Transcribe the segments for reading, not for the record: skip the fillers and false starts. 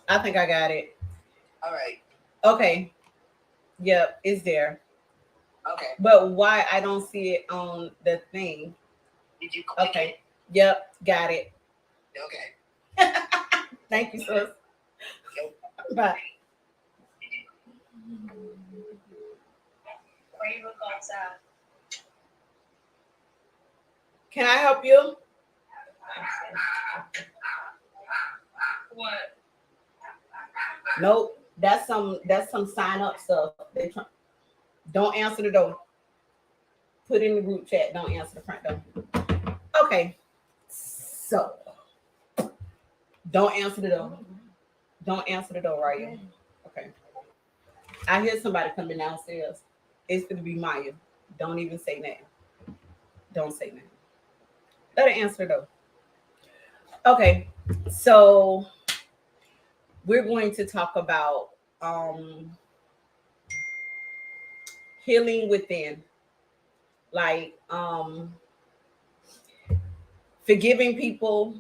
I think I got it. All right. Okay. Yep, it's there. Okay. But why I don't see it on the thing? Did you click Okay. it? Yep, got it. Okay. Thank you, sis. Nope. Bye. Where you look outside? Can I help you? What? Nope. That's some sign up stuff. Don't answer the door. Put in the group chat. Don't answer the front door. Okay. So don't answer the door. Don't answer the door, right? Okay. I hear somebody coming downstairs. It's gonna be Maya. Don't even say nothing. Don't say nothing. Let her answer though. Okay. So we're going to talk about healing within, like forgiving people,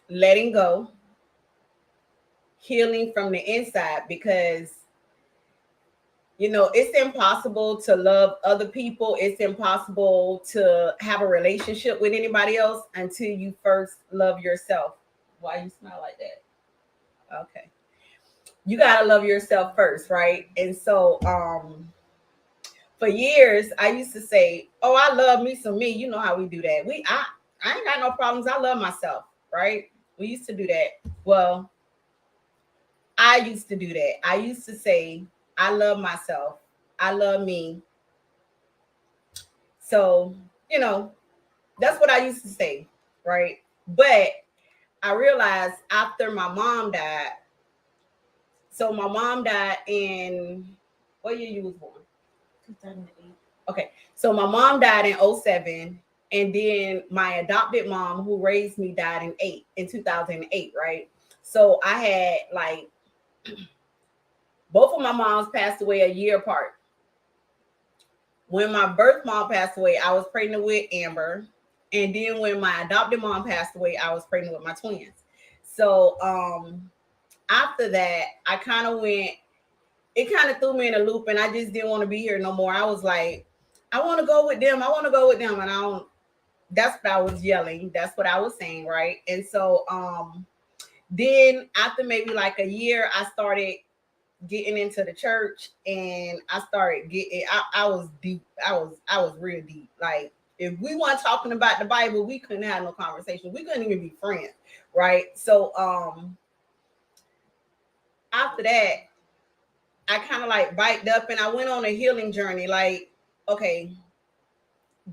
letting go, healing from the inside, because it's impossible to love other people. It's impossible to have a relationship with anybody else until you first love yourself. Why you smile like that? Okay. You got to love yourself first, right? And so for years I used to say, "Oh, I love me some me." You know how we do that. I ain't got no problems. I love myself, right? We used to do that. Well, I used to do that. I used to say, "I love myself. I love me." So, you know, that's what I used to say, right? But I realized after my mom died, so my mom died in what year you was born? 2008. Okay. So my mom died in '07, and then my adopted mom who raised me died in 2008, right? So I had like both of my moms passed away a year apart. When my birth mom passed away, I was pregnant with Amber. And then when my adopted mom passed away, I was pregnant with my twins. So after that, I kind of went, it kind of threw me in a loop and I just didn't want to be here no more. I was like, I want to go with them. I want to go with them. And I don't, that's what I was yelling. That's what I was saying, right? And so then after maybe like a year, I started getting into the church and I started getting I was deep. I was real deep. Like if we weren't talking about the Bible, we couldn't have no conversation. We couldn't even be friends, right? So after that, I kind of like biked up and I went on a healing journey. Like, okay,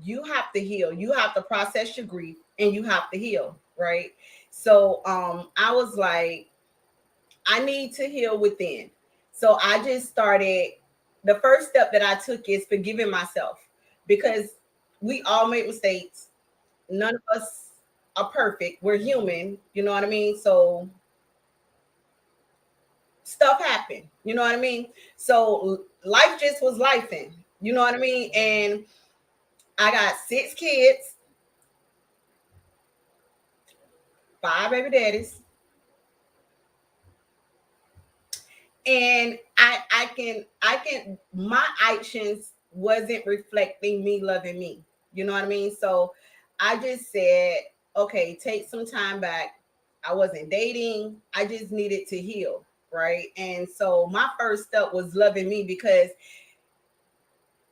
you have to heal. You have to process your grief and you have to heal, right? So I was like, I need to heal within. So I just started. The first step that I took is forgiving myself because we all make mistakes. None of us are perfect. We're human. You know what I mean? So stuff happened. You know what I mean? So life just was lifing. You know what I mean? And I got 6 kids, 5 baby daddies, and I can my actions wasn't reflecting me loving me. You know what I mean? So I just said, okay, take some time back. I wasn't dating. I just needed to heal, right? And so my first step was loving me because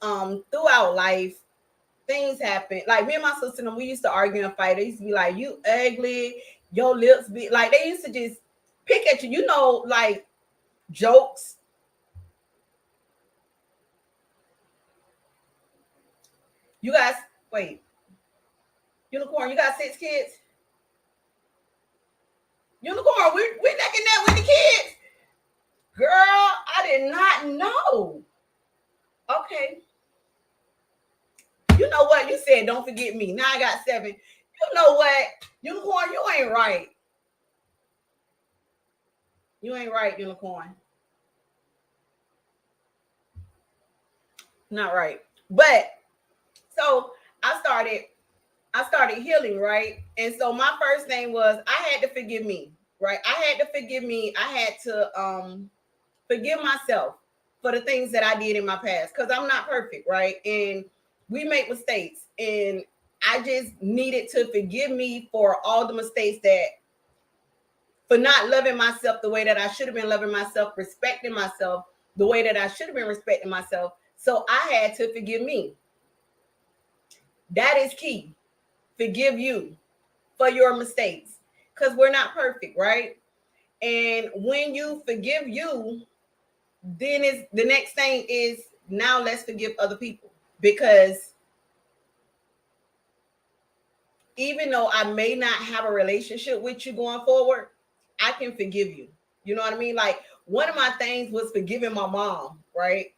throughout life things happen. Like me and my sister, we used to argue and fight. They used to be like, "You ugly, your lips be like." They used to just pick at you, like jokes. You guys, wait, unicorn, you got 6 kids. Unicorn, we're neck and neck with the kids. Girl, I did not know. Okay, you know what? You said don't forget me. Now I got 7. You know what? Unicorn, you ain't right. You ain't right, unicorn. Not right. But so I started I started healing, right? And so my first thing was I had to forgive me. right? I had to forgive me. I had to forgive myself for the things that I did in my past because I'm not perfect, right? And we make mistakes, and I just needed to forgive me for all the mistakes that for not loving myself the way that I should have been loving myself, respecting myself the way that I should have been respecting myself. So I had to forgive me. That is key. Forgive you for your mistakes because we're not perfect, right? And when you forgive you, then is the next thing is now let's forgive other people because even though I may not have a relationship with you going forward, I can forgive you. You know what I mean? Like one of my things was forgiving my mom, right?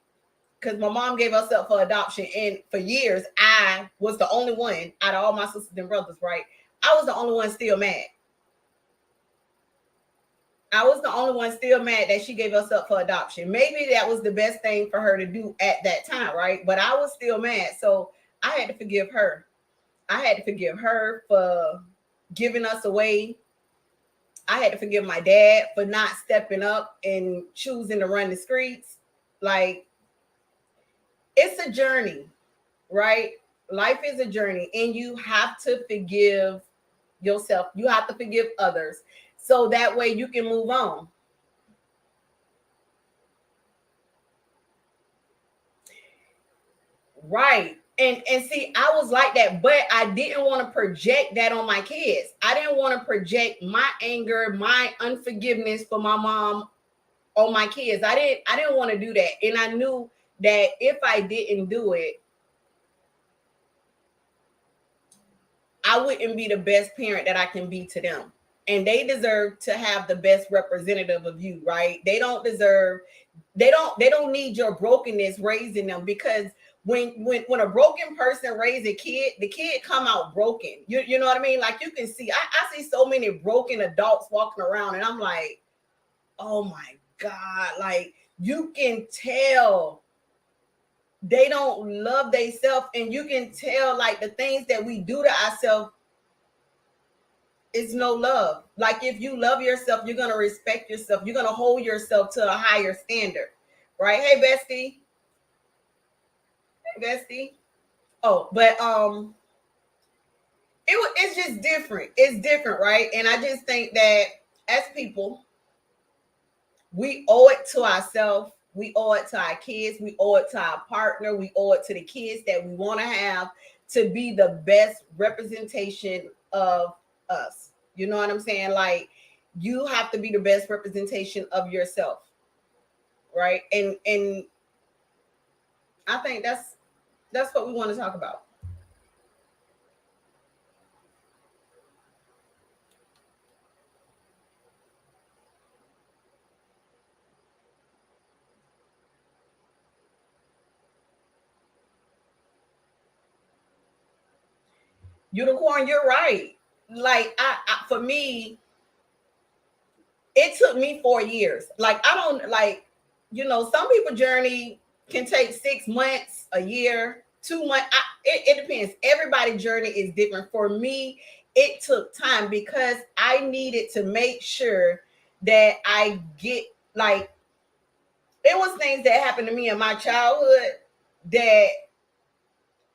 Because my mom gave us up for adoption. And for years, I was the only one out of all my sisters and brothers, right? I was the only one still mad. I was the only one still mad that she gave us up for adoption. Maybe that was the best thing for her to do at that time, right? But I was still mad. So I had to forgive her. I had to forgive her for giving us away. I had to forgive my dad for not stepping up and choosing to run the streets. Like, it's a journey, right? Life is a journey, and you have to forgive yourself. You have to forgive others so that way you can move on. Right. And see, I was like that, but I didn't want to project that on my kids. I didn't want to project my anger, my unforgiveness for my mom on my kids. I didn't want to do that. And I knew that if I didn't do it, I wouldn't be the best parent that I can be to them. And they deserve to have the best representative of you, right? They don't need your brokenness raising them because when a broken person raise a kid, the kid come out broken. You know what I mean? Like you can see, I see so many broken adults walking around, and I'm like, oh my God, like you can tell they don't love themselves, and you can tell like the things that we do to ourselves is no love. Like if you love yourself, you're gonna respect yourself, you're gonna hold yourself to a higher standard, right? Hey bestie. Hey bestie. Oh, but it's just different. It's different, right? And I just think that as people, we owe it to ourselves. We owe it to our kids. We owe it to our partner. We owe it to the kids that we want to have to be the best representation of us. You know what I'm saying? Like you have to be the best representation of yourself, right? And I think that's what we want to talk about. Unicorn, you're right. Like I for me, it took me 4 years. Like I don't like, some people journey can take 6 months, a year, 2 months. It depends. Everybody's journey is different. For me, it took time because I needed to make sure that I get like it was things that happened to me in my childhood that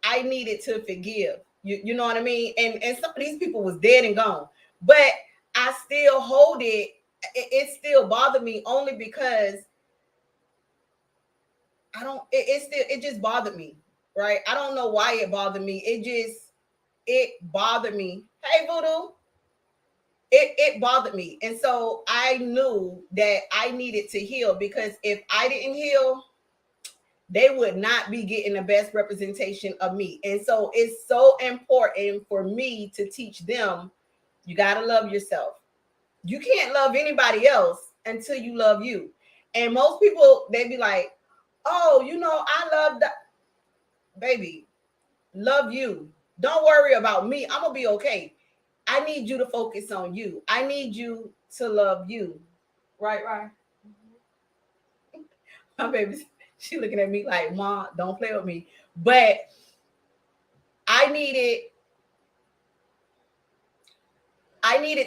I needed to forgive. You know what I mean? And some of these people was dead and gone. But I still hold it. It still bothered me only because I don't it just bothered me. Right. I don't know why it bothered me. It bothered me. Hey Voodoo. It bothered me. And so I knew that I needed to heal because if I didn't heal, they would not be getting the best representation of me. And so it's so important for me to teach them you got to love yourself. You can't love anybody else until you love you. And most people, they be like, oh, I love that. Baby, love you. Don't worry about me. I'm going to be okay. I need you to focus on you. I need you to love you. Right, right. My baby, she looking at me like, Mom, don't play with me. But I needed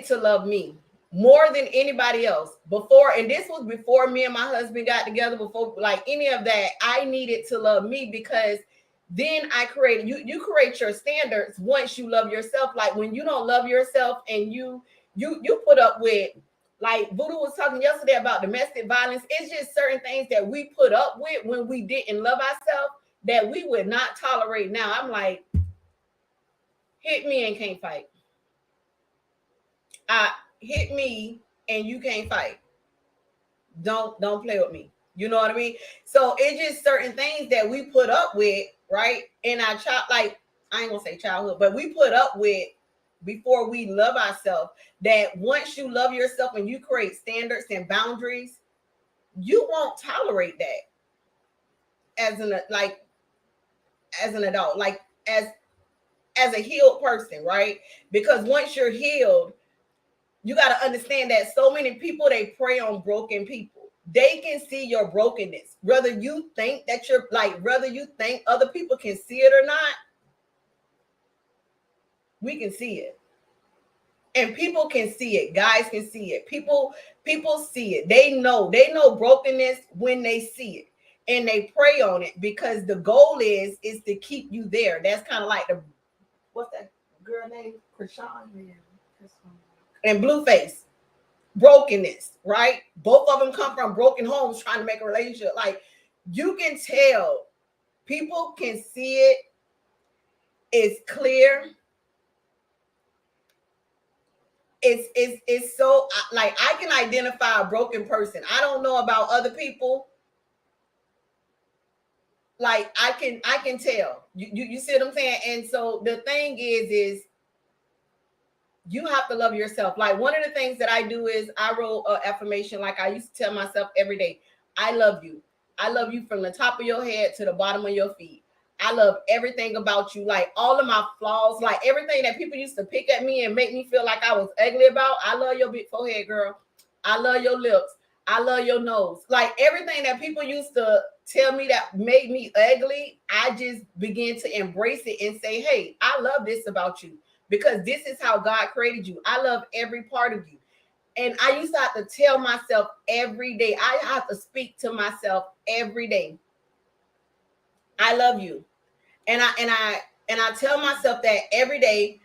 to love me. more than anybody else. Before, and this was before me and my husband got together, before like any of that, I needed to love me, because then I created you create your standards once you love yourself. Like when you don't love yourself and you put up with, like Voodoo was talking yesterday about domestic violence. It's just certain things that we put up with when we didn't love ourselves that we would not tolerate now. I'm like, hit me and can't fight. Hit me and you can't fight. Don't play with me. You know what I mean? So it's just certain things that we put up with, right? In our child, like I ain't gonna say childhood, but we put up with before we love ourselves. That once you love yourself and you create standards and boundaries, you won't tolerate that as an adult, like as a healed person, right? Because once you're healed, you got to understand that so many people, they prey on broken people. They can see your brokenness, whether you think that you're like, whether you think other people can see it or not. We can see it, and people can see it. Guys can see it. People see it. They know brokenness when they see it, and they prey on it, because the goal is to keep you there. That's kind of like the, what's that girl name? Krishan and Blueface. Brokenness, right? Both of them come from broken homes trying to make a relationship. Like, you can tell, people can see it. It's clear. It's so, like, I can identify a broken person. I don't know about other people. Like, I can tell. You see what I'm saying? And so the thing is you have to love yourself. Like, one of the things that I do is I wrote an affirmation. Like, I used to tell myself every day, I love you. I love you from the top of your head to the bottom of your feet. I love everything about you. Like, all of my flaws, like everything that people used to pick at me and make me feel like I was ugly about. I love your big forehead, girl. I love your lips. I love your nose. Like, everything that people used to tell me that made me ugly, I just began to embrace it and say, hey, I love this about you, because this is how God created you. I love every part of you. And I used to have to tell myself every day. I have to speak to myself every day. I love you. And I tell myself that every day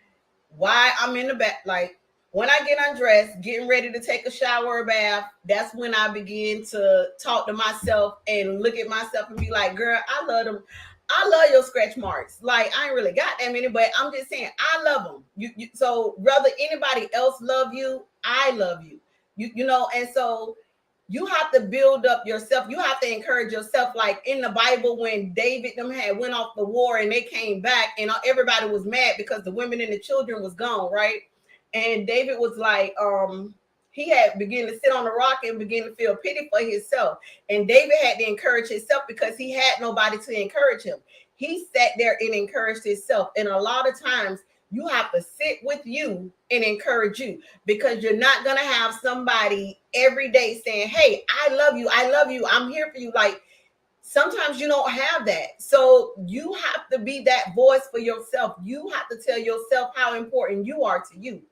while I'm in the back. Like, when I get undressed, getting ready to take a shower or bath, that's when I begin to talk to myself and look at myself and be like, girl, I love them. I love your scratch marks. Like, I ain't really got that many, but I'm just saying I love them. So whether anybody else love you, I love you. You know, and so you have to build up yourself. You have to encourage yourself. Like in the Bible, when David them had went off the war and they came back, and everybody was mad because the women and the children was gone, right? And David was like, he had begun to sit on the rock and begin to feel pity for himself. And David had to encourage himself because he had nobody to encourage him. He sat there and encouraged himself. And a lot of times you have to sit with you and encourage you, because you're not going to have somebody every day saying, hey, I love you. I'm here for you. Like, sometimes you don't have that. So you have to be that voice for yourself. You have to tell yourself how important you are to you.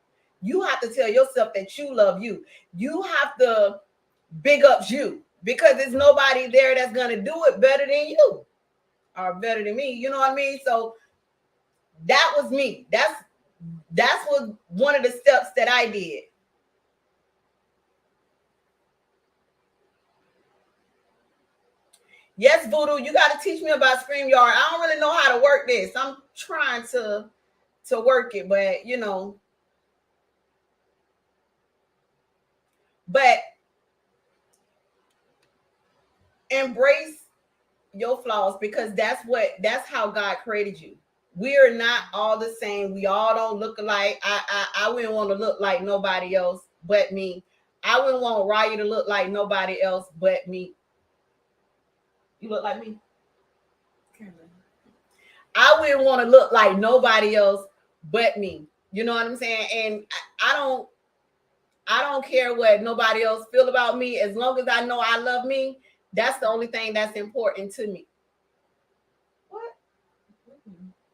You have to tell yourself that you love you. You have to big up you, because there's nobody there that's going to do it better than you or better than me. You know what I mean? So that was me. That's what one of the steps that I did. Yes, Voodoo, you got to teach me about StreamYard. I don't really know how to work this. I'm trying to work it, but but embrace your flaws, because that's how God created you. We are not all the same. We all don't look alike. I wouldn't want to look like nobody else but me. I wouldn't want Raya to look like nobody else but me. You look like me. I wouldn't want to look like nobody else but me. You know what I'm saying? And I don't care what nobody else feel about me. As long as I know I love me, that's the only thing that's important to me. What?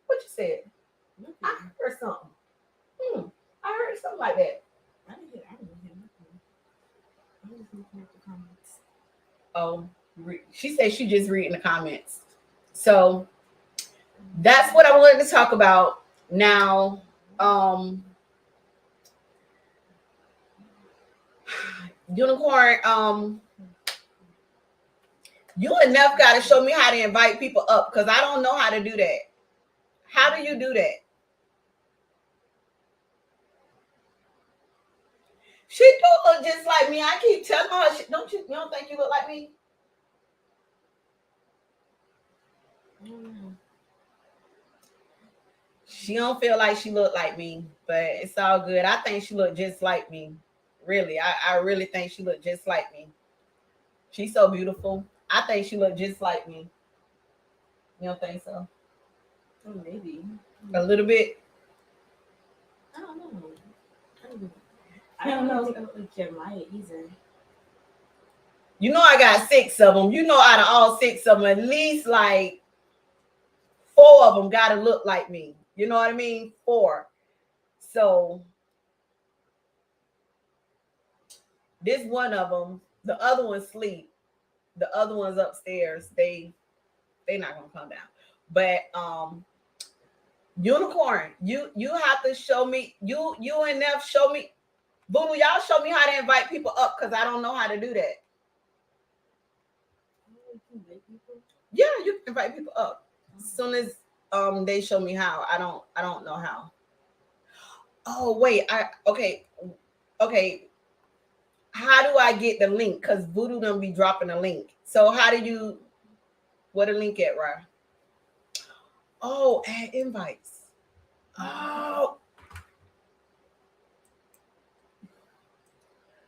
What you said? I heard something. I heard something like that. I didn't hear. Oh, she said she just reading the comments. So that's what I wanted to talk about now. Unicorn, you and Neff got to show me how to invite people up because I don't know how to do that. How do you do that? She do look just like me. I keep telling her, you don't think you look like me? She don't feel like she looked like me, but it's all good. I think she looked just like me. Really, I really think she looked just like me. She's so beautiful. I think she looked just like me. You don't think so? Oh, maybe. A little bit? I don't know. I don't know. Take a look at Jeremiah either. You know I got 6 of them. You know out of all 6 of them, at least like 4 of them got to look like me. You know what I mean? 4. So this one of them, the other one's sleep. The other one's upstairs. They not gonna come down. But Unicorn, you have to show me. You and Neff show me. Voodoo, y'all show me how to invite people up because I don't know how to do that. Yeah, you can invite people up. As soon as they show me how. I don't know how. Oh wait, okay. How do I get the link? Because Voodoo gonna be dropping a link. So how do you what a link at, Ryan? Oh, add invites. Oh,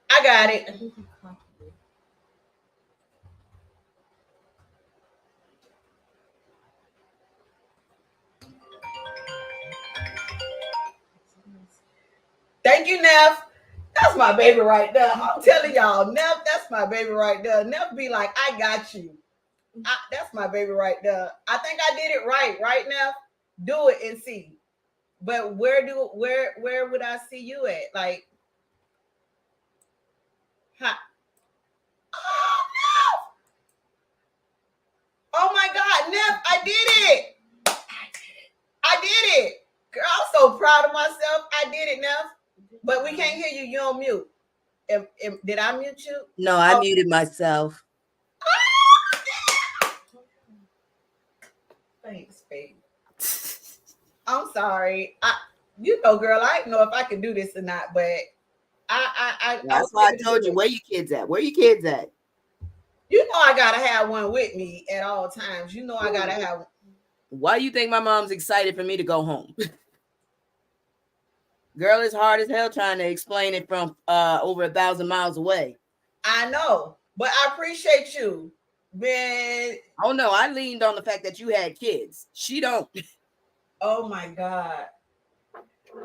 I got it. Thank you, Neff. That's my baby right there. I'm telling y'all, Neff, that's my baby right there. Neff be like, I got you. That's my baby right there. I think I did it right, Neff? Do it and see. But where would I see you at? Like, huh? Oh, Neff! Oh my God, Neff, I did it! I did it! Girl, I'm so proud of myself. I did it, Neff. But we can't hear you. You're on mute. Did I mute you? No, I muted myself. Thanks, babe. I'm sorry. Girl, I didn't know if I could do this or not, but That's why I told you, where your kids at? Where your kids at? You know I gotta have one with me at all times. You know I gotta have. Why do you think my mom's excited for me to go home? Girl, it's hard as hell trying to explain it from over 1,000 miles away. I know, but I appreciate you, man. Oh no, I leaned on the fact that you had kids. She don't. Oh my God.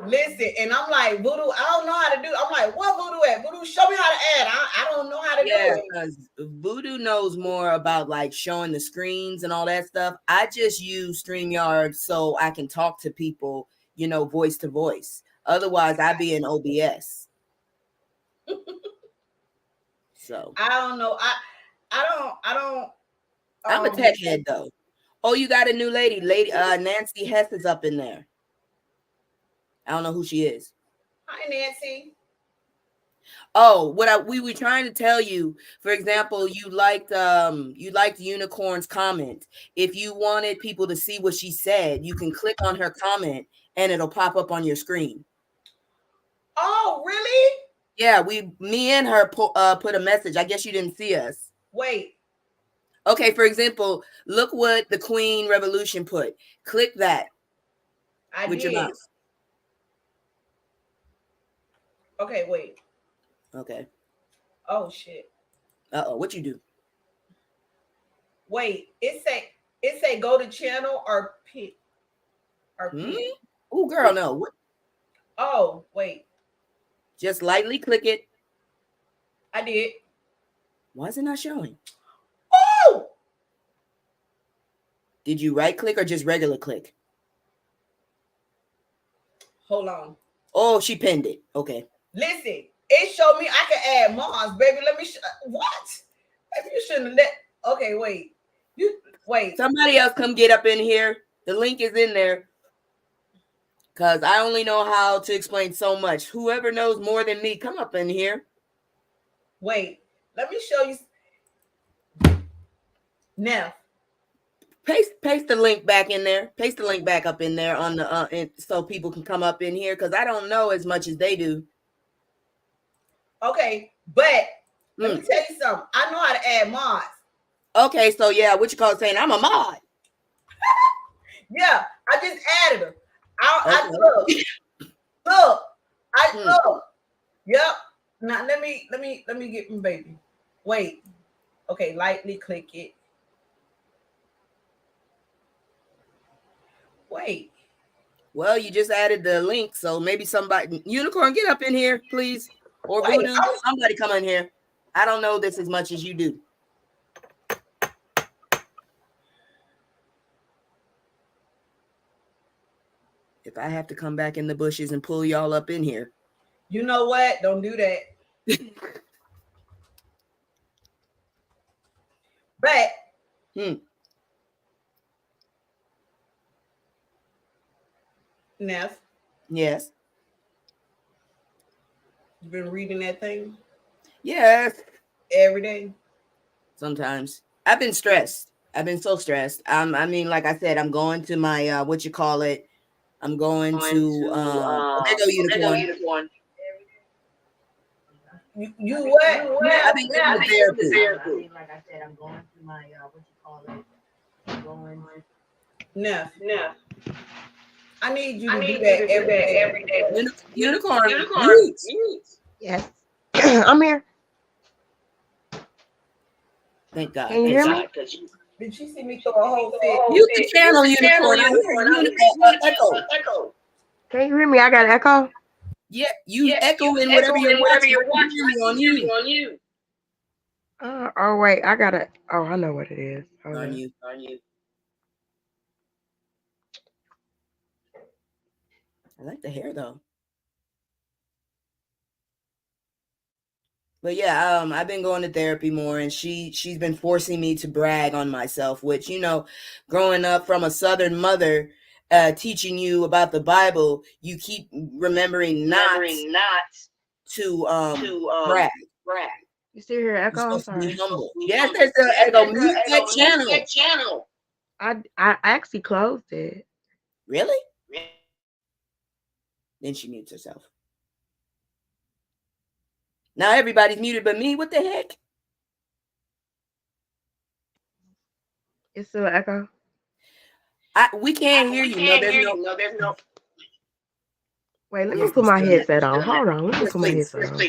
Listen, and I'm like, Voodoo, I don't know how to do. I'm like, what Voodoo at? Voodoo, show me how to add. I don't know how to do it. Because Voodoo knows more about like showing the screens and all that stuff. I just use StreamYard so I can talk to people, voice to voice. Otherwise, I'd be in OBS. So I don't know. I don't. I'm a tech head though. Oh, you got a new lady. Nancy Hess is up in there. I don't know who she is. Hi, Nancy. Oh, we were trying to tell you, for example, you liked Unicorn's comment. If you wanted people to see what she said, you can click on her comment and it'll pop up on your screen. Oh, really? Yeah, me and her put a message. I guess you didn't see us. Wait. Okay, for example, look what the Queen Revolution put. Click that with your mouse. Okay, wait. Okay. Oh shit. Uh-oh, what you do? Wait, it say go to channel or pick or pick. Oh, girl, no. What? Oh, wait. Just lightly click it. I did. Why is it not showing? Oh! Did you right click or just regular click? Hold on. Oh, she pinned it. Okay. Listen, It showed me I can add Mars, baby. Let me what? Maybe you shouldn't let. Okay, wait. You wait. Somebody else come get up in here. The link is in there. Because I only know how to explain so much. Whoever knows more than me, come up in here. Wait. Let me show you. Now. Paste the link back in there. Paste the link back up in there on the so people can come up in here because I don't know as much as they do. Okay, but let me tell you something. I know how to add mods. Okay, so yeah, what you call it saying? I'm a mod. Yeah, I just added her. I look. I look. Yep. Now let me get my baby. Wait. Okay, lightly click it. Wait. Well, you just added the link, so maybe somebody Unicorn, get up in here, please. Or Wait, Voodoo, somebody come in here. I don't know this as much as you do. If I have to come back in the bushes and pull y'all up in here. You know what? Don't do that. But Neff. Yes. You've been reading that thing? Yes. Every day? Sometimes. I've been stressed. I've been so stressed. I mean, like I said, I'm going to my I'm going to Unicorn. You what? I've been going to therapy. I mean, like I said, I'm going to my I'm going Neff. I need you to do that every day. Unicorn. Yes. I'm here. Thank God. Can you hear me? Did she see me throw a whole fit? You can channel Unicorn. Echo. Can you hear me? I got an echo. Yeah, you echo in whatever you're watching on you. Oh wait, I gotta. Oh, I know what it is. On you. I like the hair though. But yeah, I've been going to therapy more, and she's been forcing me to brag on myself, which, you know, growing up from a Southern mother, teaching you about the Bible, you keep remembering not to brag. You still hear echo? I'm You're supposed to be sorry. humble. Yes, there's the echo. Mute that channel. I actually closed it. Really? Then she mutes herself. Now everybody's muted but me. What the heck? It's still an echo. We can't hear you. No, there's no. Wait, let me put my headset on. Hold on. Let me put my headset on.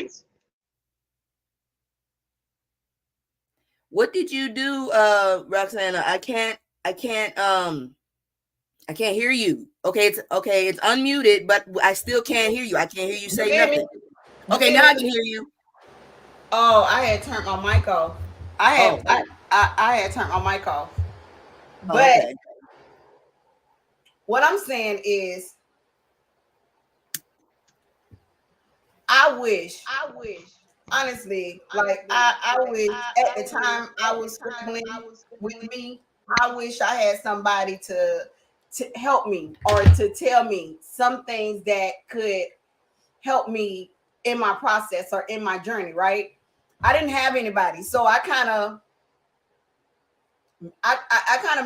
What did you do, Roxana? I can't hear you. Okay, it's unmuted, but I still can't hear you. I can't hear you say nothing. Okay, now I can hear you. Oh, I had turned my mic off. I had turned my mic off. But what I'm saying is, I wish, honestly, like I wish at the time I was struggling with me, I wish I had somebody to help me or to tell me some things that could help me in my process or in my journey, right? I didn't have anybody, so I kind of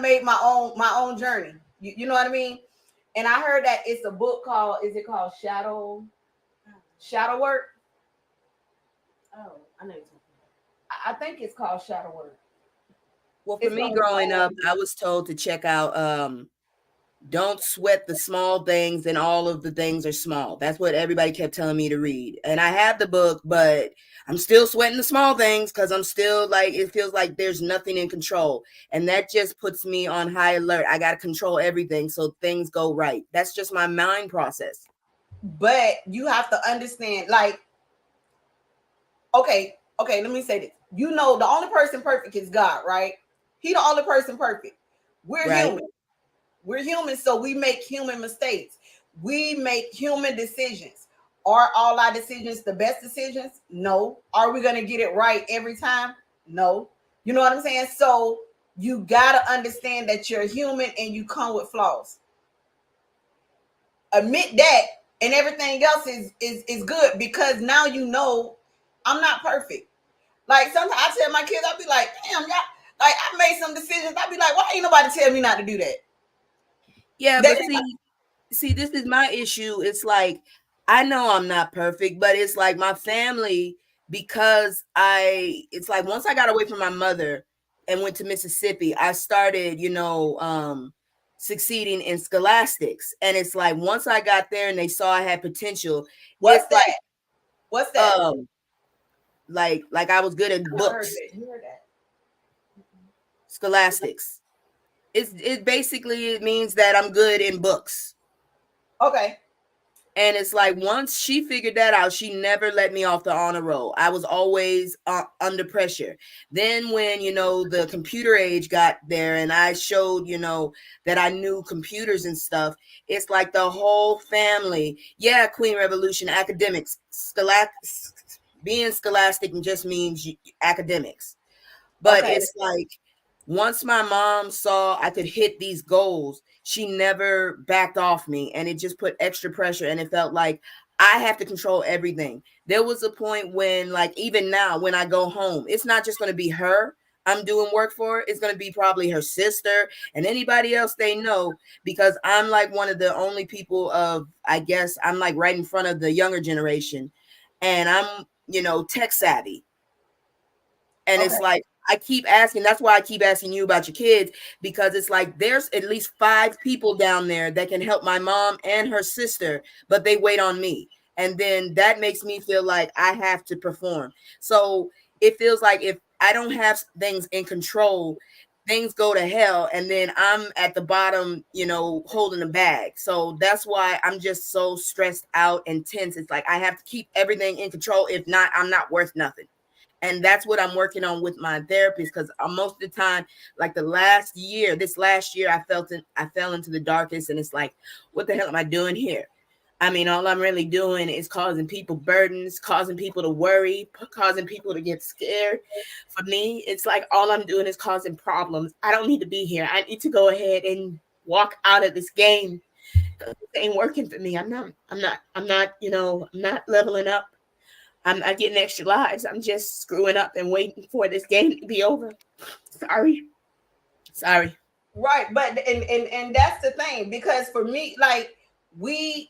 made my own journey. You know what I mean? And I heard that it's a book called, is it called Shadow Work? Oh, I know. I think it's called Shadow Work. Well, for me growing up, I was told to check out Don't Sweat the Small Things, and All of the Things Are Small. That's what everybody kept telling me to read. And I have the book, but I'm still sweating the small things because I'm still like, it feels like there's nothing in control. And that just puts me on high alert. I got to control everything so things go right. That's just my mind process. But you have to understand, like, okay, let me say this. You know, the only person perfect is God, right? He the only person perfect. We're human. We're human, so we make human mistakes. We make human decisions. Are all our decisions the best decisions? No. Are we going to get it right every time? No. You know what I'm saying? So you got to understand that you're human and you come with flaws. Admit that, and everything else is good, because now you know I'm not perfect. Like sometimes I tell my kids, I'll be like, damn, y'all, like I made some decisions. I'll be like, why ain't nobody tell me not to do that? Yeah, That but see, this is my issue. It's like I know I'm not perfect, but it's like my family, because it's like once I got away from my mother and went to Mississippi, I started, succeeding in scholastics. And it's like once I got there and they saw I had potential, What's it's that? What's that? like I was good at books. You heard that? Scholastics. It basically means that I'm good in books. Okay. And it's like once she figured that out, she never let me off the honor roll. I was always under pressure. Then when, the computer age got there and I showed, that I knew computers and stuff, it's like the whole family. Yeah, Queen Revolution, academics, being scholastic just means academics. But Okay. it's like once my mom saw I could hit these goals, she never backed off me, and it just put extra pressure, and it felt like I have to control everything. There was a point when, like, even now when I go home, it's not just going to be her I'm doing work for. It's going to be probably her sister and anybody else they know, because I'm like one of the only people I guess I'm like right in front of the younger generation, and I'm, tech savvy. And Okay. it's like, I keep asking, that's why I keep asking you about your kids, because it's like there's at least 5 people down there that can help my mom and her sister, but they wait on me. And then that makes me feel like I have to perform. So it feels like if I don't have things in control, things go to hell, and then I'm at the bottom, holding the bag. So that's why I'm just so stressed out and tense. It's like I have to keep everything in control. If not, I'm not worth nothing. And that's what I'm working on with my therapist, because most of the time, like this last year, I fell into the darkness, and it's like, what the hell am I doing here? I mean, all I'm really doing is causing people burdens, causing people to worry, causing people to get scared. For me, it's like all I'm doing is causing problems. I don't need to be here. I need to go ahead and walk out of this game. It ain't working for me. I'm not leveling up. I'm not getting extra lives. I'm just screwing up and waiting for this game to be over. Sorry. Right, but and that's the thing, because for me, like we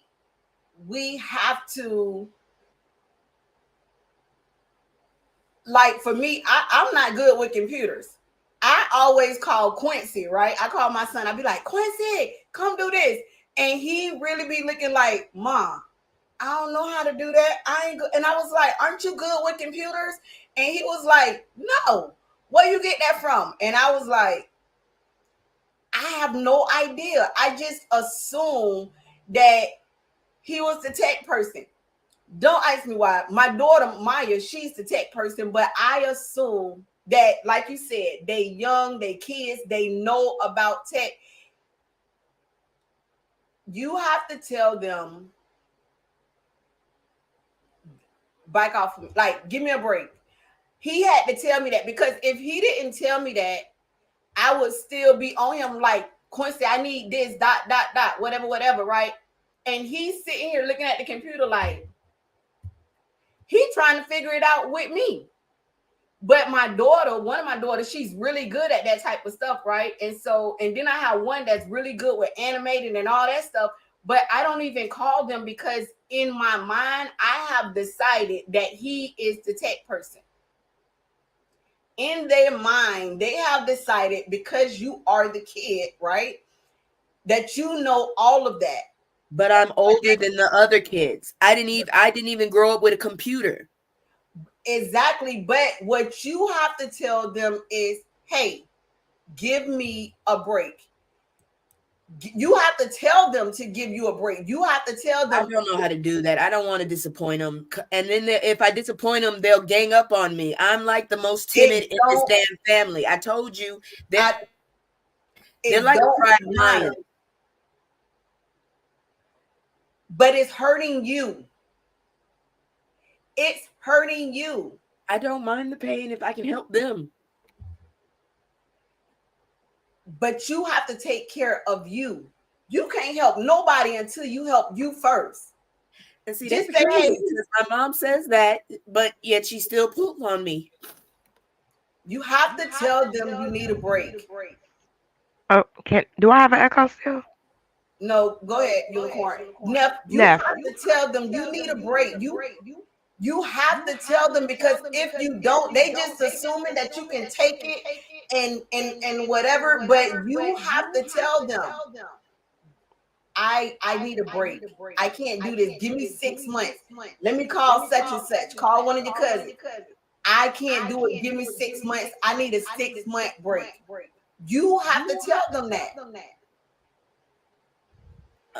have to, like for me, I'm not good with computers. I always call Quincy, right? I call my son. I'd be like, Quincy, come do this, and he really be looking like, Mom, I don't know how to do that. I ain't good. And I was like, aren't you good with computers? And he was like, no. Where you get that from? And I was like, I have no idea. I just assumed that he was the tech person. Don't ask me why. My daughter, Maya, she's the tech person, but I assume that, like you said, they young, they kids, they know about tech. You have to tell them, back off of me. Like, give me a break. He had to tell me that, because if he didn't tell me that, I would still be on him like, Quincy, I need this, ... whatever, right? And he's sitting here looking at the computer like he's trying to figure it out with me. But my daughter, one of my daughters, she's really good at that type of stuff, right? And then I have one that's really good with animating and all that stuff, but I don't even call them, because in my mind, I have decided that he is the tech person. In their mind, they have decided, because you are the kid, right, that you know all of that. But I'm older than the other kids. I didn't even grow up with a computer. Exactly. But what you have to tell them is, hey, give me a break. You have to tell them to give you a break. You have to tell them. I don't know how to do that. I don't want to disappoint them. And then if I disappoint them, they'll gang up on me. I'm like the most timid in this damn family. I told you that they're like a pride lion. But it's hurting you. it's hurting you. I don't mind the pain if I can help them. But you have to take care of you. You can't help nobody until you help you first. And see, Just that's say, crazy hey, because my mom says that, but yet she still pulls on me. you have to tell them you need a break. Oh, do I have an echo still? No, go ahead, Unicorn. Neff, you Neff. have to tell them you need a break. You have to tell them, because if you don't, they just assuming that you can take it and whatever. But you have to tell them, I need a break. I can't do this. Give me 6 months. Let me call such and such. Call one of your cousins. I can't do it. Give me 6 months. I need a 6-month break. You have to tell them that.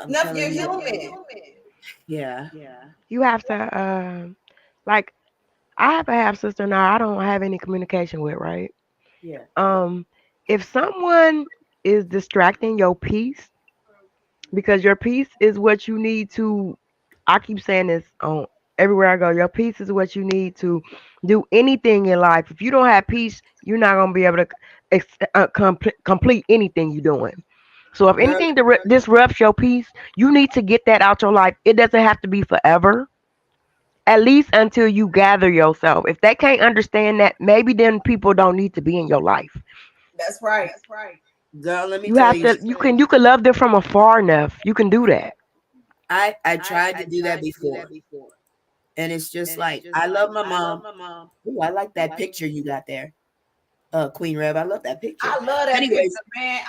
Enough, you're human. Yeah. You have to like I have a half sister now I don't have any communication with, right? Yeah. If someone is distracting your peace, because your peace is what you need to, I keep saying this on everywhere I go, your peace is what you need to do anything in life. If you don't have peace, you're not going to be able to complete anything you're doing. So if Girl, anything disrupts your peace, you need to get that out your life. It doesn't have to be forever, at least until you gather yourself. If they can't understand that, maybe then people don't need to be in your life. That's right. girl, let me You tell have you. to, you can love them from afar enough. You can do that. I tried to do that before. And it's just like, I love my mom. Ooh, I like that picture you got there. Queen Rev, I love that picture. I love that Anyways, picture, man.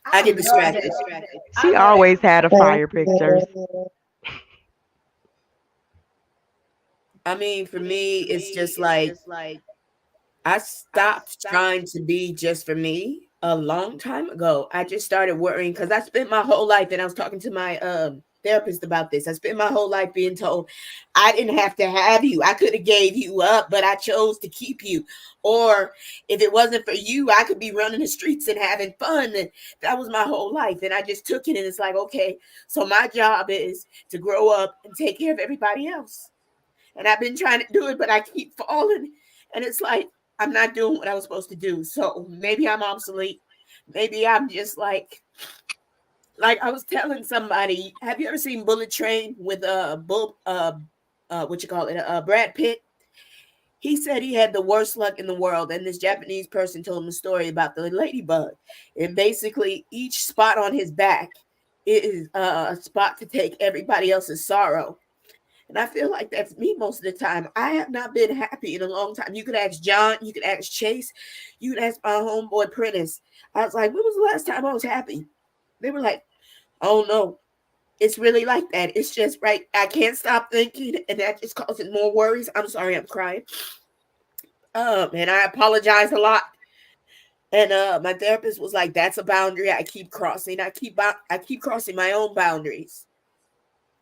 I get love distracted. that. She always had a fire pictures. I mean, for me, it's just like I stopped trying to be just for me a long time ago. I just started worrying because I spent my whole life, and I was talking to my therapist about this. I spent my whole life being told I didn't have to have you. I could have gave you up, but I chose to keep you. Or if it wasn't for you, I could be running the streets and having fun. And that was my whole life. And I just took it, and it's like, okay, so my job is to grow up and take care of everybody else. And I've been trying to do it, but I keep falling. And it's like, I'm not doing what I was supposed to do. So maybe I'm obsolete. Maybe I'm just like I was telling somebody, have you ever seen Bullet Train with Brad Pitt? He said he had the worst luck in the world, and this Japanese person told him a story about the ladybug. And basically, each spot on his back is a spot to take everybody else's sorrow. And I feel like that's me most of the time. I have not been happy in a long time. You could ask John, you could ask Chase, you could ask my homeboy Prentice. I was like, when was the last time I was happy? They were like, oh no, it's really like that. It's just right. I can't stop thinking, and that just causes more worries. I'm sorry, I'm crying. And I apologize a lot. And my therapist was like, that's a boundary I keep crossing. I keep crossing my own boundaries.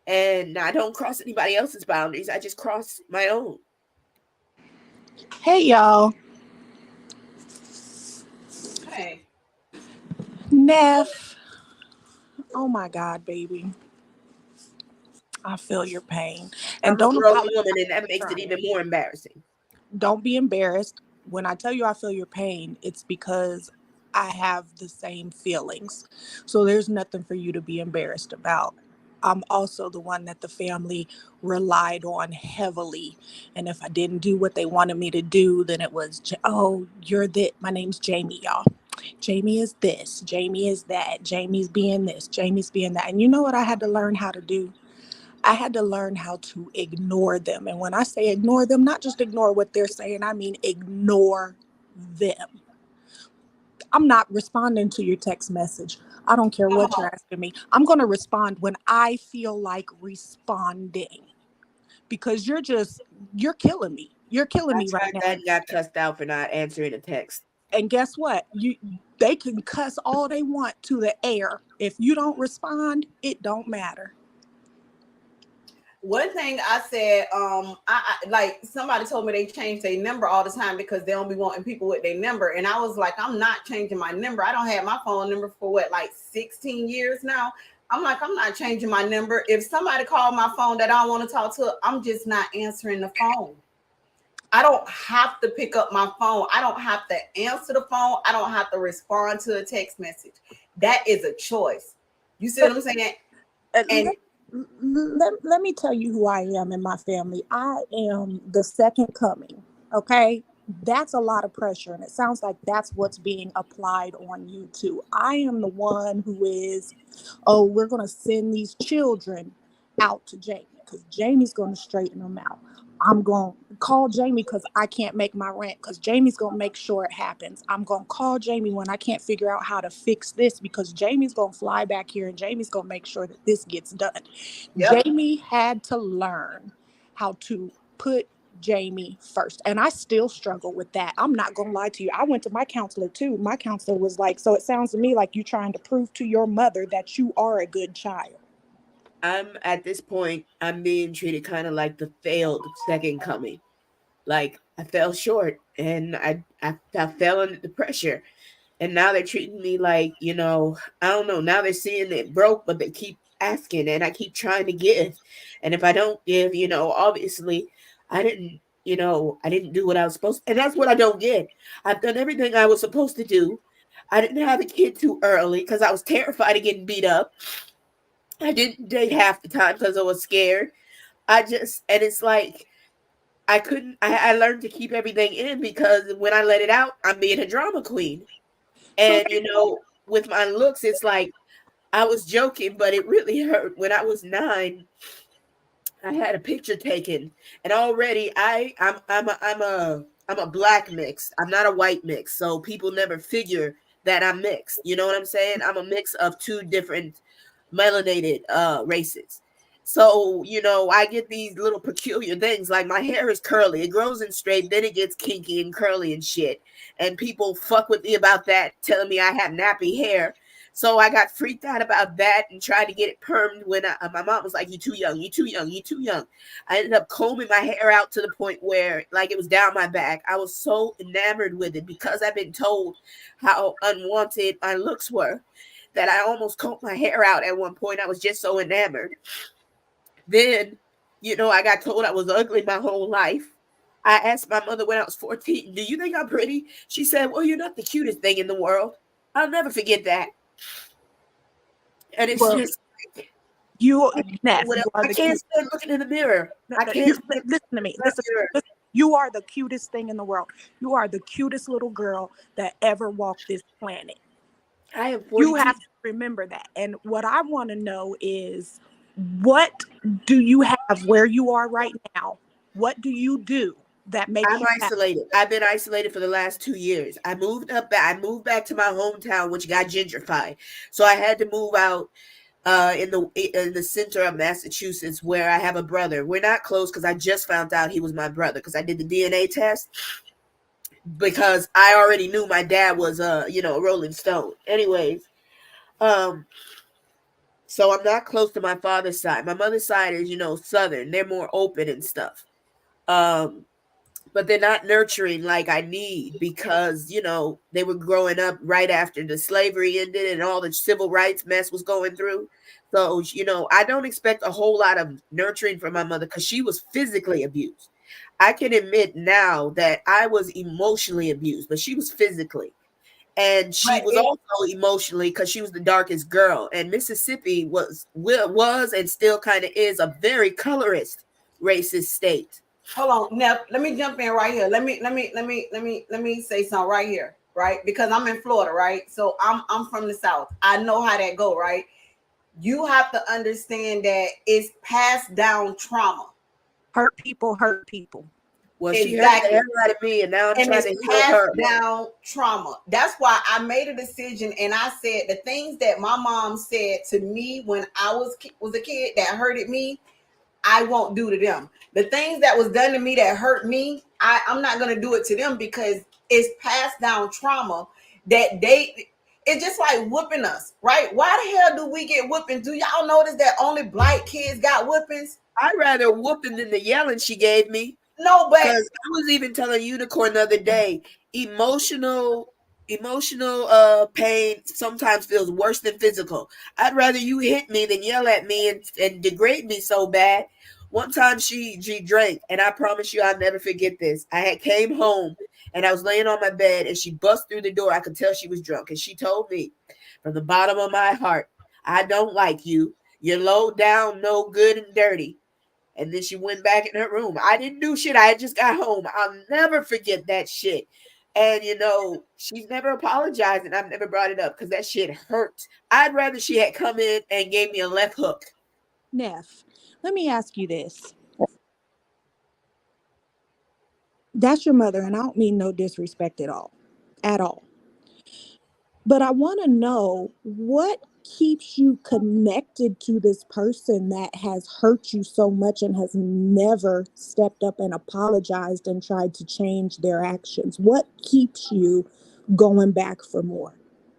And I don't cross anybody else's boundaries. I just cross my own. Hey, y'all. Hey. Neff. Oh, my God, baby. I feel your pain. And I'm a don't grown apologize. woman, and that makes it even more embarrassing. Don't be embarrassed. When I tell you I feel your pain, it's because I have the same feelings. So there's nothing for you to be embarrassed about. I'm also the one that the family relied on heavily. And if I didn't do what they wanted me to do, then it was, oh, you're that. My name's Jamie, y'all. Jamie is this. Jamie is that. Jamie's being this. Jamie's being that. And you know what I had to learn how to do? I had to learn how to ignore them. And when I say ignore them, not just ignore what they're saying, I mean ignore them. I'm not responding to your text message. I don't care what you're asking me. I'm going to respond when I feel like responding, because you're killing me. You're killing me right now. I got cussed out for not answering a text. And guess what? They can cuss all they want to the air. If you don't respond, it don't matter. One thing I said, I like somebody told me they change their number all the time because they don't be wanting people with their number. And I was like, I'm not changing my number. I don't have my phone number for like 16 years now. I'm like, I'm not changing my number. If somebody called my phone that I don't want to talk to, I'm just not answering the phone. I don't have to pick up my phone. I don't have to answer the phone. I don't have to respond to a text message. That is a choice. You see what I'm saying? And let me tell you who I am in my family. I am the second coming. Okay. That's a lot of pressure. And it sounds like that's what's being applied on you too. I am the one who is, oh, we're going to send these children out to Jamie because Jamie's going to straighten them out. I'm going to call Jamie because I can't make my rent because Jamie's going to make sure it happens. I'm going to call Jamie when I can't figure out how to fix this because Jamie's going to fly back here and Jamie's going to make sure that this gets done. Yep. Jamie had to learn how to put Jamie first. And I still struggle with that. I'm not going to lie to you. I went to my counselor too. My counselor was like, so it sounds to me like you're trying to prove to your mother that you are a good child. I'm at this point, I'm being treated kind of like the failed second coming. Like I fell short and I fell under the pressure. And now they're treating me like, you know, I don't know. Now they're seeing it broke, but they keep asking and I keep trying to give. And if I don't give, you know, obviously I didn't do what I was supposed to. And that's what I don't get. I've done everything I was supposed to do. I didn't have a kid too early because I was terrified of getting beat up. I didn't date half the time because I was scared. And it's like, I learned to keep everything in because when I let it out, I'm being a drama queen. And, you know, with my looks, it's like, I was joking, but it really hurt. When I was 9, I had a picture taken and already I'm a black mix. I'm not a white mix. So people never figure that I'm mixed. You know what I'm saying? I'm a mix of 2 different melanated races. So, you know, I get these little peculiar things like my hair is curly. It grows in straight, then it gets kinky and curly and shit. And people fuck with me about that, telling me I have nappy hair. So I got freaked out about that and tried to get it permed when my mom was like, you too young, you too young, you too young. I ended up combing my hair out to the point where like it was down my back. I was so enamored with it because I've been told how unwanted my looks were that I almost combed my hair out at one point. I was just so enamored. Then, you know, I got told I was ugly my whole life. I asked my mother when I was 14, do you think I'm pretty? She said, well, you're not the cutest thing in the world. I'll never forget that. And it's just like, I can't stand looking in the mirror. I can't listen to me. Listen, you are the cutest thing in the world. You are the cutest little girl that ever walked this planet. I am 42. You have to remember that. And what I want to know is, what do you have where you are right now? What do you do that makes I'm isolated? I've been isolated for the last 2 years. I moved back to my hometown, which got gentrified. So I had to move out in the center of Massachusetts, where I have a brother. We're not close because I just found out he was my brother because I did the DNA test. Because I already knew my dad was a Rolling Stone. Anyways, so I'm not close to my father's side. My mother's side is, Southern. They're more open and stuff. But they're not nurturing like I need because, they were growing up right after the slavery ended and all the civil rights mess was going through. So, I don't expect a whole lot of nurturing from my mother because she was physically abused. I can admit now that I was emotionally abused, but she was physically. And she was also emotionally because she was the darkest girl. And Mississippi was and still kind of is a very colorist, racist state. Hold on, now let me jump in right here. Let me say something right here, right? Because I'm in Florida, right? So I'm from the South. I know how that go, right? You have to understand that it's passed down trauma. Hurt people. Well, exactly. She hurt the hell out of me, and now I'm trying to heal her. Down trauma. That's why I made a decision, and I said the things that my mom said to me when I was a kid that hurted me, I won't do to them. The things that was done to me that hurt me, I'm not gonna do it to them because it's passed down trauma that it's just like whooping us, right? Why the hell do we get whooping? Do y'all notice that only black kids got whoopings? I'd rather whooping than the yelling she gave me. No, but I was even telling Unicorn the other day, emotional Emotional pain sometimes feels worse than physical. I'd rather you hit me than yell at me and degrade me so bad. One time she drank, and I promise you I'll never forget this. I had came home and I was laying on my bed and she bust through the door. I could tell she was drunk, and she told me from the bottom of my heart, I don't like you. You're low down, no good and dirty. And then she went back in her room. I didn't do shit. I had just got home. I'll never forget that shit. And she's never apologized, and I've never brought it up because that shit hurt. I'd rather she had come in and gave me a left hook. Neff, let me ask you this. That's your mother, and I don't mean no disrespect at all. At all. But I want to know what keeps you connected to this person that has hurt you so much and has never stepped up and apologized and tried to change their actions. What keeps you going back for more?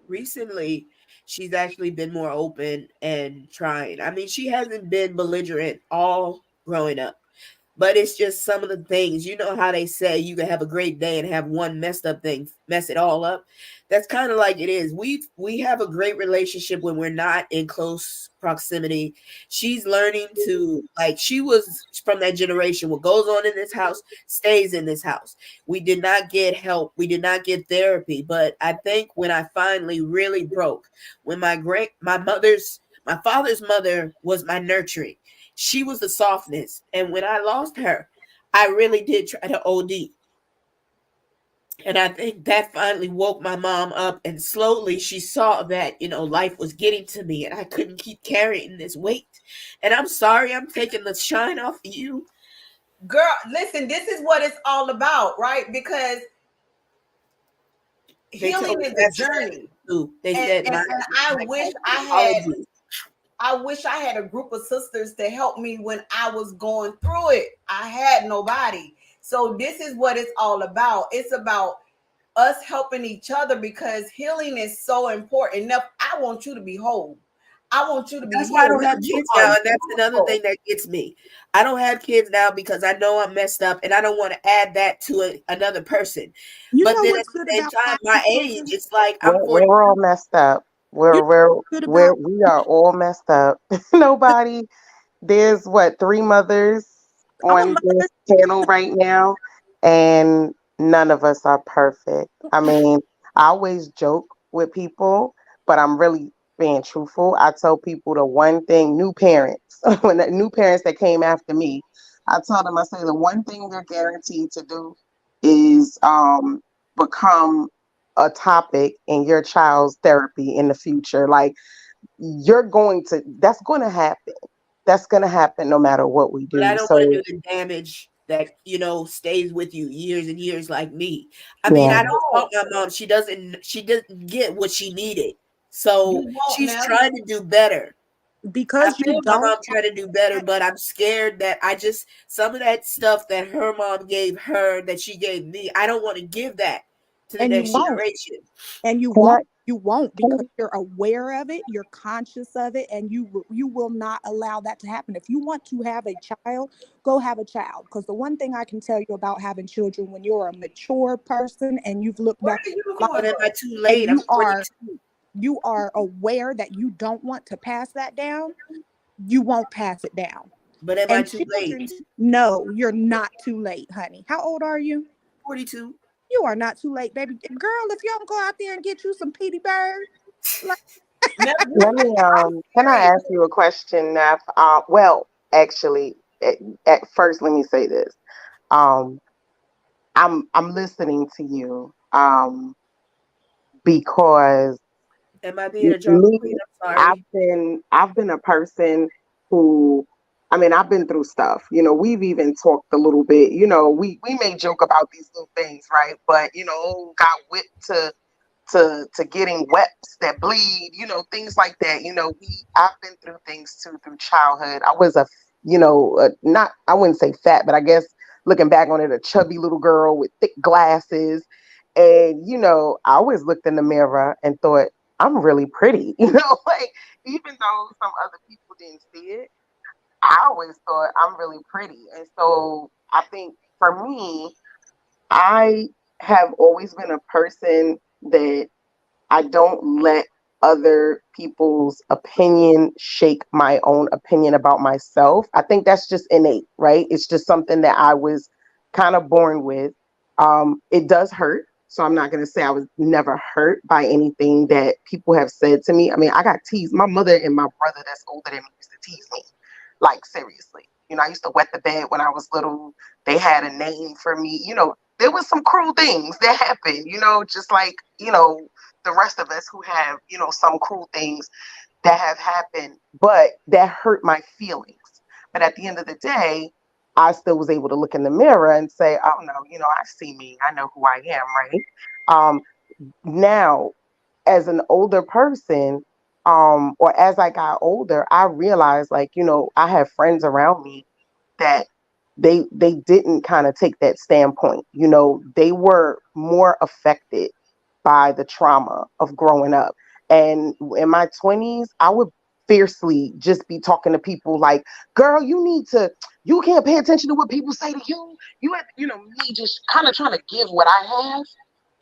Recently, she's actually been more open and trying. I mean, she hasn't been belligerent all growing up. But it's just some of the things, how they say you can have a great day and have one messed up thing mess it all up. That's kind of like it is. We have a great relationship when we're not in close proximity. She's learning to, like, she was from that generation. What goes on in this house stays in this house. We did not get help. We did not get therapy. But I think when I finally really broke, when my father's mother was my nurturing. She was the softness. And when I lost her, I really did try to OD. And I think that finally woke my mom up. And slowly she saw that, life was getting to me and I couldn't keep carrying this weight. And I'm sorry I'm taking the shine off of you. Girl, listen, this is what it's all about, right? Because healing is a journey. They said, and I wish I had a group of sisters to help me when I was going through it. I had nobody. So this is what it's all about. It's about us helping each other because healing is so important. Enough, I want you to be whole. I want you to be That's why I don't have You kids are now. And that's another beautiful. thing that gets me. I don't have kids now because I know I'm messed up and I don't want to add that to another person. You But know then at what's the good same about time, my having age, children? it's like I'm 40. We're all messed up. You know what's good about We are all messed up. Nobody. There's what, 3 mothers I'm a on this mother. panel right now, and none of us are perfect. I mean, I always joke with people, but I'm really being truthful. I tell people the one thing, new parents, when the new parents that came after me, I tell them, I say the one thing they're guaranteed to do is become a topic in your child's therapy in the future. Like, that's going to happen. That's going to happen no matter what we But I do. don't want to So, do the damage that, stays with you years and years like me. I mean, yeah. I don't fault my mom. She doesn't get what she needed. So You won't she's now. trying to do better. I Because feel you my don't mom trying to do better, but I'm scared that some of that stuff that her mom gave her that she gave me, I don't want to give that to the and you next won't. generation. And you Can I, won't. You won't can because you're aware of it, you're conscious of it, and you will not allow that to happen. If you want to have a child, go have a child. Because the one thing I can tell you about having children, when you're a mature person and you've looked Where back the at unicorn But am go? I too and late? I'm 42. you are aware that you don't want to pass that down, you won't pass it down. But am I And too late? children, no, you're not too late, honey. How old are you? 42. You are not too late, baby. Girl, if you don't go out there and get you some Petey Bird, like, Never, let me, can I ask you a question, Neff? Well, actually, at first, let me say this. Um, I'm listening to you, because Am I being a drama me, queen? I'm sorry. I've been a person who, I mean, I've been through stuff. We've even talked a little bit. We may joke about these little things, right? But got whipped to getting wets that bleed. Things like that. I've been through things too through childhood. I was not, I wouldn't say fat, but I guess looking back on it, a chubby little girl with thick glasses. And I always looked in the mirror and thought, I'm really pretty. Like, even though some other people didn't see it, I always thought I'm really pretty. And so I think for me, I have always been a person that I don't let other people's opinion shake my own opinion about myself. I think that's just innate, right? It's just something that I was kind of born with. It does hurt. So I'm not going to say I was never hurt by anything that people have said to me. I mean, I got teased. My mother and my brother that's older than me used to tease me. Like, seriously. You know, I used to wet the bed when I was little. They had a name for me. You know, there was some cruel things that happened, you know, just like, you know, the rest of us who have, you know, some cruel things that have happened, but that hurt my feelings. But at the end of the day, I still was able to look in the mirror and say, oh no, you know, I see me. I know who I am, right? Um, Now, as an older person, or as I got older, I realized, like, you know, I have friends around me that they didn't kind of take that standpoint. You know, they were more affected by the trauma of growing up. And in my 20s, I would fiercely just be talking to people like, girl, you can't pay attention to what people say to you. You have, you know, me just kind of trying to give what I have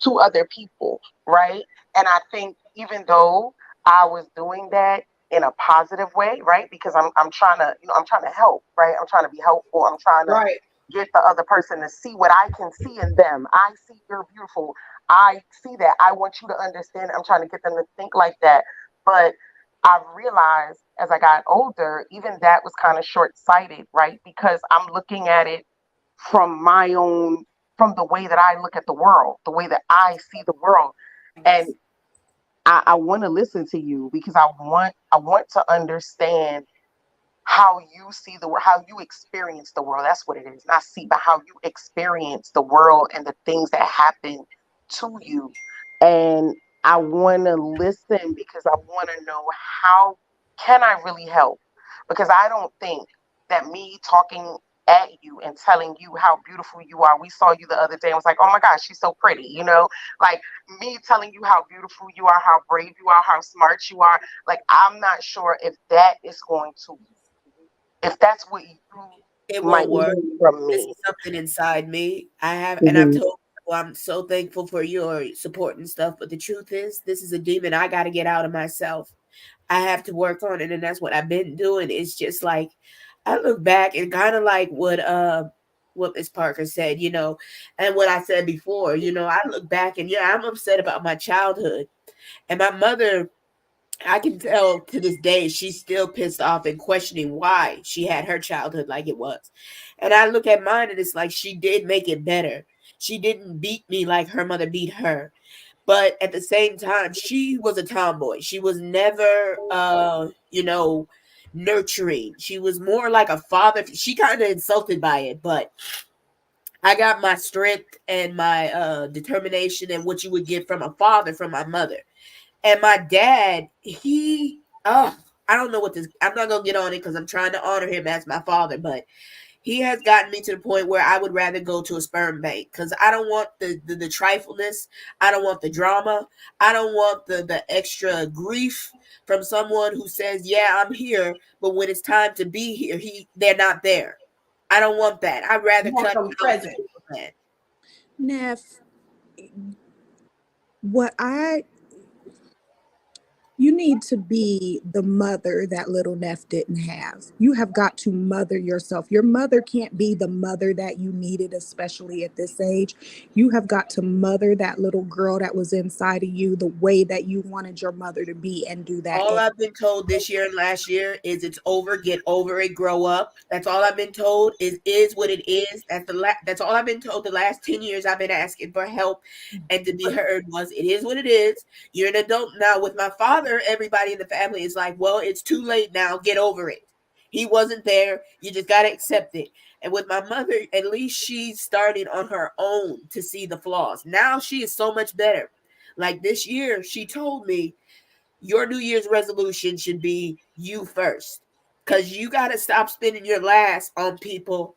to other people, right? And I think even though I was doing that in a positive way, right? Because I'm trying to, you know, I'm trying to help, right? I'm trying to be helpful. I'm trying to Right. get the other person to see what I can see in them. I see you're beautiful. I see that. I want you to understand. I'm trying to get them to think like that. But I realized as I got older, even that was kind of short sighted, right? Because I'm looking at it from my own, from the way that I look at the world, the way that I see the world. And I want to listen to you because I want to understand how you see the world, how you experience the world. That's what it is. Not see, but how you experience the world and the things that happen to you. And I want to listen because I want to know how can I really help? Because I don't think that me talking at you and telling you how beautiful you are. We saw you the other day and was like, oh my gosh, she's so pretty, you know? Like me telling you how beautiful you are, how brave you are, how smart you are. Like I'm not sure if that is going to, if that's what you It might won't work. need from This me. is something inside me. I've Mhm. told people I'm so thankful for your support and stuff. But the truth is, this is a demon I got to get out of myself. I have to work on it, and that's what I've been doing. It's just like I look back and kind of like what Miss Parker said, you know, and what I said before. You know, I look back and yeah, I'm upset about my childhood, and my mother. I can tell to this day she's still pissed off and questioning why she had her childhood like it was. And I look at mine and it's like she did make it better. She didn't beat me like her mother beat her. But at the same time, she was a tomboy. She was never you know, nurturing. She was more like a father. She kind of insulted by it, but I got my strength and my determination and what you would get from a father from my mother. And my dad, I don't know what this, I'm not going to get on it because I'm trying to honor him as my father, but he has gotten me to the point where I would rather go to a sperm bank because I don't want the trifleness. I don't want the drama. I don't want the extra grief from someone who says, yeah, I'm here, but when it's time to be here, they're not there. I don't want that. I'd rather You want cut them out the present. middleman. Neff, what I you need to be the mother that little Neff didn't have. You have got to mother yourself. Your mother can't be the mother that you needed, especially at this age. You have got to mother that little girl that was inside of you the way that you wanted your mother to be and do that. All I've been told this year and last year is it's over, get over it, grow up. That's all I've been told is what it is. That's all I've been told the last 10 years I've been asking for help and to be heard was it is what it is. You're an adult now. With my father, everybody in the family is like, well, it's too late now. Get over it. He wasn't there. You just got to accept it. And with my mother, at least she's starting on her own to see the flaws. Now she is so much better. Like this year, she told me, your New Year's resolution should be you first. Because you got to stop spending your last on people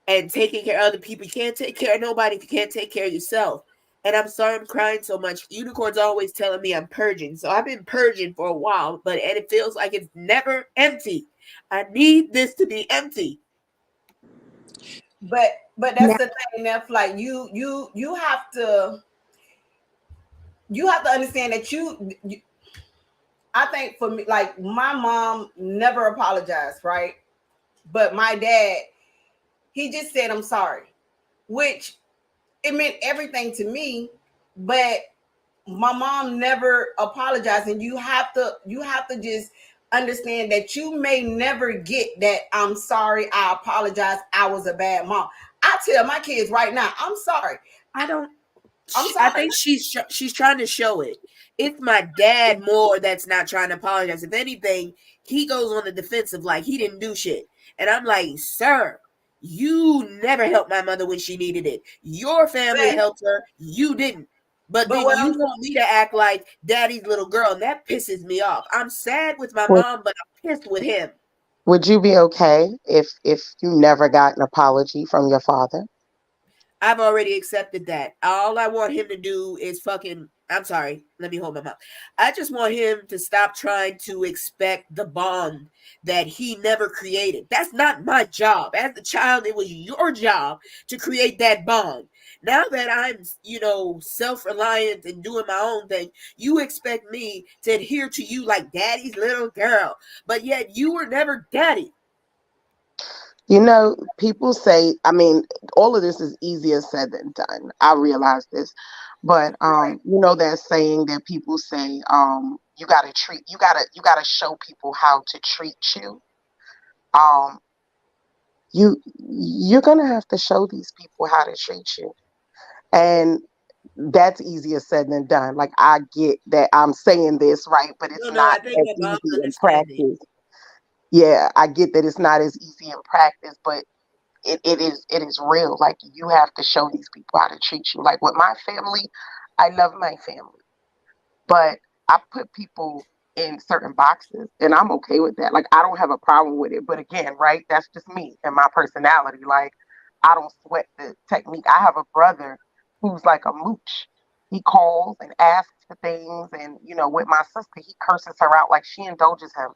and taking care of other people. You can't take care of nobody if you can't take care of yourself. And I'm sorry I'm crying so much. Unicorn's always telling me I'm purging. So I've been purging for a while, and it feels like it's never empty. I need this to be empty. But that's Now, the thing, Neff. Like you have to you have to understand that I think for me, like my mom never apologized, right? But my dad, he just said, I'm sorry, which it meant everything to me. But my mom never apologized. And you have to just understand that you may never get that I'm sorry, I apologize, I was a bad mom. I tell my kids right now, I'm sorry. I don't. I'm I sorry. think she's trying to show it. It's my dad more that's not trying to apologize. If anything, he goes on the defensive like he didn't do shit. And I'm like, sir, you never helped my mother when she needed it. Your family But- helped her. You didn't. But then what you I'm- want me to act like daddy's little girl, and that pisses me off. I'm sad with my Well- mom, but I'm pissed with him. Would you be okay if you never got an apology from your father? I've already accepted that. All I want him to do is fucking. I'm sorry. Let me hold my mouth. I just want him to stop trying to expect the bond that he never created. That's not my job. As a child, it was your job to create that bond. Now that I'm, self-reliant and doing my own thing, you expect me to adhere to you like daddy's little girl. But yet you were never daddy. You know, people say, I mean, all of this is easier said than done. I realize this. But you know that saying that people say, you gotta show people how to treat you. Um, you're gonna have to show these people how to treat you. And that's easier said than done. Like I get that I'm saying this right, but it's No, I not think as my mom's easy in understanding. practice. Yeah, I get that it's not as easy in practice, but it is real. Like you have to show these people how to treat you. Like with my family, I love my family, but I put people in certain boxes and I'm okay with that. Like I don't have a problem with it. But again, right, that's just me and my personality. Like I don't sweat the technique. I have a brother who's like a mooch. He calls and asks for things, and with my sister, he curses her out like she indulges him,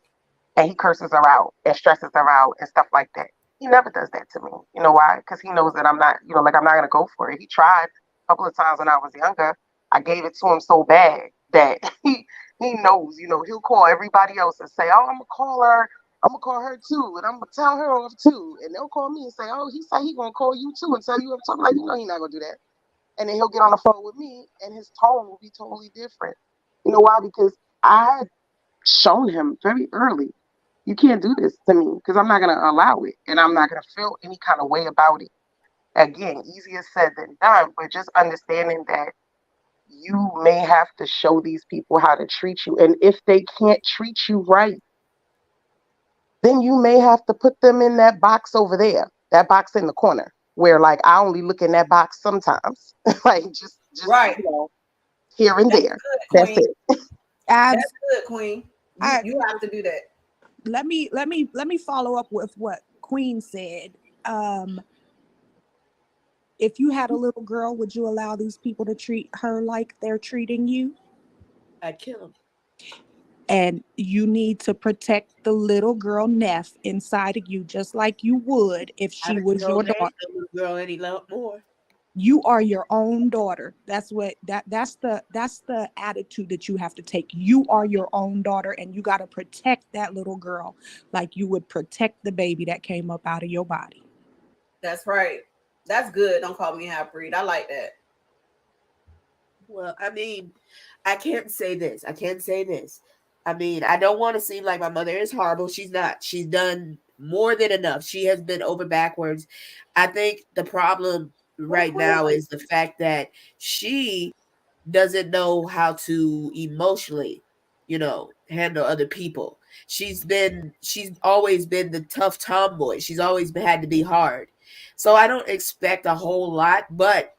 and he curses her out and stresses her out and stuff like that. He never does that to me. You know why? Because he knows that I'm not, like I'm not gonna go for it. He tried a couple of times when I was younger. I gave it to him so bad that he knows, he'll call everybody else and say, "Oh, I'm gonna call her too, and I'm gonna tell her off too." And they'll call me and say, "Oh, he said he gonna call you too and tell you up." I'm like, he's not gonna do that. And then he'll get on the phone with me and his tone will be totally different. You know why? Because I had shown him very early, you can't do this to me because I'm not going to allow it and I'm not going to feel any kind of way about it. Again, easier said than done, but just understanding that you may have to show these people how to treat you. And if they can't treat you right, then you may have to put them in that box over there, that box in the corner where like I only look in that box sometimes, like just Right. Here and That's there. good, That's Queen. it. That's good, Queen. I- You have to do that. let me follow up with what Queen said. If you had a little girl, would you allow these people to treat her like they're treating you? I'd kill him. And you need to protect the little girl Neff inside of you, just like you would if she was your daughter. Little girl any more. You are your own daughter. That's the attitude that you have to take. You are your own daughter, and you got to protect that little girl like you would protect the baby that came up out of your body. That's right. That's good. Don't call me half breed. I like that. Well, I mean, I can't say this. I mean, I don't want to seem like my mother is horrible. She's not. She's done more than enough. She has been over backwards. I think the problem right now is the fact that she doesn't know how to emotionally, handle other people. She's always been the tough tomboy. She's always had to be hard. So I don't expect a whole lot, but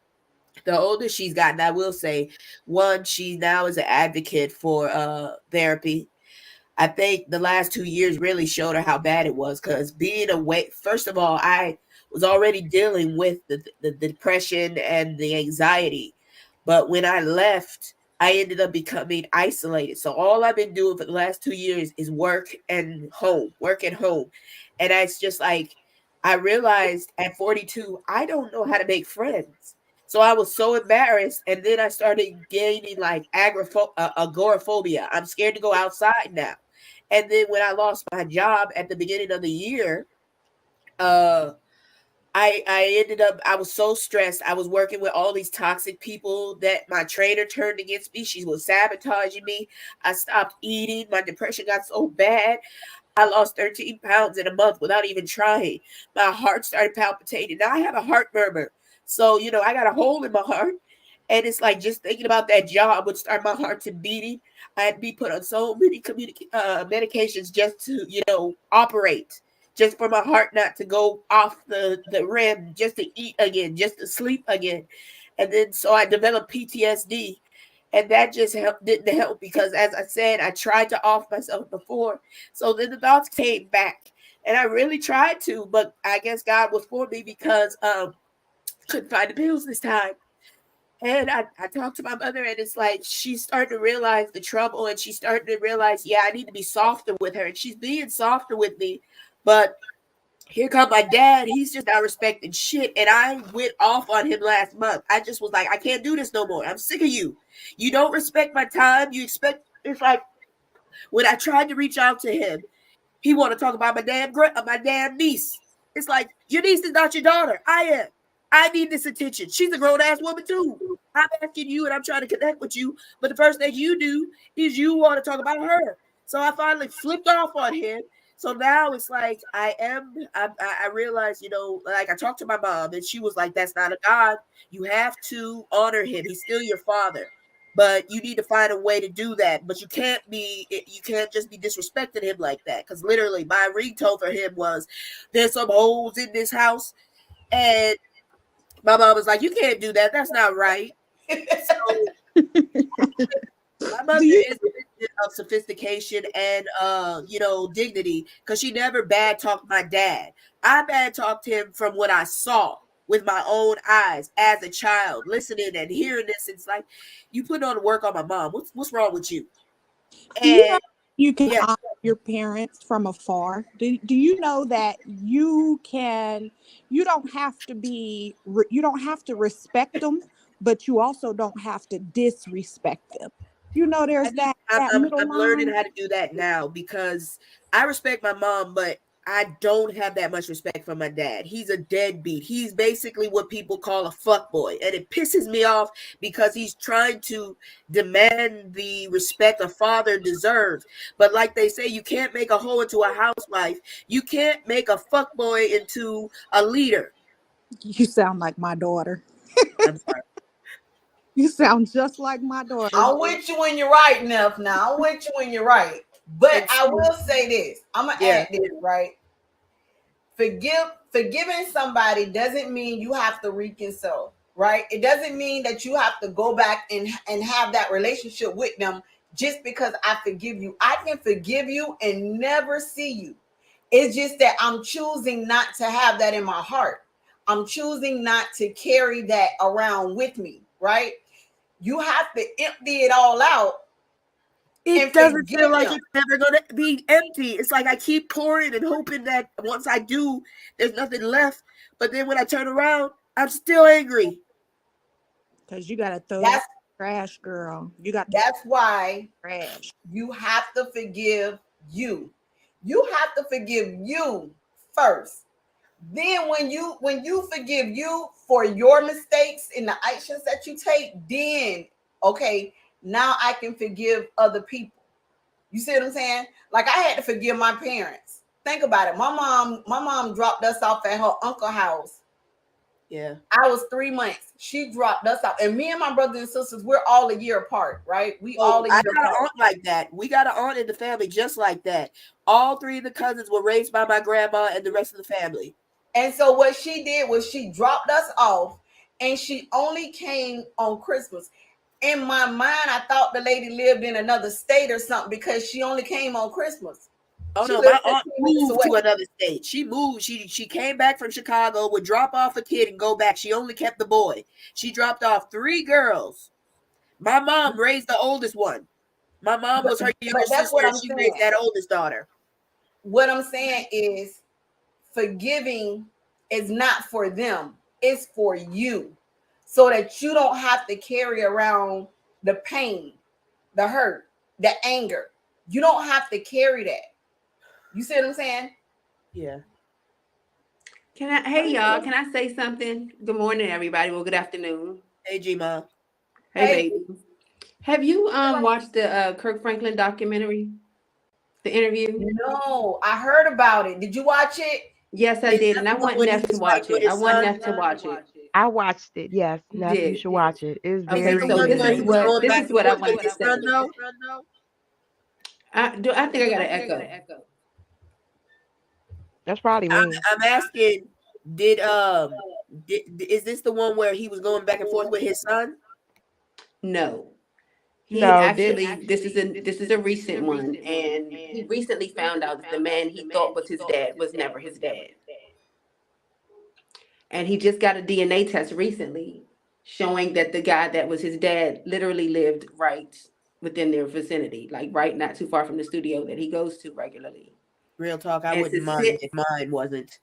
the older she's gotten, I will say, one, she now is an advocate for therapy. I think the last 2 years really showed her how bad it was because being away, first of all, I was already dealing with the depression and the anxiety. But when I left, I ended up becoming isolated. So all I've been doing for the last 2 years is work and home. And it's just like, I realized at 42, I don't know how to make friends. So I was so embarrassed, and then I started gaining like agoraphobia. I'm scared to go outside now. And then when I lost my job at the beginning of the year, I ended up, I was so stressed. I was working with all these toxic people that my trainer turned against me. She was sabotaging me. I stopped eating. My depression got so bad. I lost 13 pounds in a month without even trying. My heart started palpitating. Now I have a heart murmur. So, I got a hole in my heart. And it's like just thinking about that job would start my heart to beating. I had to be put on so many medications just to, operate, just for my heart not to go off the rim, just to eat again, just to sleep again. And then so I developed PTSD. And that just didn't help because, as I said, I tried to off myself before. So then the thoughts came back. And I really tried to, but I guess God was for me because couldn't find the pills this time. And I talked to my mother, and it's like she's starting to realize the trouble, and she's starting to realize, yeah, I need to be softer with her. And she's being softer with me. But here come my dad. He's just not respecting shit. And I went off on him last month. I just was like, I can't do this no more. I'm sick of you. You don't respect my time. It's like when I tried to reach out to him, he want to talk about my damn niece. It's like, your niece is not your daughter. I am. I need this attention. She's a grown-ass woman too. I'm asking you and I'm trying to connect with you. But the first thing you do is you want to talk about her. So I finally flipped off on him. So now it's like I realized, like I talked to my mom and she was like, that's not a God. You have to honor him. He's still your father. But you need to find a way to do that. But you can't just be disrespecting him like that. Because literally my ringtone for him was, there's some holes in this house. And my mom was like, you can't do that. That's not right. So my mother is a bit of sophistication and dignity, because she never bad talked my dad. I bad talked him from what I saw with my own eyes as a child, listening and hearing this. It's like, you put on the work on my mom. What's wrong with you? Do you know And you can yeah, honor your parents from afar? Do you know that you don't have to respect them, but you also don't have to disrespect them. I There's need. that middle I'm learning line. how to do that now because I respect my mom, but I don't have that much respect for my dad. He's a deadbeat. He's basically what people call a fuckboy, and it pisses me off because he's trying to demand the respect a father deserves. But like they say, you can't make a hoe into a housewife. You can't make a fuckboy into a leader. You sound like my daughter. I'm sorry. You sound just like my daughter. I'm with you when you're right, Neff. Now I'm with you when you're right. But And I so, will say this. I'm gonna yeah, add this, right? Forgiving somebody doesn't mean you have to reconcile, right? It doesn't mean that you have to go back and have that relationship with them just because I forgive you. I can forgive you and never see you. It's just that I'm choosing not to have that in my heart. I'm choosing not to carry that around with me, right? You have to empty it all out it and doesn't feel forgive like them. it's never going to be empty. It's like I keep pouring and hoping that once I do, there's nothing left. But then when I turn around, I'm still angry. Because you got to throw that That's trash, girl. You got to that's why trash. you have to forgive you. You have to forgive you first. Then when you forgive you for your mistakes and the actions that you take, then okay, now I can forgive other people. You see what I'm saying? Like I had to forgive my parents. Think about it. My mom dropped us off at her uncle's house. Yeah. I was 3 months. She dropped us off. And me and my brothers and sisters, we're all a year apart, right? We all So a I year got an apart. aunt like that. We got an aunt in the family just like that. All three of the cousins were raised by my grandma and the rest of the family. And so what she did was she dropped us off and she only came on Christmas. In my mind, I thought the lady lived in another state or something because she only came on Christmas. Oh She no, my lived aunt 15 minutes moved to away. another state. She moved. She came back from Chicago, would drop off a kid and go back. She only kept the boy. She dropped off 3 girls. My mom raised the oldest one. My mom But was her younger that's sister, what and I'm she raised saying. that oldest daughter. What I'm saying is forgiving is not for them, it's for you. so that you don't have to carry around the pain, the hurt, the anger. You don't have to carry that. You see what I'm saying? Yeah. Hey y'all, can I say something? Good morning, everybody. Well, good afternoon. Hey, G-Ma. Hey, Hey. baby. Have you watched the Kirk Franklin documentary? The interview? No, I heard about it. Did you watch it? Yes, I Is did, that and I the want one when Neff he to was watch fighting with it. I his want son? Neff to watch it. I watched it. Yes, You Neff, you did. should watch it. It's Okay, very the so one this where is he was going what back and I forth want with to his son, say. though? I think I got an echo. That's probably me. I'm asking, is this the one where he was going back and forth with his son? No. He No, actually this is a recent one, and he recently found out that the man he thought was his dad was never his dad. And he just got a DNA test recently showing that the guy that was his dad literally lived right within their vicinity, like right not too far from the studio that he goes to regularly. Real talk, I And wouldn't to mind sit, if mine wasn't.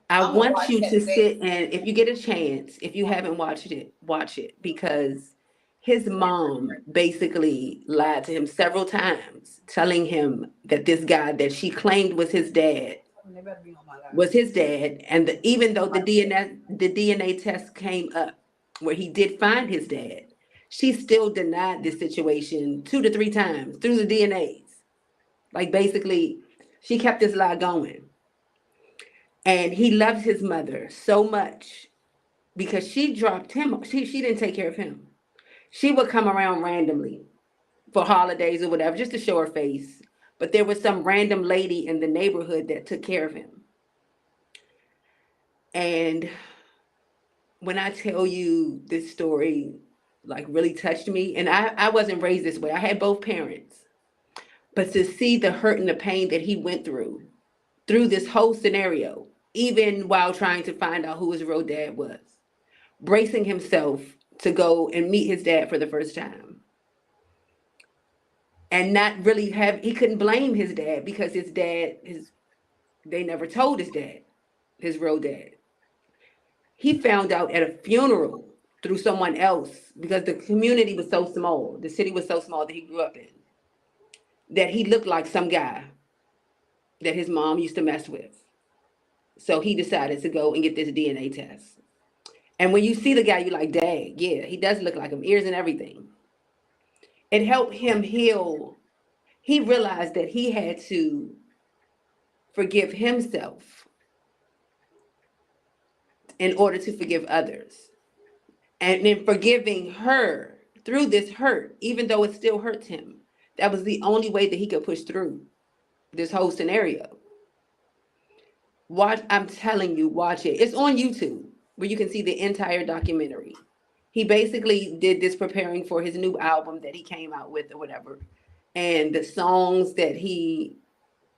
I I'm gonna want watch you that to today. sit, and if you get a chance, if you haven't watched it, watch it, because his mom basically lied to him several times, telling him that this guy that she claimed was his dad They better be on my live. was his dad, and even though the DNA test came up where he did find his dad, she still denied this situation 2 to 3 times through the DNAs. Like basically, she kept this lie going. And he loved his mother so much because she dropped him. She didn't take care of him. She would come around randomly for holidays or whatever, just to show her face. But there was some random lady in the neighborhood that took care of him. And when I tell you this story, like really touched me, and I wasn't raised this way. I had both parents. But to see the hurt and the pain that he went through this whole scenario, even while trying to find out who his real dad was, bracing himself to go and meet his dad for the first time. And not really he couldn't blame his dad because his dad, they never told his dad, his real dad. He found out at a funeral through someone else because the community was so small, the city was so small that he grew up in, that he looked like some guy that his mom used to mess with. So he decided to go and get this DNA test. And when you see the guy, you're like, dang, yeah, he does look like him, ears and everything. It helped him heal. He realized that he had to forgive himself in order to forgive others. And in forgiving her through this hurt, even though it still hurts him, that was the only way that he could push through this whole scenario. I'm telling you, watch it. It's on YouTube where you can see the entire documentary. He basically did this preparing for his new album that he came out with or whatever. And the songs that he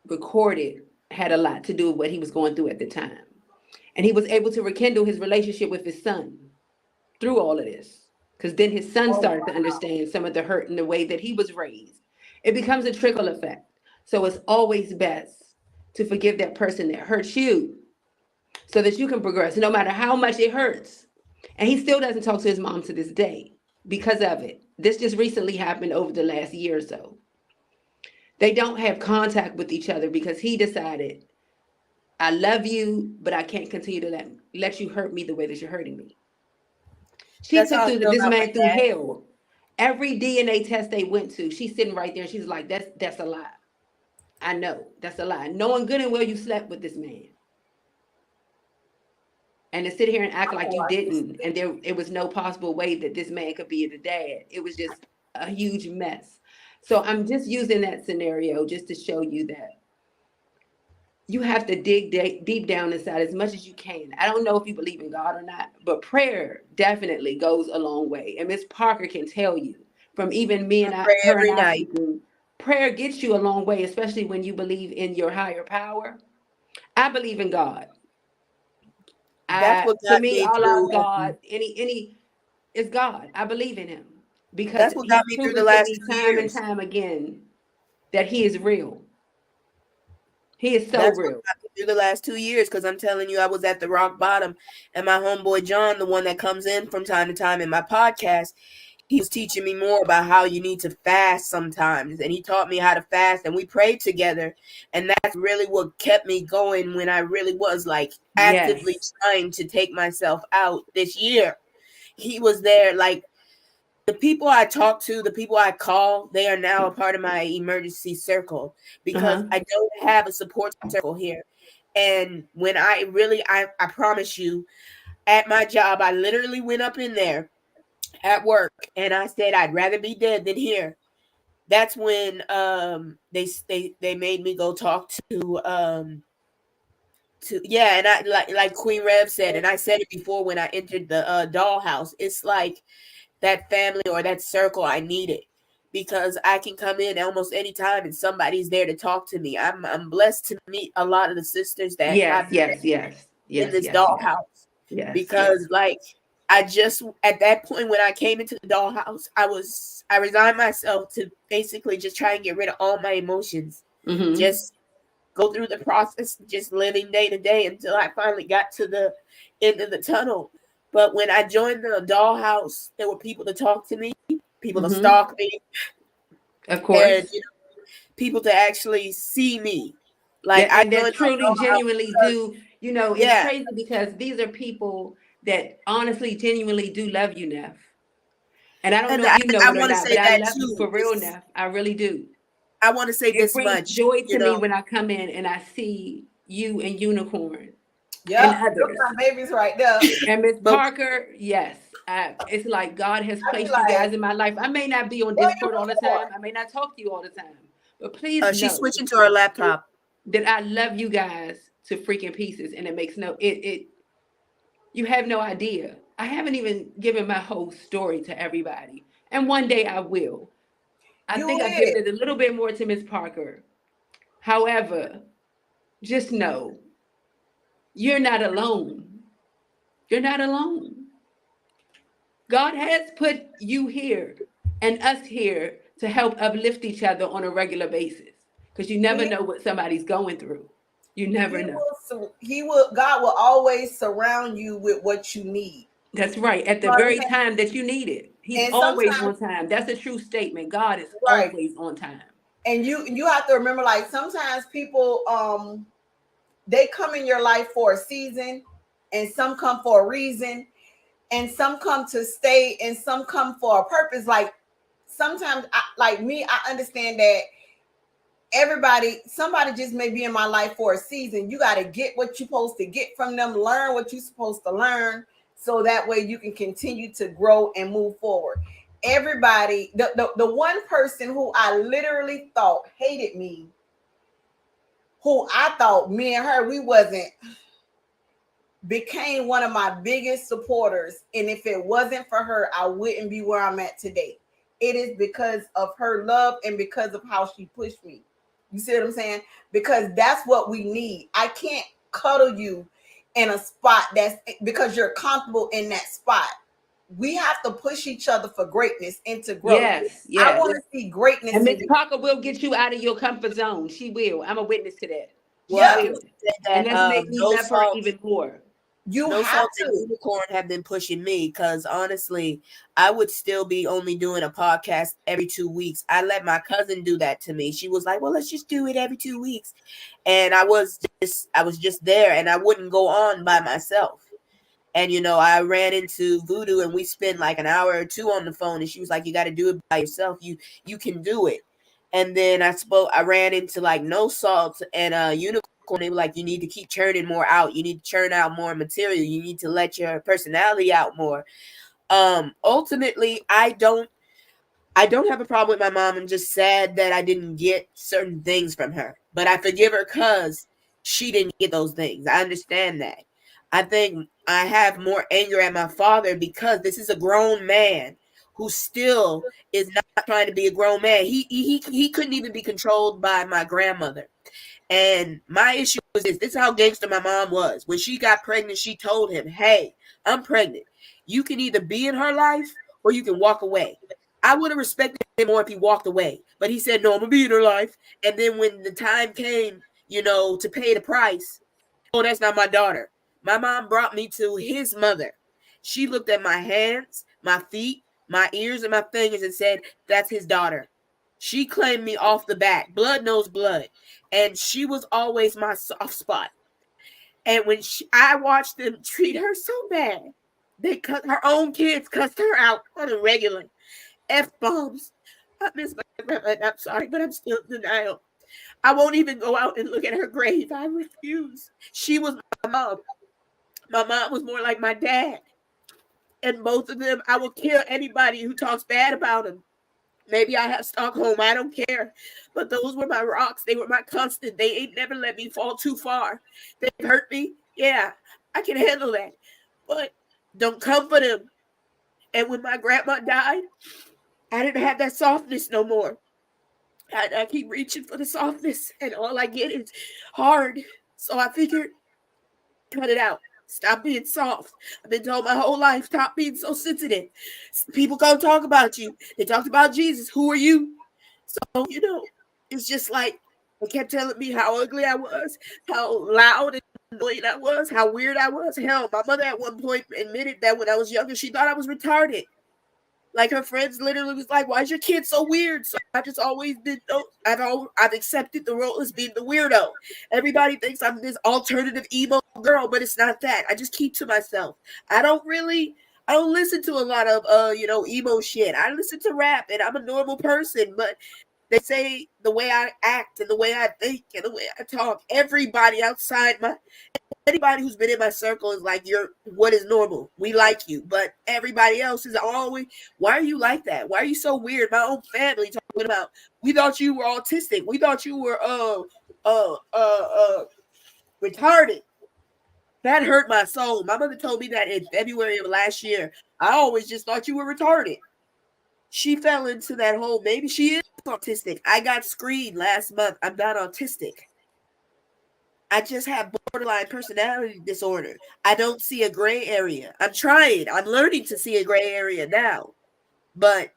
recorded had a lot to do with what he was going through at the time. And he was able to rekindle his relationship with his son through all of this. Because then his son started to understand some of the hurt and the way that he was raised. It becomes a trickle effect. So it's always best to forgive that person that hurts you so that you can progress, no matter how much it hurts. And he still doesn't talk to his mom to this day because of it. This just recently happened over the last year or so. They don't have contact with each other because he decided, I love you, but I can't continue to let you hurt me the way that you're hurting me. She That's took how I feel this about man my through dad. hell. Every DNA test they went to, she's sitting right there. She's like, that's a lie. I know, that's a lie. Knowing good and well you slept with this man. And to sit here and act like you didn't, and it was no possible way that this man could be the dad. It was just a huge mess. So I'm just using that scenario just to show you that you have to dig deep down inside as much as you can. I don't know if you believe in God or not, but prayer definitely goes a long way. And Miss Parker can tell you from even me and Pray her every and I night. speaking, prayer gets you a long way, especially when you believe in your higher power. I believe in God. That's what To got me, me Allah, through. God, any is God. I believe in him because That's what got he's me through the proven to last me 2 time and years. time again that he is real. He is so That's real. what happened through the last 2 years, because I'm telling you, I was at the rock bottom, and my homeboy John, the one that comes in from time to time in my podcast, he was teaching me more about how you need to fast sometimes, and he taught me how to fast, and we prayed together, and that's really what kept me going when I really was like actively Yes. trying to take myself out this year. He was there. Like, the people I talk to, the people I call, they are now a part of my emergency circle, because I don't have a support circle here. And when I promise you, at my job, I literally went up in there at work and I said, I'd rather be dead than here. That's when they made me go talk to yeah, and I like Queen Rev said, and I said it before when I entered the dollhouse. It's like that family or that circle I needed, because I can come in almost any time and somebody's there to talk to me. I'm blessed to meet a lot of the sisters that Yes, have yes, yes, in yes, this yes, yes, dollhouse, yes, because like I just at that point when I came into the dollhouse, I resigned myself to basically just try and get rid of all my emotions, yes. just go through the process, just living day to day until I finally got to the end of the tunnel. But when I joined the dollhouse, there were people to talk to me, people to stalk me, Of course. and people to actually see me. Like I And that joined truly, the dollhouse genuinely because, do, it's yeah, crazy because these are people that honestly, genuinely do love you, Neff. And I don't and know if you know I it or want to not, say but I that love you too. for real, Neff. I really do. I want to say It this brings much, joy to me when I come in and I see you and Unicorn and Yep, those others. my babies right there. And Miss but Parker, yes, it's like God has I be placed you like, guys in my life. I may not be on what Discord all the unicorn? time. I may not talk to you all the time, but please she's know switching to her laptop. that I love you guys to freaking pieces, and it makes you have no idea. I haven't even given my whole story to everybody, and one day I will. I You think I've will. given it a little bit more to Miss Parker. However, just know you're not alone. You're not alone. God has put you here and us here to help uplift each other on a regular basis, because you never He, know what somebody's going through. You never know. God will always surround you with what you need. That's right. At You the know what I'm very saying? time that you need it. He's And always sometimes, on time. That's a true statement. God is right. always on time. And you have to remember, like, sometimes people they come in your life for a season, and some come for a reason, and some come to stay, and some come for a purpose. Like, sometimes like me, I understand that somebody just may be in my life for a season. You got to get what you're supposed to get from them, learn what you're supposed to learn, so that way you can continue to grow and move forward. Everybody, the one person who I literally thought hated me, who I thought me and her, we wasn't, became one of my biggest supporters. And if it wasn't for her, I wouldn't be where I'm at today. It is because of her love and because of how she pushed me. You see what I'm saying? Because that's what we need. I can't cuddle you in a spot that's because you're comfortable in that spot. We have to push each other for greatness and to grow. Yes, I yes. want to see greatness And in Miss you. Parker will get you out of your comfort zone. She will. I'm a witness to that. Well, I Yeah, can Will. say And that that's make me no love her salt, even more. you no have salt and to. unicorn have been pushing me, because honestly, I would still be only doing a podcast every 2 weeks. I let my cousin do that to me. She was like, well, let's just do it every 2 weeks. And I was just there, and I wouldn't go on by myself. And I ran into Voodoo, and we spent like an hour or two on the phone, and she was like, you got to do it by yourself. You can do it. And then I ran into like No Salt and Unicorn. They were like, you need to keep churning more out. You need to churn out more material. You need to let your personality out more. Ultimately, I don't have a problem with my mom. I'm just sad that I didn't get certain things from her. But I forgive her because she didn't get those things. I understand that. I think I have more anger at my father because this is a grown man who still is not trying to be a grown man. He couldn't even be controlled by my grandmother. And my issue was this is how gangster my mom was. When she got pregnant, she told him, hey, I'm pregnant. You can either be in her life or you can walk away. I would have respected him more if he walked away. But he said, no, I'm going to be in her life. And then when the time came, to pay the price. Oh, that's not my daughter. My mom brought me to his mother. She looked at my hands, my feet, my ears, and my fingers and said, that's his daughter. She claimed me off the bat. Blood knows blood. And she was always my soft spot. And when I watched them treat her so bad, her own kids cussed her out on a regular. F-bombs. I miss my grandma. I'm sorry, but I'm still in denial. I won't even go out and look at her grave. I refuse. She was my mom. My mom was more like my dad. And both of them, I will kill anybody who talks bad about them. Maybe I have Stockholm. I don't care. But those were my rocks. They were my constant. They ain't never let me fall too far. They hurt me. Yeah, I can handle that. But don't come for them. And when my grandma died, I didn't have that softness no more. I keep reaching for the softness, and all I get is hard. So I figured, cut it out. Stop being soft. I've been told my whole life, stop being so sensitive. People gonna talk about you. They talked about Jesus. Who are you? So, it's just like they kept telling me how ugly I was, how loud and annoying I was, how weird I was. Hell, my mother at one point admitted that when I was younger, she thought I was retarded. Like her friends literally was like, why is your kid so weird? So I've just always been, I've accepted the role as being the weirdo. Everybody thinks I'm this alternative emo girl, but it's not that. I just keep to myself. I don't listen to a lot of, emo shit. I listen to rap and I'm a normal person, but they say the way I act and the way I think and the way I talk, anybody who's been in my circle is like, what is normal? We like you. But everybody else is always, why are you like that? Why are you so weird? My own family talking about, we thought you were autistic. We thought you were retarded. That hurt my soul. My mother told me that in February of last year. I always just thought you were retarded. She fell into that hole. Maybe she is autistic. I got screened last month. I'm not autistic. I just have borderline personality disorder. I don't see a gray area. I'm trying. I'm learning to see a gray area now. But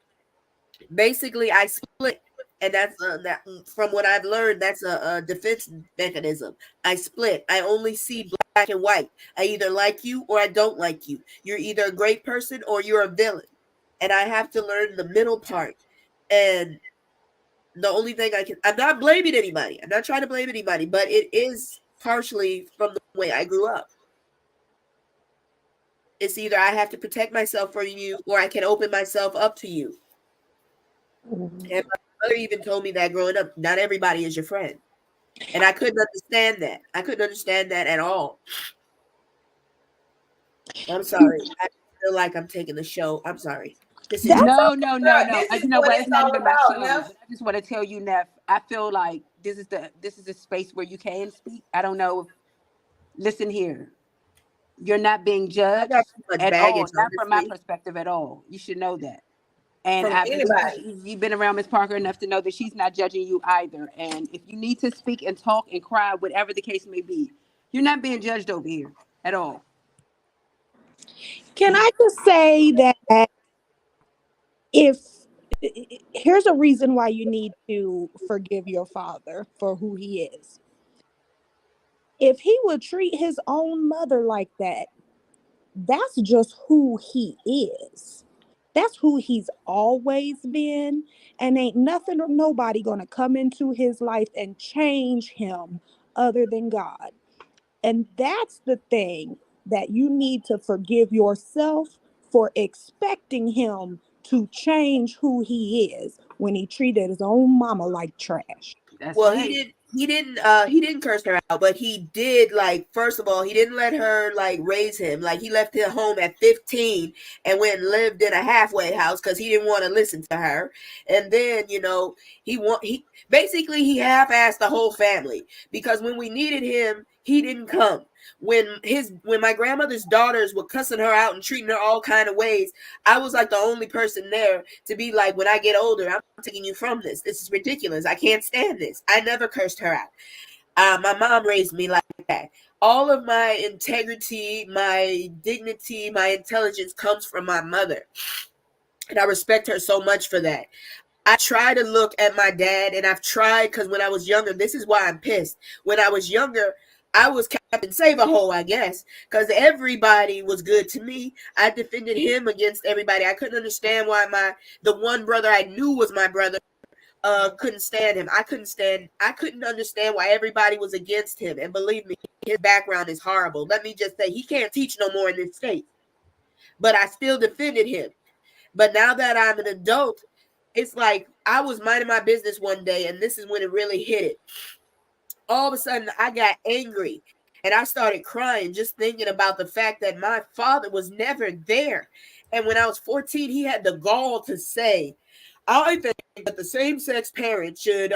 basically, I split. And that's from what I've learned, that's a defense mechanism. I split. I only see black and white. I either like you or I don't like you. You're either a great person or you're a villain. And I have to learn the middle part. And the only thing I'm not blaming anybody. I'm not trying to blame anybody, but it is partially from the way I grew up. It's either I have to protect myself from you or I can open myself up to you. And my mother even told me that growing up, not everybody is your friend. And I couldn't understand that. I couldn't understand that at all. I'm sorry. I feel like I'm taking the show. I'm sorry. This No. is You know what what? it's It's not all even my about, show. Neff. I just want to tell you, Neff, I feel like this is a space where you can speak. I don't know. Listen here. You're not being I judged got too much at baggage, all. Not from my honestly. perspective at all. You should know that. And From I believe anybody. you've been around Miss Parker enough to know that she's not judging you either. And if you need to speak and talk and cry, whatever the case may be, you're not being judged over here at all. Can I just say that here's a reason why you need to forgive your father for who he is. If he would treat his own mother like that, that's just who he is. That's who he's always been. And ain't nothing or nobody gonna come into his life and change him other than God. And that's the thing that you need to forgive yourself for expecting him to change who he is when he treated his own mama like trash. That's Well, right. he didn't curse her out, but he did, like, first of all, he didn't let her like raise him. Like, he left her home at 15 and went and lived in a halfway house because he didn't want to listen to her. And then, he basically he half-assed the whole family because when we needed him, he didn't come. When my grandmother's daughters were cussing her out and treating her all kind of ways, I was like the only person there to be like, when I get older, I'm taking you from this. This is ridiculous. I can't stand this. I never cursed her out. My mom raised me like that. All of my integrity, my dignity, my intelligence comes from my mother. And I respect her so much for that. I try to look at my dad, and I've tried, because when I was younger, this is why I'm pissed. When I was younger, I was Captain Save-A-Hole, I guess, because everybody was good to me. I defended him against everybody. I couldn't understand why the one brother I knew was my brother couldn't stand him. I couldn't understand why everybody was against him. And believe me, his background is horrible. Let me just say, he can't teach no more in this state. But I still defended him. But now that I'm an adult, it's like I was minding my business one day, and this is when it really hit it. All of a sudden, I got angry, and I started crying just thinking about the fact that my father was never there. And when I was 14, he had the gall to say, I think that the same-sex parent should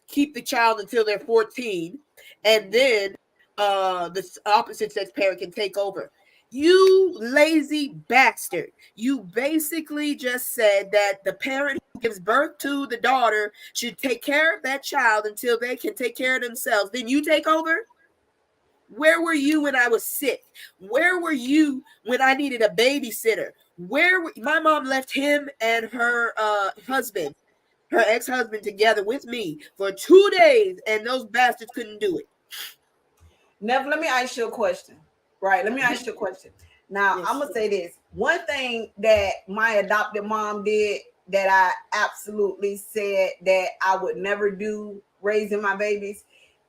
keep the child until they're 14, and then the opposite-sex parent can take over. You lazy bastard. You basically just said that the parent who gives birth to the daughter should take care of that child until they can take care of themselves. Then you take over? Where were you when I was sick? Where were you when I needed a babysitter? My mom left him and her husband, her ex-husband, together with me for 2 days, and those bastards couldn't do it. Never, let me ask you a question. Right. Let me ask you a question. Now, Yes. I'm going to say this. One thing that my adopted mom did that I absolutely said that I would never do raising my babies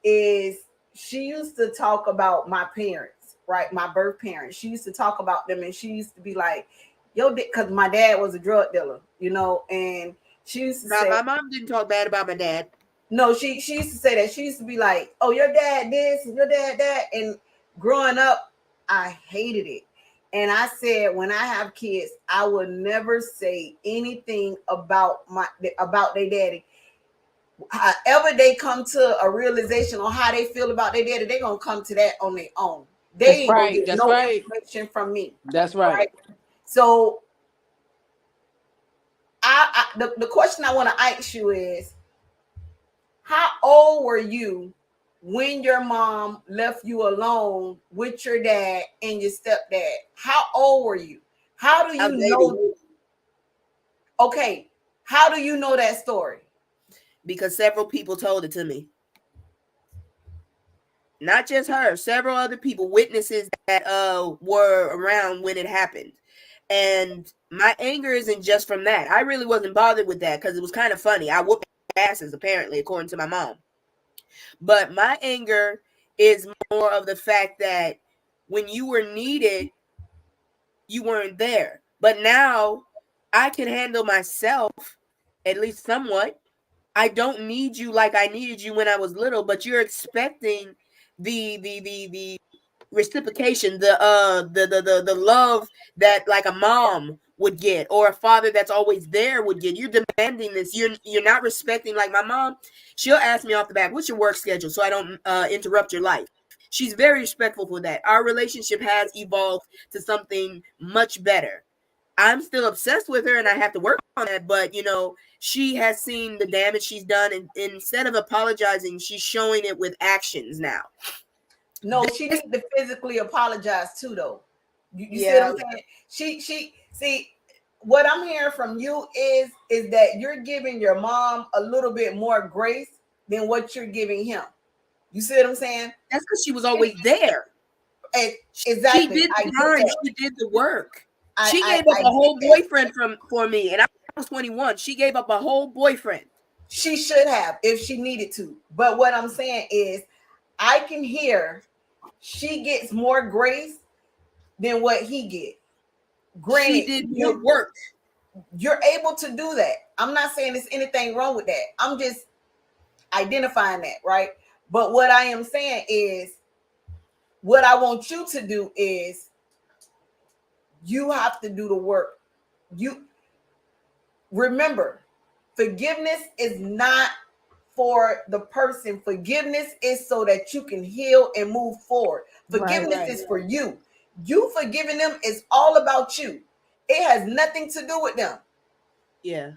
is she used to talk about my parents, right? My birth parents. She used to talk about them, and she used to be like, yo, because my dad was a drug dealer, and she used to say, my mom didn't talk bad about my dad. No, she used to say that. She used to be like, oh, your dad this and your dad that. And growing up, I hated it. And I said, when I have kids, I will never say anything about their daddy. However they come to a realization on how they feel about their daddy, they're going to come to that on their own. They That's ain't going right, to get that's no right. information from me. That's right. So the question I want to ask you is, how old were you when your mom left you alone with your dad and your stepdad? How old were you? How do you know? Okay, how do you know that story? Because several people told it to me. Not just her, several other people, witnesses that were around when it happened. And my anger isn't just from that. I really wasn't bothered with that because it was kind of funny. I whooped asses, apparently, according to my mom. But my anger is more of the fact that when you were needed, you weren't there. But now I can handle myself, at least somewhat. I don't need you like I needed you when I was little, but you're expecting the reciprocation, the love that like a mom would get or a father that's always there would get. You're demanding this. You're not respecting. Like my mom, she'll ask me off the back, what's your work schedule, so I don't interrupt your life. She's very respectful for that. Our relationship has evolved to something much better. I'm still obsessed with her and I have to work on that, but she has seen the damage she's done, and instead of apologizing, she's showing it with actions now. No, she needs to physically apologize too, though. You see what I'm saying? She see what I'm hearing from you is that you're giving your mom a little bit more grace than what you're giving him. You see what I'm saying? That's because she was always there. Exactly. She did the time. She did the work. She gave up a I whole boyfriend for me, and I was 21. She gave up a whole boyfriend. She should have if she needed to. But what I'm saying is, I can hear she gets more grace than what he get. Granted, she did more work. You're able to do that. I'm not saying there's anything wrong with that. I'm just identifying that, right? But what I am saying is, what I want you to do is, you have to do the work. You remember, forgiveness is not for the person. Forgiveness is so that you can heal and move forward. Forgiveness is for you. You forgiving them is all about you. It has nothing to do with them. Yeah.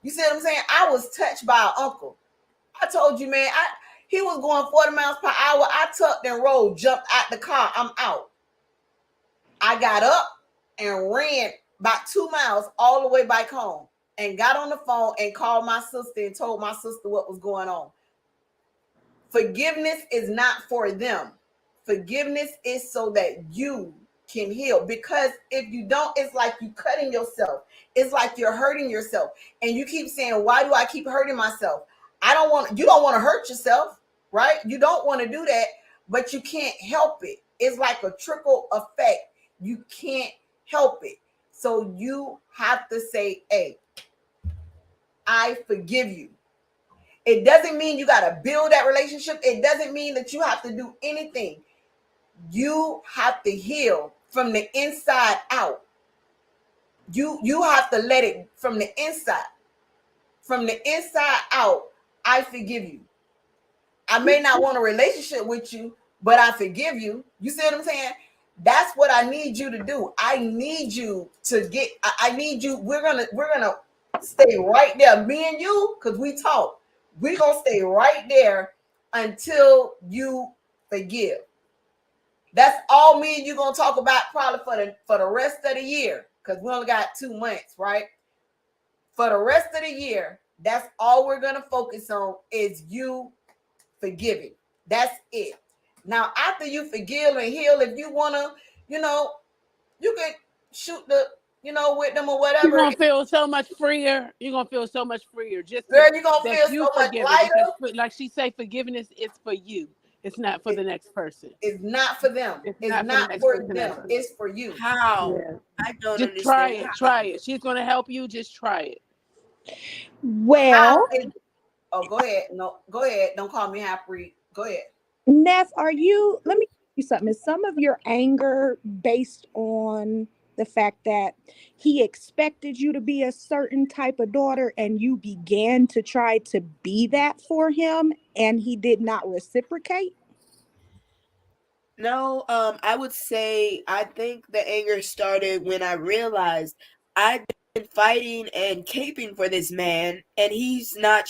You see what I'm saying? I was touched by an uncle. I told you, man, he was going 40 miles per hour. I tucked and rolled, jumped out the car. I'm out. I got up and ran about 2 miles all the way back home. and got on the phone and called my sister and told my sister what was going on. Forgiveness is not for them. Forgiveness is so that you can heal. Because if you don't, it's like you cutting yourself. It's like you're hurting yourself. And you keep saying, why do I keep hurting myself? You don't want to hurt yourself, right? You don't want to do that, but you can't help it. It's like a trickle effect. You can't help it. So you have to say, hey, I forgive you. It doesn't mean you got to build that relationship. It doesn't mean that you have to do anything. You have to heal from the inside out. You have to let it from the inside. From the inside out, I forgive you. I may not want a relationship with you, but I forgive you. You see what I'm saying? That's what I need you to do. I need you to get, I need you. We're gonna stay right there. Me and you, because we talk. We're gonna stay right there until you forgive. That's all me and you gonna talk about probably for the rest of the year, because we only got 2 months, right? For the rest of the year, that's all we're gonna focus on is you forgiving. That's it. Now, after you forgive and heal, if you wanna, you can shoot with them or whatever. You're gonna feel so much freer. You're gonna feel so much freer. Just girl, you're gonna that feel you so much forgive it, lighter. because, like she say, forgiveness is for you. It's not for the next person. It's not for them. It's not next for person them. ever. It's for you. How? Yeah. I don't Just understand. try it. Try it. She's gonna help you. Just try it. Well, Oh, go ahead. No, go ahead. Don't call me half-breed. Go ahead. Neff, let me ask you something. Is some of your anger based on the fact that he expected you to be a certain type of daughter and you began to try to be that for him and he did not reciprocate? No, I would say I think the anger started when I realized I'd been fighting and caping for this man, and he's not.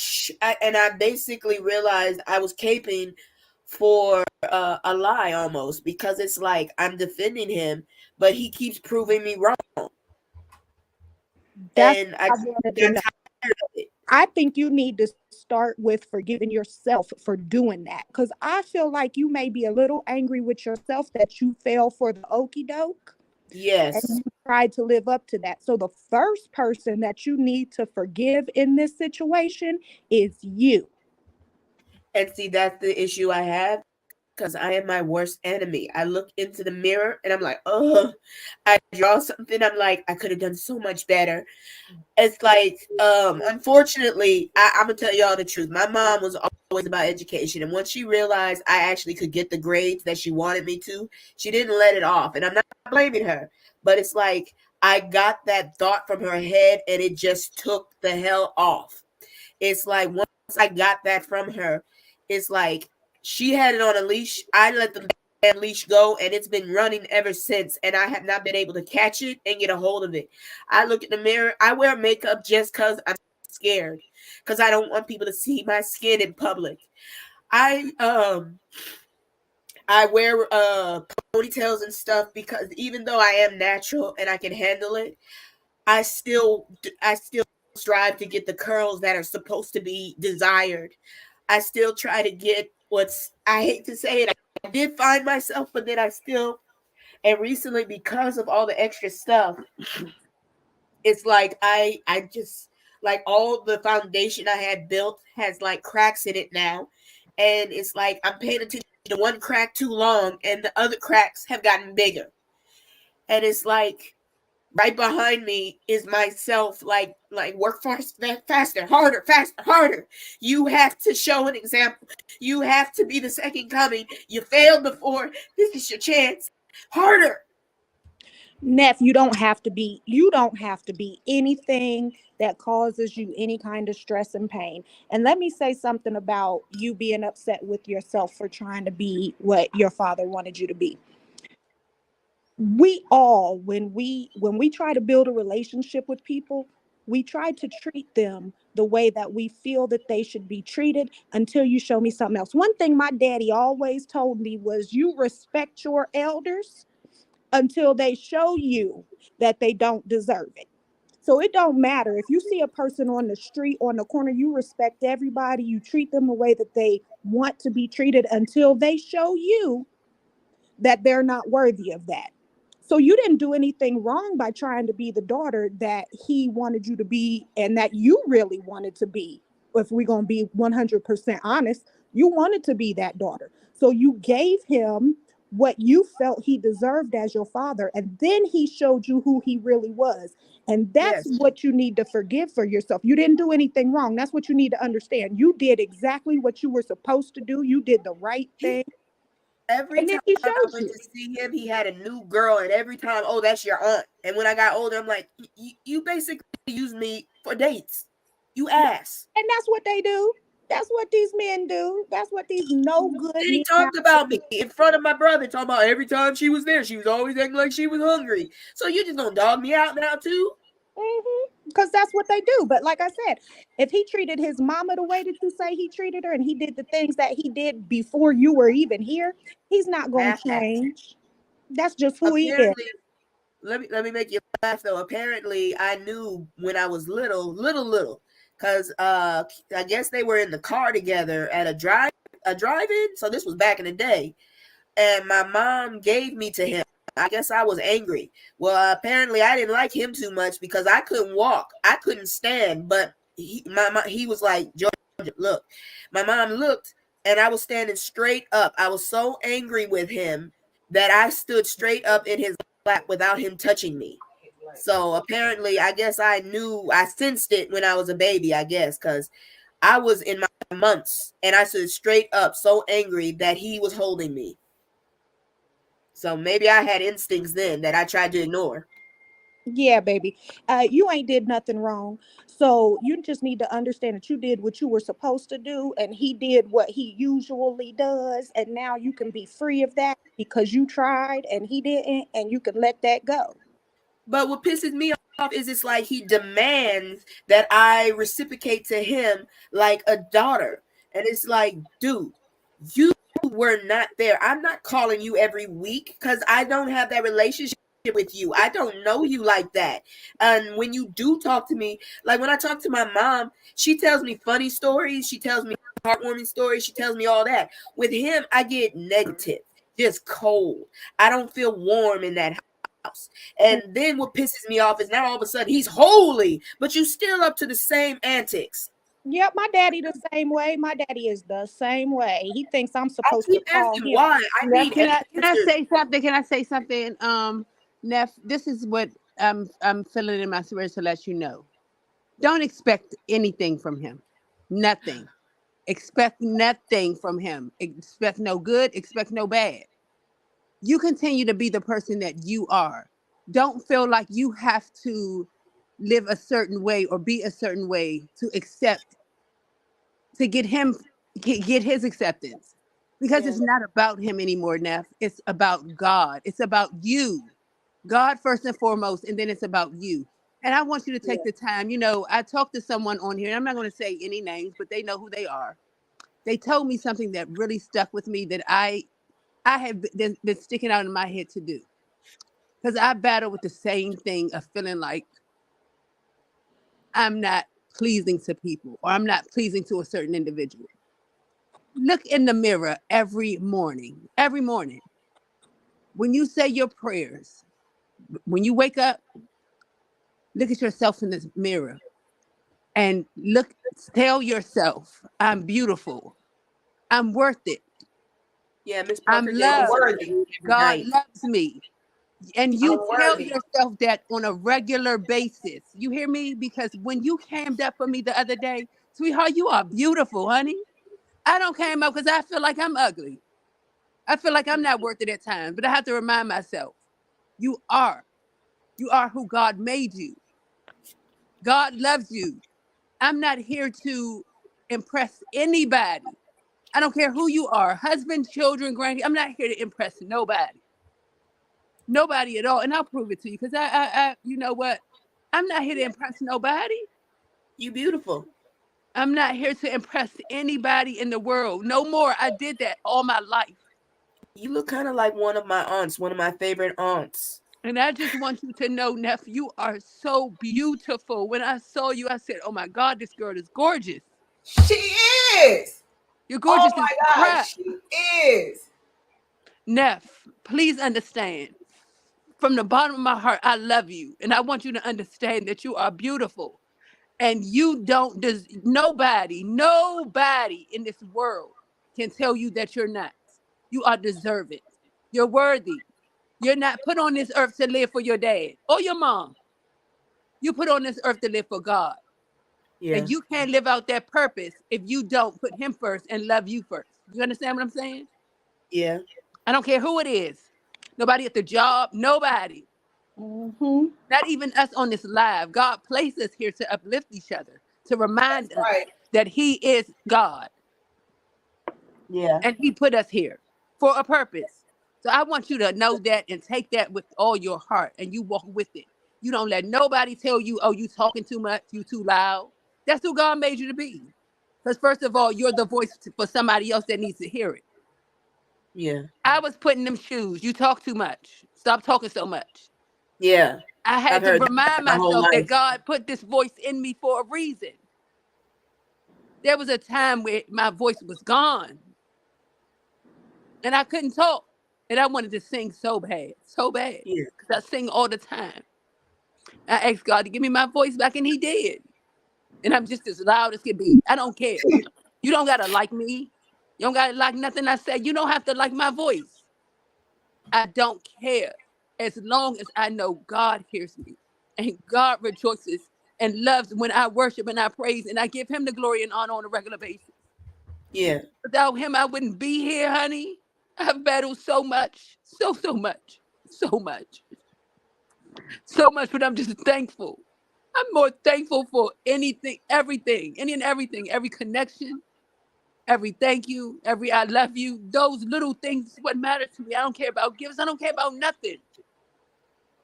And I basically realized I was caping for a lie almost, because it's like I'm defending him, but he keeps proving me wrong. That's And what I wanted to know. tired of it. I think you need to start with forgiving yourself for doing that, because I feel like you may be a little angry with yourself that you fell for the okie doke and Yes. you tried to live up to that. So the first person that you need to forgive in this situation is you. And see, that's the issue I have, because I am my worst enemy. I look into the mirror and I'm like, oh, I draw something. I'm like, I could have done so much better. It's like, unfortunately, I'm gonna tell y'all the truth. My mom was always about education, and once she realized I actually could get the grades that she wanted me to, she didn't let it off. And I'm not blaming her, but it's like I got that thought from her head, and it just took the hell off. It's like once I got that from her, it's like she had it on a leash. I let the damn leash go, and it's been running ever since, and I have not been able to catch it and get a hold of it. I look in the mirror. I wear makeup just because I'm scared, because I don't want people to see my skin in public. I wear ponytails and stuff, because even though I am natural and I can handle it, I still strive to get the curls that are supposed to be desired. I still try to get I hate to say it, I did find myself, but then and recently, because of all the extra stuff, it's like I just, like, all the foundation I had built has like cracks in it now. And it's like I'm paying attention to one crack too long, and the other cracks have gotten bigger. And it's like right behind me is myself, like work faster, harder, faster, harder. You have to show an example. You have to be the second coming. You failed before. This is your chance. Harder. Neff, you don't have to be anything that causes you any kind of stress and pain. And let me say something about you being upset with yourself for trying to be what your father wanted you to be. We all, when we try to build a relationship with people, we try to treat them the way that we feel that they should be treated until you show me something else. One thing my daddy always told me was, you respect your elders until they show you that they don't deserve it. So it don't matter if you see a person on the street, on the corner, you respect everybody, you treat them the way that they want to be treated until they show you that they're not worthy of that. So you didn't do anything wrong by trying to be the daughter that he wanted you to be and that you really wanted to be. If we're going to be 100% honest, you wanted to be that daughter. So you gave him what you felt he deserved as your father, and then he showed you who he really was. And that's Yes. what you need to forgive for yourself. You didn't do anything wrong. That's what you need to understand. You did exactly what you were supposed to do. You did the right thing. Every And then time he I showed went you. to see him, he had a new girl, and every time, oh, that's your aunt. And when I got older, I'm like, you basically use me for dates. You ass. And that's what they do. That's what these men do. That's what these no good And he men talked have about to me in front of my brother, talking about every time she was there, she was always acting like she was hungry. So you just gonna dog me out now too? Because that's what they do. But like I said, if he treated his mama the way that you say he treated her, and he did the things that he did before you were even here, he's not going to change. That's just who he is. Apparently, let me make you laugh though. Apparently, I knew when I was little, because I guess they were in the car together at a drive-in. So this was back in the day, and my mom gave me to him. I guess I was angry. Well, apparently I didn't like him too much because I couldn't walk, I couldn't stand. But he was like, Georgia, look. My mom looked, and I was standing straight up. I was so angry with him that I stood straight up in his lap without him touching me. So apparently, I guess I sensed it when I was a baby, I guess, because I was in my months and I stood straight up so angry that he was holding me. So maybe I had instincts then that I tried to ignore. Yeah, baby. You ain't did nothing wrong. So you just need to understand that you did what you were supposed to do, and he did what he usually does. And now you can be free of that because you tried and he didn't, and you can let that go. But what pisses me off is it's like he demands that I reciprocate to him like a daughter. And it's like, dude, you were not there. I'm not calling you every week because I don't have that relationship with you. I don't know you like that. And when you do talk to me, like when I talk to my mom, she tells me funny stories. She tells me heartwarming stories. She tells me all that. With him, I get negative, just cold. I don't feel warm in that house. And then what pisses me off is now all of a sudden he's holy, but you still up to the same antics. Yep, my daddy the same way. My daddy is the same way. He thinks I'm I supposed to keep call asking him. why. I Neff, need can I answers. say something? Can I say something? Neff, this is what I'm feeling in my spirit to let you know. Don't expect anything from him. Nothing. Expect nothing from him. Expect no good, expect no bad. You continue to be the person that you are. Don't feel like you have to live a certain way or be a certain way to accept, to get him, get his acceptance. Because it's not about him anymore, Neff. It's about God. It's about you. God first and foremost, and then it's about you. And I want you to take the time. You know, I talked to someone on here, and I'm not going to say any names, but they know who they are. They told me something that really stuck with me that I have been sticking out in my head to do. Because I battle with the same thing of feeling like I'm not pleasing to people or I'm not pleasing to a certain individual. Look in the mirror every morning. Every morning. When you say your prayers, when you wake up, look at yourself in this mirror and tell yourself, I'm beautiful. I'm worth it. Yeah, Miss I'm Parker, loved. worthy. God loves me. And you tell worthy. yourself that on a regular basis. You hear me? Because when you came up for me the other day, sweetheart, you are beautiful, honey. I don't came up because I feel like I'm ugly. I feel like I'm not worth it at times, but I have to remind myself, you are. You are who God made you. God loves you. I'm not here to impress anybody. I don't care who you are, husband, children, grandkids. I'm not here to impress nobody. Nobody at all. And I'll prove it to you because I, you know what? I'm not here to impress nobody. You beautiful. I'm not here to impress anybody in the world. No more. I did that all my life. You look kind of like one of my aunts, one of my favorite aunts. And I just want you to know, Neff, you are so beautiful. When I saw you, I said, oh my God, this girl is gorgeous. She is. You're Oh gorgeous my as God, crap. she is. Neff, please understand. From the bottom of my heart, I love you. And I want you to understand that you are beautiful. And you don't, nobody in this world can tell you that you're not. You are deserving. You're worthy. You're not put on this earth to live for your dad or your mom. You put on this earth to live for God. Yeah. And you can't live out that purpose if you don't put him first and love you first. You understand what I'm saying? Yeah. I don't care who it is. Nobody at the job, nobody. Not even us on this live. God placed us here to uplift each other, to remind us Right. that he is God. Yeah. And he put us here for a purpose. So I want you to know that and take that with all your heart and you walk with it. You don't let nobody tell you, oh, you talking too much, you too loud. That's who God made you to be. Because first of all, you're the voice for somebody else that needs to hear it. Yeah. I was putting them shoes. You talk too much. Stop talking so much. Yeah. I had I've to heard that remind my whole myself that life. God put this voice in me for a reason. There was a time where my voice was gone and I couldn't talk. And I wanted to sing so bad, Yeah. because I sing all the time. I asked God to give me my voice back, and he did. And I'm just as loud as can be. I don't care. You don't got to like me. You don't got to like nothing I say. You don't have to like my voice. I don't care. As long as I know God hears me and God rejoices and loves when I worship and I praise and I give him the glory and honor on a regular basis. Yeah. Without him, I wouldn't be here, honey. I've battled so much, so much, so much, but I'm just thankful. I'm more thankful for anything, everything, any and everything, every connection, every thank you, every I love you. Those little things is what matter to me. I don't care about gifts. I don't care about nothing.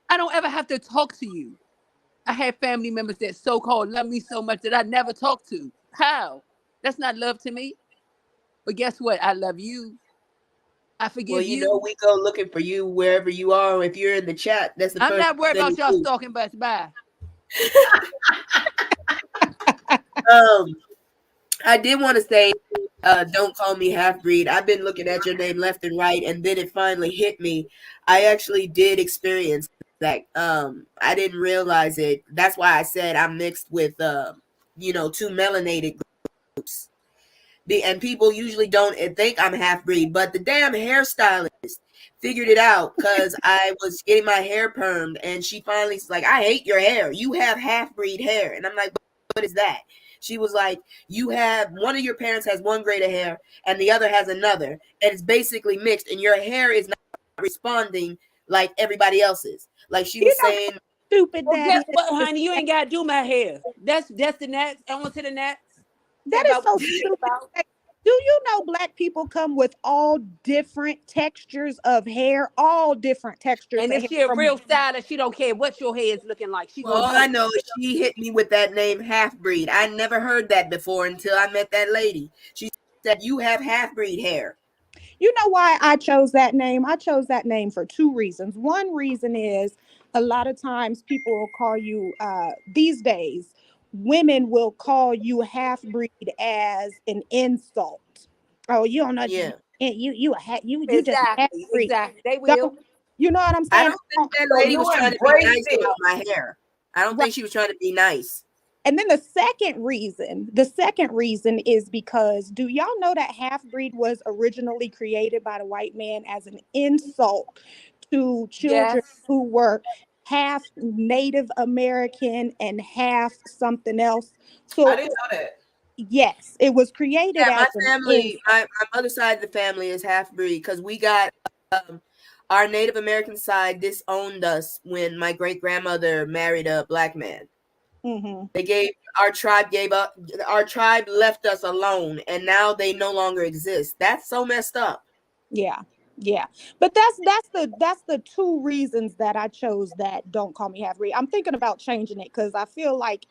I don't ever have to talk to you. I had family members that so-called love me so much that I never talk to. How? That's not love to me. But guess what? I love you. I Well, forgive you you. know, we go looking for you wherever you are. If you're in the chat, that's the I'm first not worried thing about y'all we do. stalking Best Buy. I did want to say, don't call me half breed. I've been looking at your name left and right, and then it finally hit me. I actually did experience that. I didn't realize it. That's why I said I'm mixed with, two melanated groups. And people usually don't think I'm half breed, but the damn hairstylist figured it out because I was getting my hair permed, and she finally's like, "I hate your hair. You have half breed hair," and I'm like, "What is that?" She was like, "You have one of your parents has one grade of hair, and the other has another, and it's basically mixed, and your hair is not responding like everybody else's." Like she was saying, Stupid Well, that guess is. what, honey? You ain't gotta do my hair. That's the next. I want to the next. That is so stupid. Do you know black people come with all different textures of hair, all different textures And of if hair? she a real stylist, she don't care what your hair is looking like. She all gonna I know is she hit me with that name half breed. I never heard that before until I met that lady. She said, "You have half breed hair." You know why I chose that name? I chose that name for two reasons. One reason is a lot of times people will call you, these days, women will call you half breed as an insult. Oh, you don't know. Yeah. You just half breed. Exactly. They will. You know what I'm I saying? don't think that So lady you was trying to be embrace nice it. about my hair. I don't think she was trying to be nice. And then the second reason is because, do y'all know that half breed was originally created by the white man as an insult to children Yes. who were half Native American and half something else? So I didn't know that. yes, it was created Yeah, as my an family, insult. my mother's side of the family is half breed because we got our Native American side disowned us when my great grandmother married a black man. Mm-hmm. Our tribe left us alone, and now they no longer exist. That's so messed up. Yeah. But that's the two reasons that I chose that don't call me half breed. I'm thinking about changing it because I feel like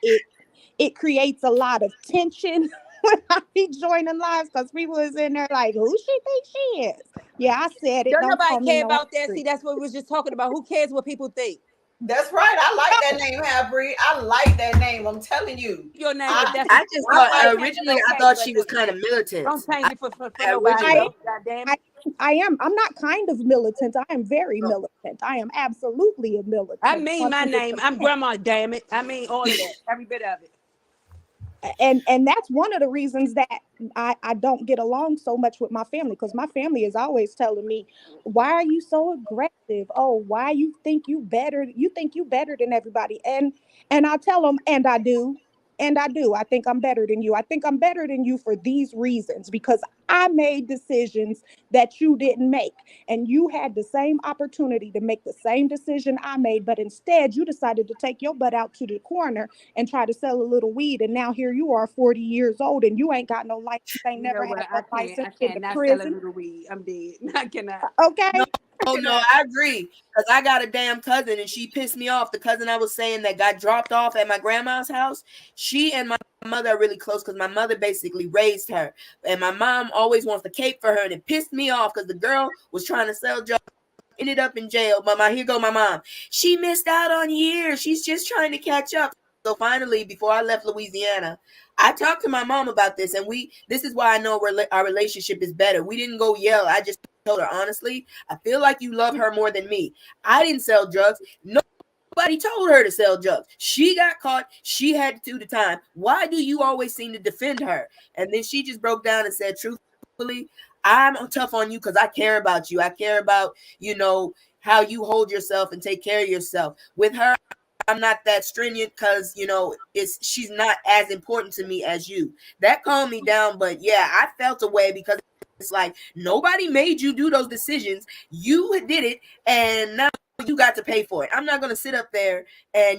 it creates a lot of tension when I be joining lives because people is in there like, who she thinks she is? Yeah, I said it. Don't Don't call nobody me care no about that. street. See, that's what we was just talking about. Who cares what people think? That's right. I like that name, Halbree. I like that name. I'm telling you. Your name, I, if that's I just I thought like originally I okay, thought but she was kind of militant. don't change it for nobody Originally. else. God damn I, it. I am. I'm not kind of militant. I am very militant. I am absolutely a militant. I mean my name. I'm 100%. grandma, damn it. I mean all of that. Every bit of it. And that's one of the reasons that I don't get along so much with my family, because my family is always telling me, why are you so aggressive? Oh, why you think you better than everybody? And I tell them, and I do. I think I'm better than you. I think I'm better than you for these reasons, because I made decisions that you didn't make, and you had the same opportunity to make the same decision I made, but instead you decided to take your butt out to the corner and try to sell a little weed, and now here you are 40 years old and you ain't got no license, ain't You know never what? had I no license, I been to can't not sell a prison. little weed. I'm dead. I cannot. Okay. Oh no, I agree. Because I got a damn cousin and she pissed me off. The cousin I was saying that got dropped off at my grandma's house. She and my mother are really close because my mother basically raised her. And my mom always wants to cape for her, and it pissed me off because the girl was trying to sell drugs, ended up in jail. But here go my mom. She missed out on years. She's just trying to catch up. So finally, before I left Louisiana, I talked to my mom about this, and this is why I know our relationship is better. We didn't go yell. I just told her, honestly, I feel like you love her more than me. I didn't sell drugs. Nobody told her to sell drugs. She got caught. She had to do the time. Why do you always seem to defend her? And then she just broke down and said, truthfully, I'm tough on you because I care about you. I care about, how you hold yourself and take care of yourself. With her, I'm not that stringent because she's not as important to me as you. That calmed me down. But yeah, I felt a way because it's like nobody made you do those decisions. You did it, and now you got to pay for it. I'm not gonna sit up there and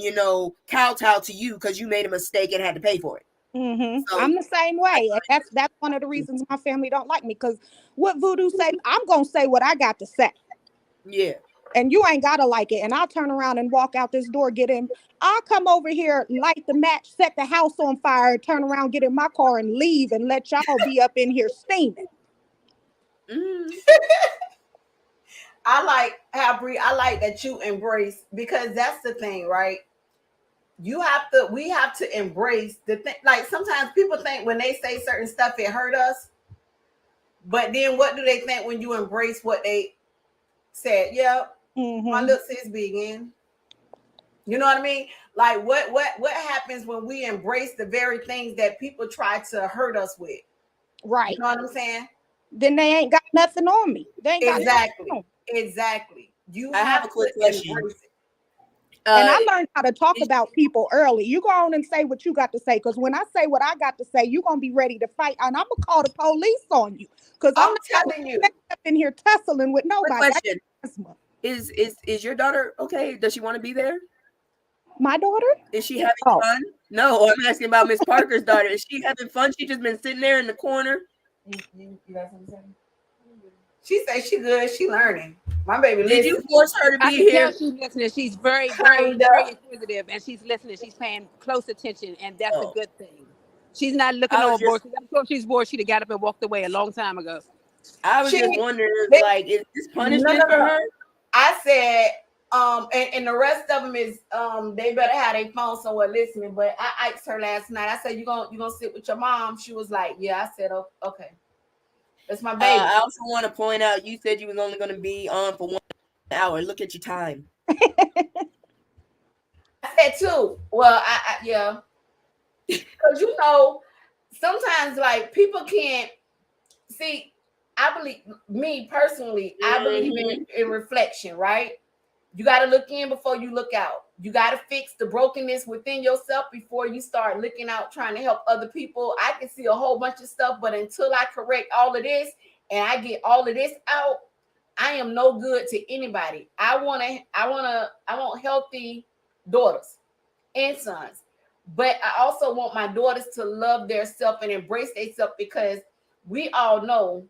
kowtow to you because you made a mistake and had to pay for it. So, I'm the same way, and that's one of the reasons my family don't like me, because what Voodoo say, I'm gonna say what I got to say. Yeah. And you ain't gotta like it. And I'll turn around and walk out this door, get in. I'll come over here, light the match, set the house on fire, turn around, get in my car and leave, and let y'all be up in here steaming. I like Halbree. I like that you embrace, because that's the thing, right? We have to embrace the thing. Like sometimes people think when they say certain stuff, it hurt us. But then what do they think when you embrace what they said? Yeah, my little sis begin. You know what I mean? Like what happens when we embrace the very things that people try to hurt us with? Right. You know what I'm saying? Then they ain't got nothing on me. They ain't got Exactly. nothing on me. Exactly. I have a quick question. And I learned how to talk about people early. You go on and say what you got to say, because when I say what I got to say, you're gonna be ready to fight, and I'm gonna call the police on you. Because I'm telling you, up in here tussling with nobody. Quick question. Is your daughter okay? Does she want to be there? My daughter? Is she having fun? No, I'm asking about Miss Parker's daughter. Is she having fun? She just been sitting there in the corner. You got something to say? She says she good. She learning. My baby. Did you force her to be I can here? tell she's listening. She's very, very, very inquisitive, and she's listening. She's paying close attention, and that's a good thing. She's not looking all bored. I'm sure she's bored. She'd have got up and walked away a long time ago. I was just wondering, like, is this punishment for her? I said, and the rest of them is, they better have their phone somewhere listening. But I asked her last night. I said, you gonna sit with your mom? She was like, yeah. I said, oh, okay. That's my baby. I also want to point out, you said you was only going to be on for 1 hour. Look at your time. I said 2. Well, yeah. Because sometimes like people can't see. I believe, me personally, I believe in reflection, right? You got to look in before you look out. You got to fix the brokenness within yourself before you start looking out, trying to help other people. I can see a whole bunch of stuff, but until I correct all of this and I get all of this out, I am no good to anybody. I want healthy daughters and sons, but I also want my daughters to love their self and embrace themselves, because we all know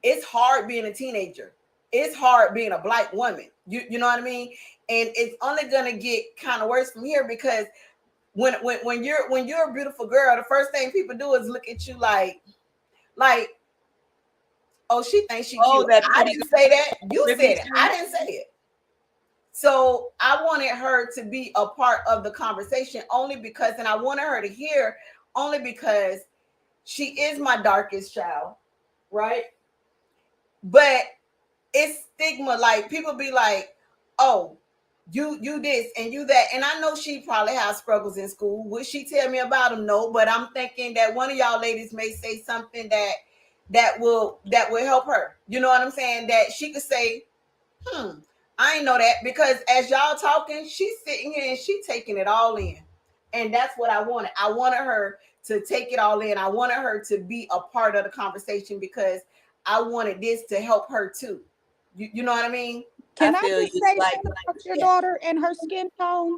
it's hard being a teenager. It's hard being a Black woman. You know what I mean? And it's only gonna get kind of worse from here, because when you're a beautiful girl, the first thing people do is look at you like Oh, she thinks she Oh, cute. that I pretty didn't say that. You ribbon said it. I skirt? didn't say it. So I wanted her to be a part of the conversation only because, and I wanted her to hear only because she is my darkest child, right? But it's stigma. Like people be like, "Oh, you this and you that," and I know she probably has struggles in school. Would she tell me about them? No, but I'm thinking that one of y'all ladies may say something that will help her. You know what I'm saying? That she could say, I ain't know that, because as y'all talking, she's sitting here and she taking it all in. And that's what I wanted. I wanted her to take it all in. I wanted her to be a part of the conversation because I wanted this to help her too. You know what I mean? Can I I feel just you. say Like, something about your daughter and her skin tone?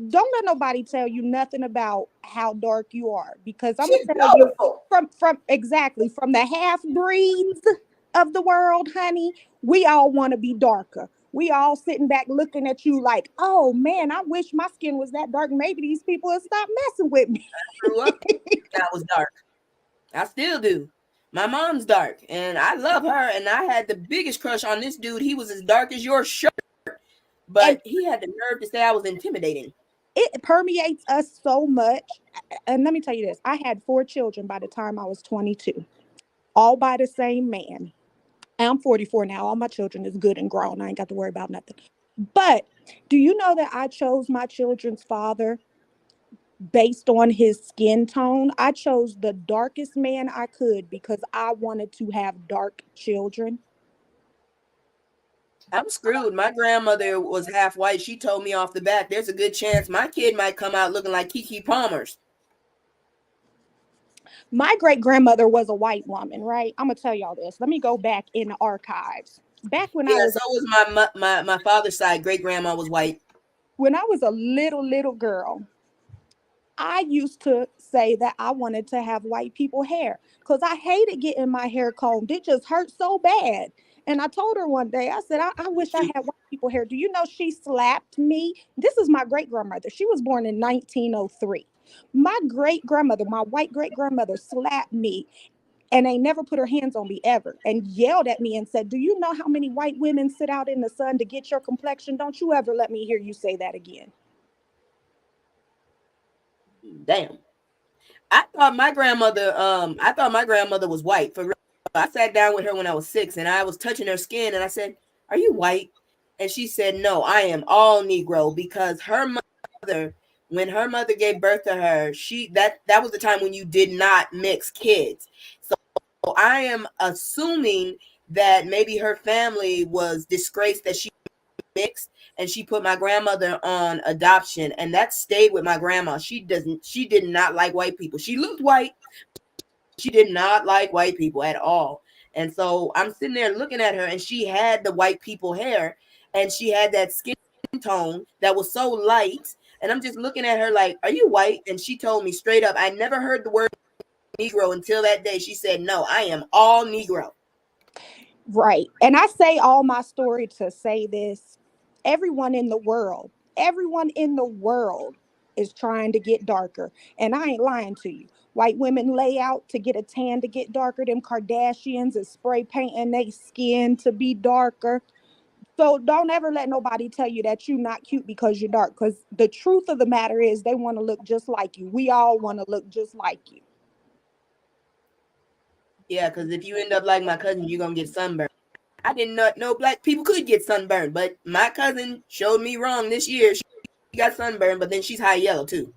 Don't let nobody tell you nothing about how dark you are, because I'm She's gonna tell you beautiful. from the half breeds of the world, honey. We all want to be darker. We all sitting back looking at you like, oh man, I wish my skin was that dark. Maybe these people would stop messing with me. grew up, I was dark. I still do. My mom's dark, and I love her. And I had the biggest crush on this dude. He was as dark as your shirt, And but he had the nerve to say I was intimidating. it permeates us so much. And let me tell you this, I had 4 children by the time I was 22, all by the same man. I'm 44 now. All my children is good and grown. I ain't got to worry about nothing. But do you know that I chose my children's father based on his skin tone? I chose the darkest man I could because I wanted to have dark children. I'm screwed. My grandmother was half white. She told me off the bat, there's a good chance my kid might come out looking like Keke Palmer's. My great grandmother was a white woman, right? I'm gonna tell y'all this. Let me go back in the archives. Back Yeah, so was my father's side. Great grandma was white. when I was a little girl, I used to say that I wanted to have white people hair because I hated getting my hair combed. It just hurt so bad. And I told her one day, I said, I wish I had white people hair. Do you know she slapped me? This is my great grandmother. She was born in 1903. My great grandmother, my white great grandmother, slapped me and ain't never put her hands on me ever, and yelled at me and said, do you know how many white women sit out in the sun to get your complexion? Don't you ever let me hear you say that again. Damn. I thought my grandmother was white. For real. I sat down with her when I was 6 and I was touching her skin and I said, "Are you white?" And she said, "No, I am all Negro," because her mother, when her mother gave birth to her, that was the time when you did not mix kids. So I am assuming that maybe her family was disgraced that she mixed, and she put my grandmother on adoption, and that stayed with my grandma. She did not like white people. She looked white. She did not like white people at all. And so I'm sitting there looking at her, and she had the white people hair, and she had that skin tone that was so light. And I'm just looking at her like, "Are you white?" And she told me straight up, I never heard the word Negro until that day. She said, "No, I am all Negro." Right. And I say all my story to say this. Everyone in the world is trying to get darker. And I ain't lying to you. White women lay out to get a tan to get darker. Them Kardashians is spray painting their skin to be darker. So don't ever let nobody tell you that you're not cute because you're dark. Because the truth of the matter is they want to look just like you. We all want to look just like you. Yeah, because if you end up like my cousin, you're gonna get sunburned. I did not know black people could get sunburned, but my cousin showed me wrong this year. She got sunburned, but then she's high yellow too.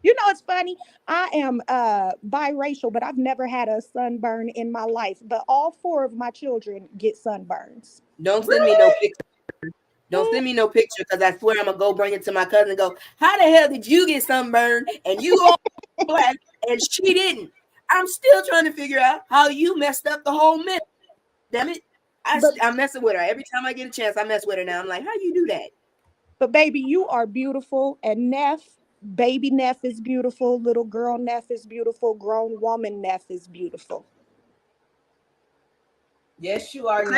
You know, it's funny. I am biracial, but I've never had a sunburn in my life. But all 4 of my children get sunburns. Don't send me no picture. Don't send me no picture, because I swear I'm gonna go bring it to my cousin and go, "How the hell did you get sunburned and you all black and she didn't?" I'm still trying to figure out how you messed up the whole myth. Damn it. I'm messing with her. Every time I get a chance, I mess with her now. I'm like, "How you do that?" But baby, you are beautiful. And baby Neff is beautiful. Little girl Neff is beautiful. Grown woman Neff is beautiful. Yes, you are. The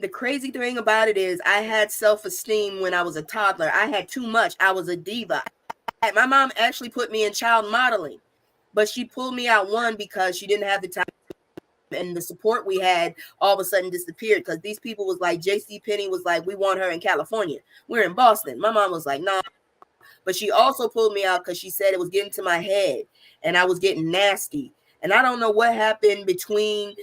crazy thing about it is I had self-esteem when I was a toddler. I had too much. I was a diva. My mom actually put me in child modeling but she pulled me out, one, because she didn't have the time, and the support we had all of a sudden disappeared because these people was like, JC Penney was like, we want her in California. We're in Boston. My mom was like, nah. But she also pulled me out because she said it was getting to my head and I was getting nasty. And I don't know what happened between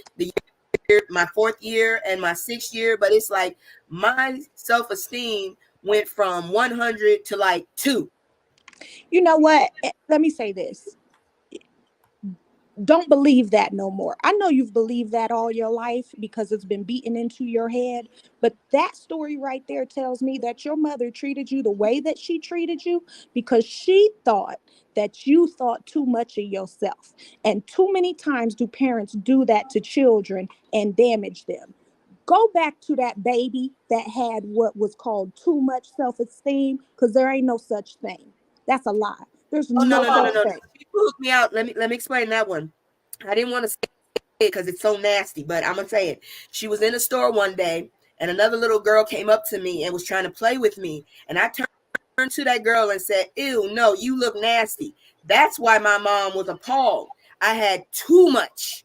my 4th year and my 6th year, but it's like my self-esteem went from 100 to like 2. You know what? Let me say this. Don't believe that no more. I know you've believed that all your life because it's been beaten into your head. But that story right there tells me that your mother treated you the way that she treated you because she thought that you thought too much of yourself. And too many times do parents do that to children and damage them. Go back to that baby that had what was called too much self-esteem, because there ain't no such thing. That's a lie. There's Oh, no such no. thing. She pulled me out. Let me explain that one. I didn't want to say it because it's so nasty, but I'm gonna say it. She was in a store one day, and another little girl came up to me and was trying to play with me, and I turned to that girl and said, "Ew, no, you look nasty." That's why my mom was appalled. I had too much.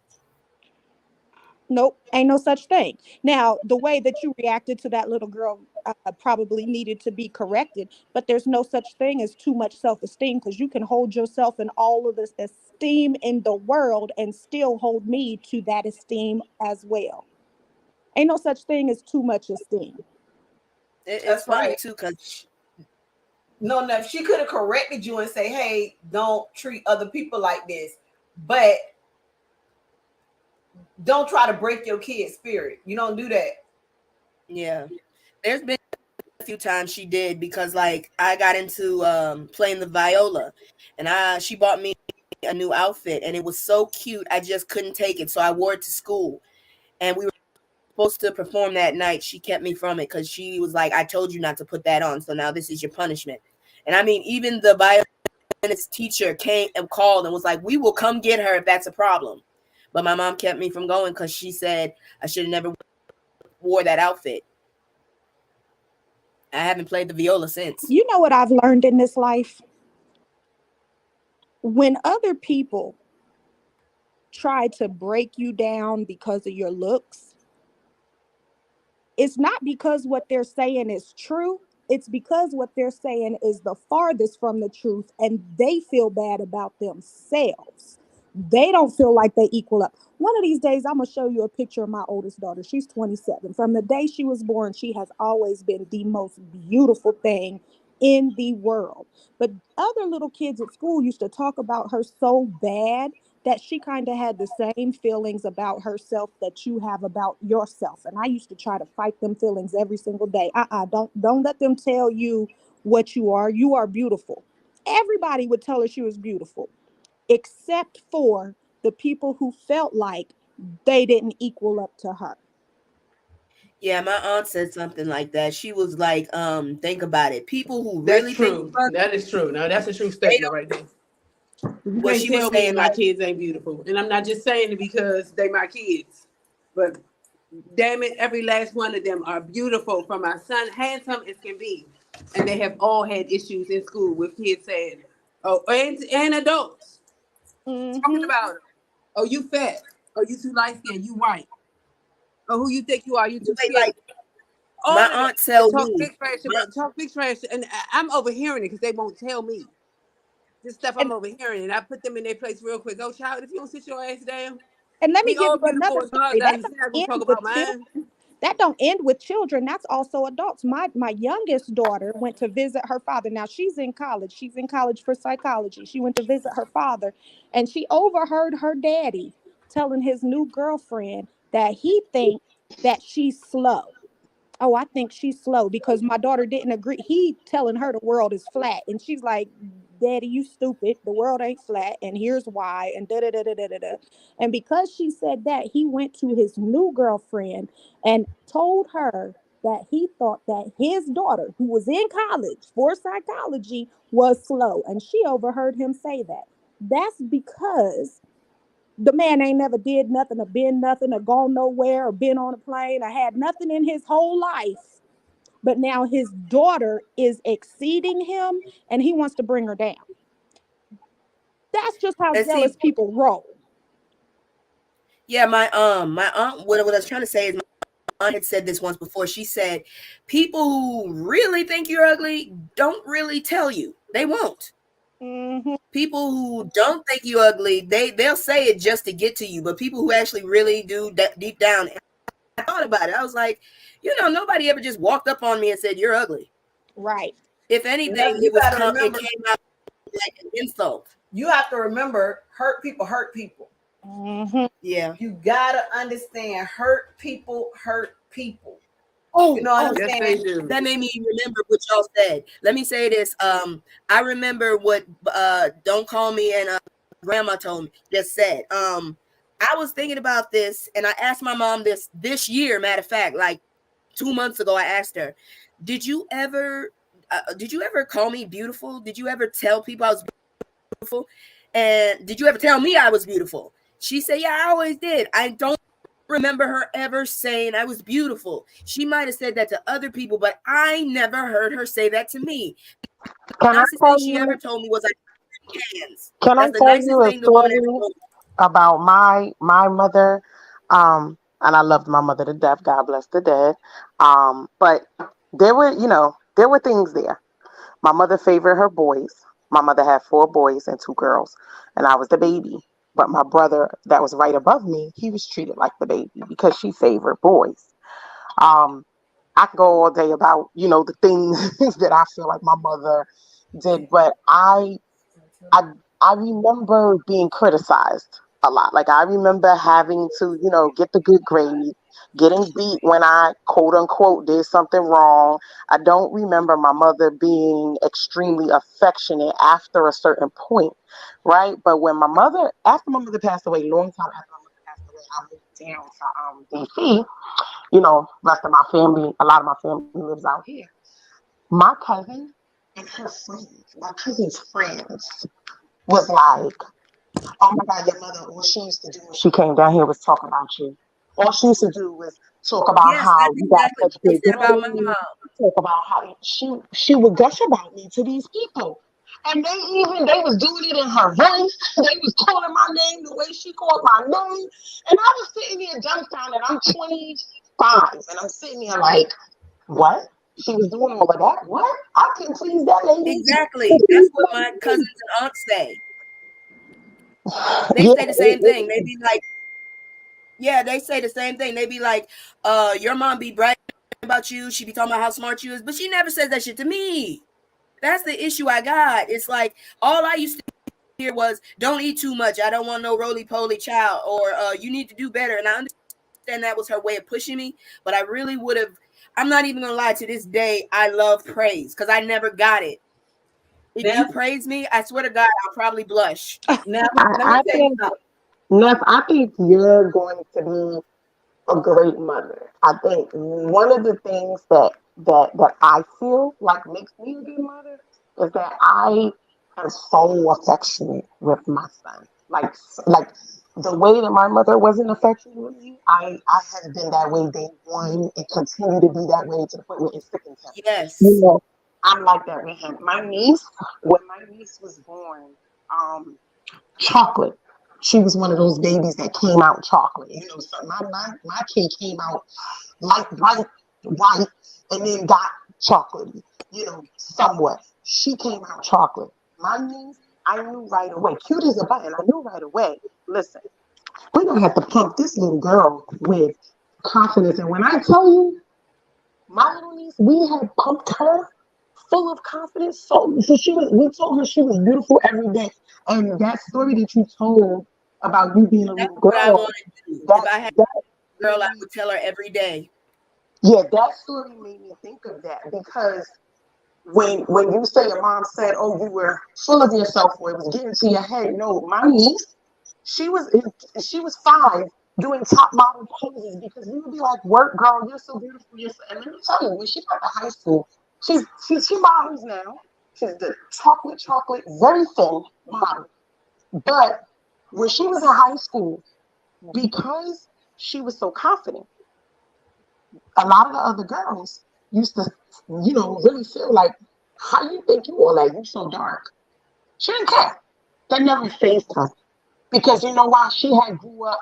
Nope, ain't no such thing. Now, the way that you reacted to that little girl probably needed to be corrected, but there's no such thing as too much self-esteem because you can hold yourself in all of this esteem in the world and still hold me to that esteem as well. Ain't no such thing as too much esteem. It's That's funny right. too because No, she could have corrected you and say, "Hey, don't treat other people like this," but don't try to break your kid's spirit. You don't do that. yeah, there's been a few times she did because like I got into playing the viola, and she bought me a new outfit and it was so cute I just couldn't take it, so I wore it to school, and we were supposed to perform that night. She kept me from it because she was like, I told you not to put that on, so now this is your punishment. And I mean, even the violinist teacher came and called and was like, we will come get her if that's a problem. But my mom kept me from going because she said I should have never wore that outfit. I haven't played the viola since. You know what I've learned in this life? When other people try to break you down because of your looks, it's not because what they're saying is true. It's because what they're saying is the farthest from the truth and they feel bad about themselves. They don't feel like they equal up. One of these days, I'm going to show you a picture of my oldest daughter. She's 27. From the day she was born, she has always been the most beautiful thing in the world. But other little kids at school used to talk about her so bad that she kind of had the same feelings about herself that you have about yourself. And I used to try to fight them feelings every single day. Don't let them tell you what you are. You are beautiful. Everybody would tell her she was beautiful, except for the people who felt like they didn't equal up to her. Yeah, my aunt said something like that. She was like, think about it. People who That's really think true. of us, That is true. Now that's a true they statement don't. right there. You What can't she was tell me saying, my like, kids ain't beautiful. And I'm not just saying it because they my kids. But damn it, every last one of them are beautiful. From my son, handsome as can be. And they have all had issues in school with kids saying, oh, and adults talking Mm-hmm. about them. Oh, you fat. Oh, you too light skinned. You white. Oh, who you think you are? You too skinny. like All my of that. aunt tell Talk me, big trash about talk big trash. And I'm overhearing it because they won't tell me. This stuff I'm And overhearing, and I put them in their place real quick. Oh, child, if you don't sit your ass down, and let me we give all you another beautiful as God story. does. That You're not don't gonna talk end about with children. mine. That don't end with children. That's also adults. My youngest daughter went to visit her father. Now she's in college. She's in college for psychology. She went to visit her father, and she overheard her daddy telling his new girlfriend that he thinks that she's slow. Oh, I think she's slow because my daughter didn't agree. He telling her the world is flat, and she's like, "Daddy, you stupid. The world ain't flat, and here's why." And da da da da da da. And because she said that, he went to his new girlfriend and told her that he thought that his daughter, who was in college for psychology, was slow, and she overheard him say that. That's because the man ain't never did nothing or been nothing or gone nowhere or been on a plane or had nothing in his whole life. But now his daughter is exceeding him and he wants to bring her down. That's just how And see, jealous people roll. yeah, my aunt, what I was trying to say is, my aunt had said this once before. She said, people who really think you're ugly don't really tell you. They won't. Hmm. People who don't think you ugly, they'll say it just to get to you. But people who actually really do deep down, I thought about it. I was like, nobody ever just walked up on me and said you're ugly. Right. If Now, anything, you gotta it remember, came out like an insult. you have to remember, hurt people hurt people. Hmm. Yeah. You gotta understand, hurt people hurt people. Oh, You know what I'm Yes, they saying? do. that made me remember what y'all said. Let me say this. I remember what Don't Call Me and Grandma told me, just said. I was thinking about this, and I asked my mom this year. Matter of fact, like 2 months ago, I asked her, did you ever call me beautiful? Did you ever tell people I was beautiful? And did you ever tell me I was beautiful? She said, yeah, I always did. I don't remember her ever saying I was beautiful. She might have said that to other people, but I never heard her say that to me. The Can I nicest tell thing she you? ever told me was, I hands. Can I That's the tell nicest you a thing the woman ever story told me. about my mother? And I loved my mother to death. God bless the dead. But there were things there. My mother favored her boys. My mother had 4 boys and 2 girls, and I was the baby. But my brother that was right above me, he was treated like the baby because she favored boys. Um, I can go all day about, the things that I feel like my mother did, but I I remember being criticized a lot. Like I remember having to, get the good grade, getting beat when I quote unquote did something wrong. I don't remember my mother being extremely affectionate after a certain point, right? But after my mother passed away, long time after my mother passed away, I moved down to DC. Rest of my family, a lot of my family lives out here. My cousin and her friends, my cousin's friends was like, oh my God, your mother, all she used to do when she came down here was talk about you. All she used to do was talk about Yes, how that's you got exactly such what they big said about my grades, mom. talk about how she would gush about me to these people. And they was doing it in her voice. They was calling my name the way she called my name. And I was sitting there dumbfounded. I'm 25 and I'm sitting there like, what? She was doing all of that? What? I couldn't please that lady. Exactly. That's what my cousins and aunts say. They Yeah, say the same thing. They be like, yeah, they say the same thing. They be like, your mom be bragging about you. She be talking about how smart you is, but she never says that shit to me. That's the issue I got. It's like all I used to hear was, don't eat too much. I don't want no roly-poly child, or you need to do better. And I understand that was her way of pushing me, but I really would have, I'm not even gonna lie, to this day, I love praise because I never got it. If Now, you praise me, I swear to God, I'll probably blush. now let me I tell you think, something. Neff, I think you're going to be a great mother. I think one of the things that I feel like makes me a good mother is that I am so affectionate with my son. Like the way that my mother wasn't affectionate with me, I have been that way day one and continue to be that way to the point where it's sickening him. Yes. I'm like that with him. When my niece was born, chocolate. She was one of those babies that came out chocolate. So my kid came out light bright white and then got chocolatey, somewhat. She came out chocolate. My niece, I knew right away. Cute as a button. I knew right away. Listen, we're gonna have to pump this little girl with confidence. And when I tell you, my little niece, we had pumped her full of confidence. So we told her she was beautiful every day. And that story that you told about you being a That's little what I girl, want to do. that If I had that a girl, I would tell her every day. yeah, that story made me think of that because when you say your mom said, "Oh, you were full of yourself," or it was getting to your head. No, my niece, she was 5 doing top model poses because we would be like, "Work, girl, you're so beautiful." And let me tell you, when she got to high school, she models now. She's the chocolate, very thin model. But when she was in high school, because she was so confident, a lot of the other girls used to, really feel like, how you think you all like? You so dark. She didn't care. That never fazed her. Because you know why? She had grew up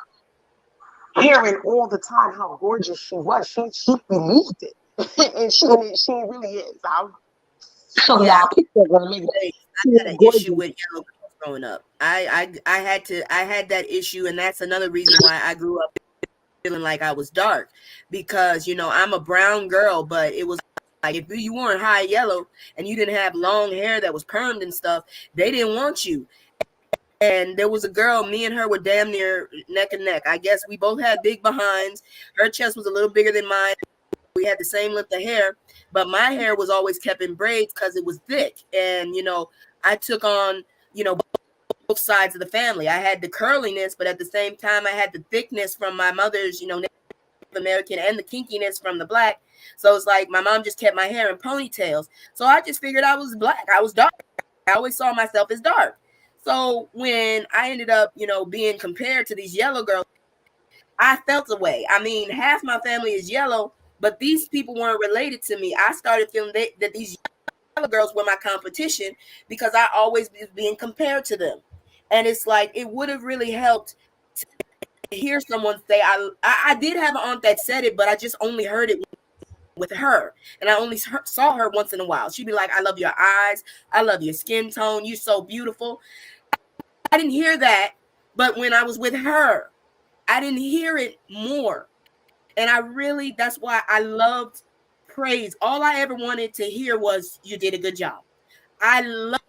hearing all the time how gorgeous she was. She believed it. And she really is. I'll show Yeah, y'all a picture of her. Maybe I she had is an gorgeous. issue with yellow girls growing up. I had that issue, and that's another reason why I grew up feeling like I was dark, because I'm a brown girl, but it was like if you weren't high yellow and you didn't have long hair that was permed and stuff, they didn't want you. And there was a girl, me and her were damn near neck and neck. I guess we both had big behinds. Her chest was a little bigger than mine. We had the same length of hair, but my hair was always kept in braids because it was thick. And, I took on, both sides of the family. I had the curliness, but at the same time, I had the thickness from my mother's, Native American, and the kinkiness from the Black. So it's like my mom just kept my hair in ponytails. So I just figured I was Black. I was dark. I always saw myself as dark. So when I ended up, being compared to these yellow girls, I felt a way. I mean, half my family is yellow, but these people weren't related to me. I started feeling that these yellow girls were my competition because I always was being compared to them. And it's like, it would have really helped to hear someone say, I did have an aunt that said it, but I just only heard it with her. And I only saw her once in a while. She'd be like, I love your eyes. I love your skin tone. You're so beautiful. I didn't hear that. But when I was with her, I didn't hear it more. And that's why I loved praise. All I ever wanted to hear was, you did a good job. I love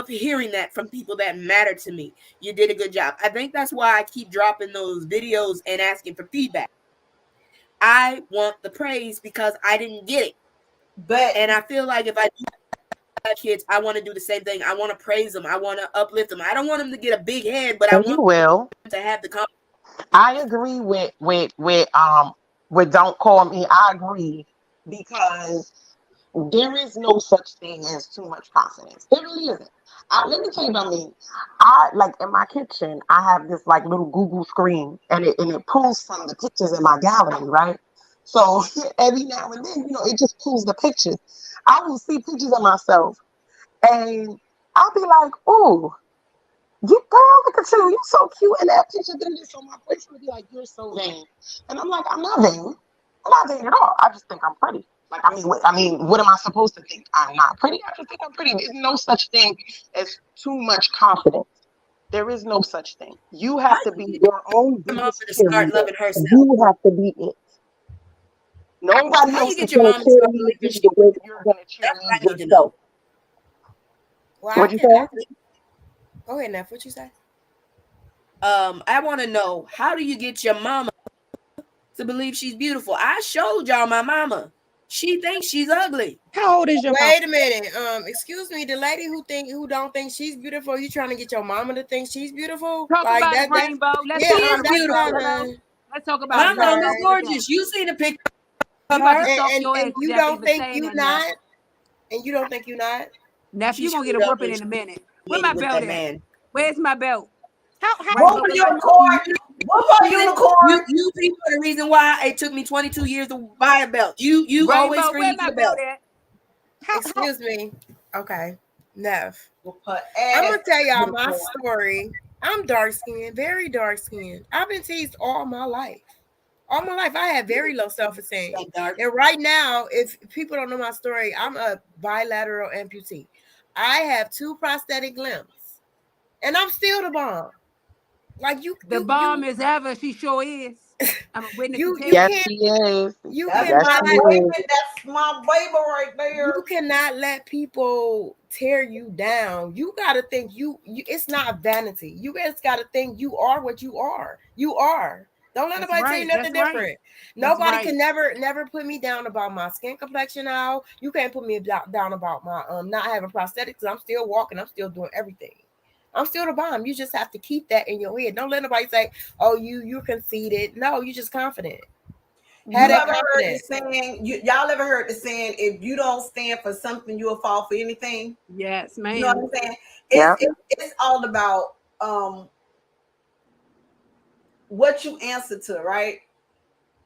hearing that from people that matter to me. You did a good job. I think that's why I keep dropping those videos and asking for feedback. I want the praise because I didn't get it. And I feel like if I do have kids, I want to do the same thing. I want to praise them. I want to uplift them. I don't want them to get a big head, but I want them to have the confidence. I agree with Don't Call Me. I agree, because there is no such thing as too much confidence. There really isn't. Let me tell you about me. I like in my kitchen, I have this like little Google screen, and it pulls from the pictures in my gallery, right? So every now and then, it just pulls the pictures. I will see pictures of myself, and I'll be like, "Oh, you girl, look at you! You're so cute in that picture." Then so my boyfriend will be like, "You're so vain," and I'm like, "I'm not vain. I'm not vain at all. I just think I'm pretty." Like, I mean, what am I supposed to think? I'm not pretty. I just think I'm pretty. There's no such thing as too much confidence. There is no such thing. You have to be your own biggest cheerleader. You have to be it. Nobody else is going to cheerlead you the way that you're going to cheerlead yourself. What'd you say? Go ahead, Neff. What you say? I want to know, how do you get your mama to believe she's beautiful? I showed y'all my mama. She thinks she's ugly. How old is your mom? Wait a minute. Excuse me. The lady who don't think she's beautiful, you trying to get your mama to think she's beautiful? Talk like about that, it, Rainbow. Let's She is beautiful. Let's talk about my mom is gorgeous. You seen the picture? And you don't think you not? And you don't think you not? Nephew, you gonna get a whooping in a minute. Where my belt at? Where's my belt? What for unicorn? What for unicorn? You people are the reason why it took me 22 years to buy a belt. You Rainbow, always scream my the belt. Excuse me. Okay. Neff. I'm gonna tell y'all my story. I'm dark skinned, very dark skinned. I've been teased all my life. All my life, I had very low self-esteem. And right now, if people don't know my story, I'm a bilateral amputee. I have 2 prosthetic limbs, and I'm still the bomb. Like the bomb is ever. She sure is. I'm a witness. Yes, she is. That's my baby right there. You cannot let people tear you down. You gotta think you it's not vanity. You guys gotta think you are what you are. You are. Don't let nobody tell you nothing different. Nobody can never put me down about my skin complexion now. You can't put me down about my not having prosthetics. I'm still walking. I'm still doing everything. I'm still the bomb. You just have to keep that in your head. Don't let nobody say, "Oh, you're conceited." No, you're just confident. Y'all ever heard the saying, if you don't stand for something, you'll fall for anything? Yes, man. You know what I'm saying? Yeah. It's all about what you answer to, right?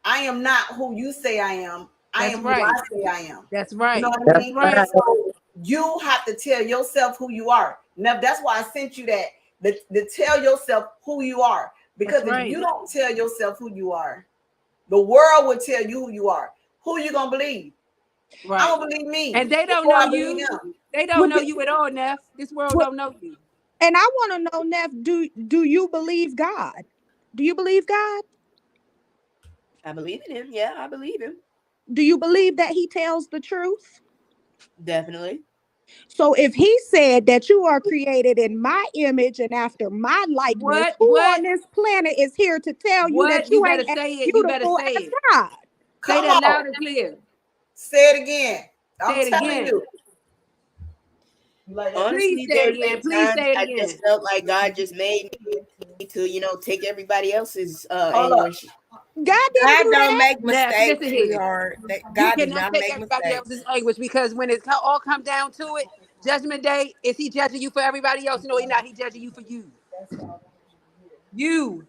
I am not who you say I am. I am who I say I am. That's right. You know what I mean? So you have to tell yourself who you are. Now, that's why I sent you that to tell yourself who you are. Because That's right. if you don't tell yourself who you are, the world will tell you who you are. Who you gonna believe? I Right. don't believe me. And they don't before know I believe you. them. They don't Well, know you at all, Neff. This world well, don't know you. and I want to know, Neff, do you believe God? Do you believe God? I believe in him. Yeah, I believe him. Do you believe that he tells the truth? Definitely. So if he said that you are created in my image and after my likeness, What? who What? on this planet is here to tell you that What? You you better ain't as say it. You better beautiful say as it. God? Say Come that loud on, and clear. say it again. I'm Say it telling again. you. You like that? Please Honestly, say it there's again. been Please times say it I just again. felt like God just made me to, take everybody else's Hold up. anguish. God didn't God do don't that. make Neff, listen mistakes, here. sweetheart. You God do cannot not take make everybody mistakes. else's anguish because when it's all come down to it, judgment day, is he judging you for everybody else? No, he's not. He's judging you for you. You.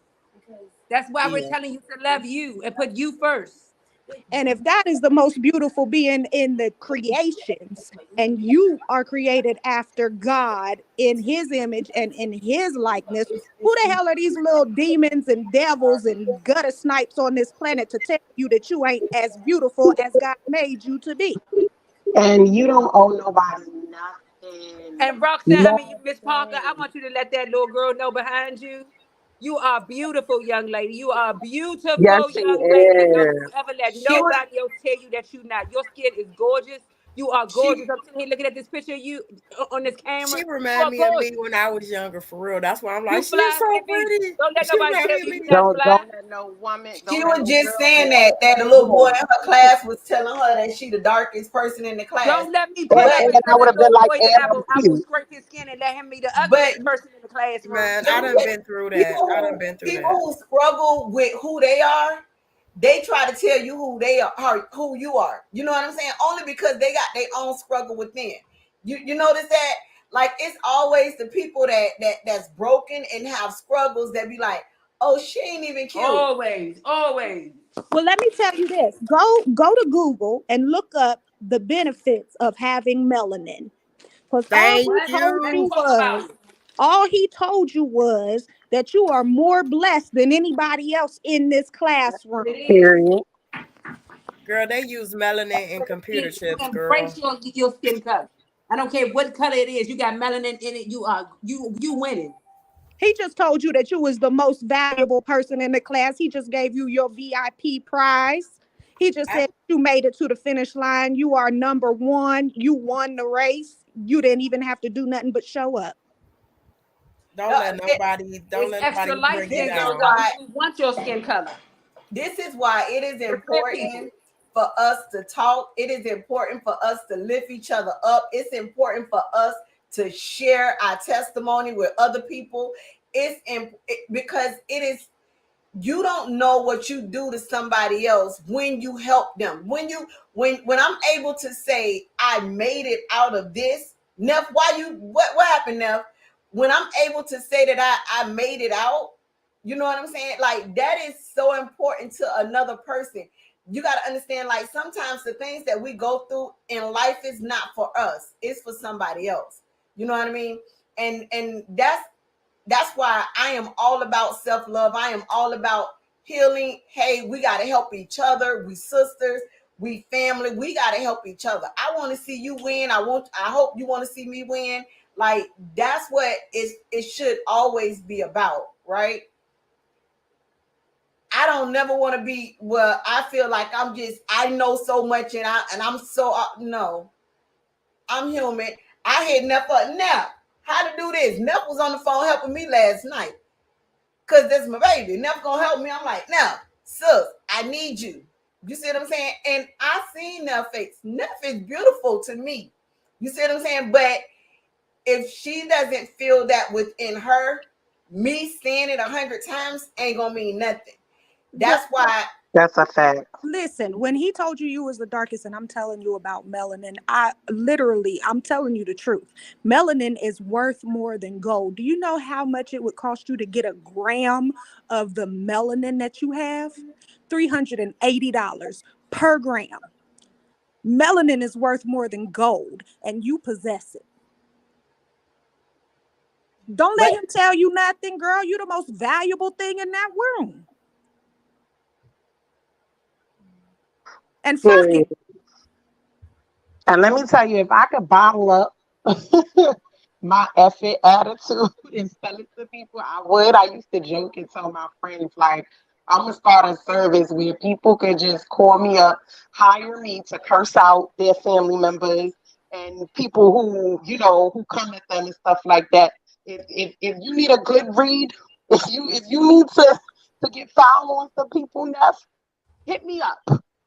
That's why we're Yeah. telling you to love you and put you first. And if that is the most beautiful being in the creations, and you are created after God in his image and in his likeness, who the hell are these little demons and devils and gutter snipes on this planet to tell you that you ain't as beautiful as God made you to be? And you don't owe nobody nothing. And Roxanne, Miss Parker, I Nothing. want you to let that little girl know behind you. You are a beautiful young lady. You are a Yes, beautiful she young lady. And don't is. you ever let She was nobody else tell you that you're not. Your skin is gorgeous. You are she gorgeous. I'm sitting here looking at this picture of you on this camera. She You remind are me of me gorgeous. when I was younger, for real. That's why I'm You like, she is fly, so baby. pretty. Don't let She nobody remind tell me of you me. you're not fly. Don't let no woman, she don't let was no just girl saying say that. that the little boy in her class was telling her that she the darkest person in the class. Don't let me And, put But that and I because would that have been little like, boy that and I'm I will cute. scrape his skin and let him be the but ugliest person in the classroom. Man, I them done been through that. I done been through people that. who struggle with who they are, they try to tell you who they are, who you are. You know what I'm saying? Only because they got their own struggle within. You notice that? Like it's always the people that's broken and have struggles that be like, oh, she ain't even cute. Always, always. Well, let me tell you this. Go to Google and look up the benefits of having melanin. Because Thank What? Let's you. talk about it. all he told you was that you are more blessed than anybody else in this What it classroom. is. Period. Girl, they use melanin in computer You chips, embrace girl. your skin color. I don't care what color it is. You got melanin in it. You winning. He just told you that you was the most valuable person in the class. He just gave you your VIP prize. He just I, said you made it to the finish line. You are number one. You won the race. You didn't even have to do nothing but show up. Don't let nobody, don't It's let extra nobody light bring you this skinned is girls down. out why here who want your skin color. this is why it is The clear people. important for us to talk. It is important for us to lift each other up. It's important for us to share our testimony with other people. Because it is, you don't know what you do to somebody else when you help them. When I'm able to say I made it out of this, Neff, what happened, Neff? When I'm able to say that I made it out, you know what I'm saying? Like that is so important to another person. You got to understand, like sometimes the things that we go through in life is not for us, it's for somebody else. You know what I mean? And that's why I am all about self-love. I am all about healing. Hey, we got to help each other. We sisters, we family. We got to help each other. I want to see you win. I hope you want to see me win. Like that's what it should always be about, right? I don't never want to be where I feel like I know so much and I'm so no. I'm human. I hit Neff up now. How to do this? Neff was on the phone helping me last night. Cause that's my baby. Neff gonna help me. I'm like, now, sis, I need you. You see what I'm saying? And I seen Neff face. Neff is beautiful to me. You see what I'm saying? But if she doesn't feel that within her, me saying it 100 times ain't gonna mean nothing. That's why. That's a fact. Listen, when he told you was the darkest, and I'm telling you about melanin, I'm telling you the truth. Melanin is worth more than gold. Do you know how much it would cost you to get a gram of the melanin that you have? $380 per gram. Melanin is worth more than gold, and you possess it. Don't let But him tell you nothing, girl. You the most valuable thing in that room. And fuck Period. it. And let me tell you, if I could bottle up my effort attitude and sell it to people, I would. I used to joke and tell my friends, like, I'm gonna start a service where people could just call me up, hire me to curse out their family members and people who, who come at them and stuff like that. If you need a good read, if you need to get foul on some people, Neff, hit me up.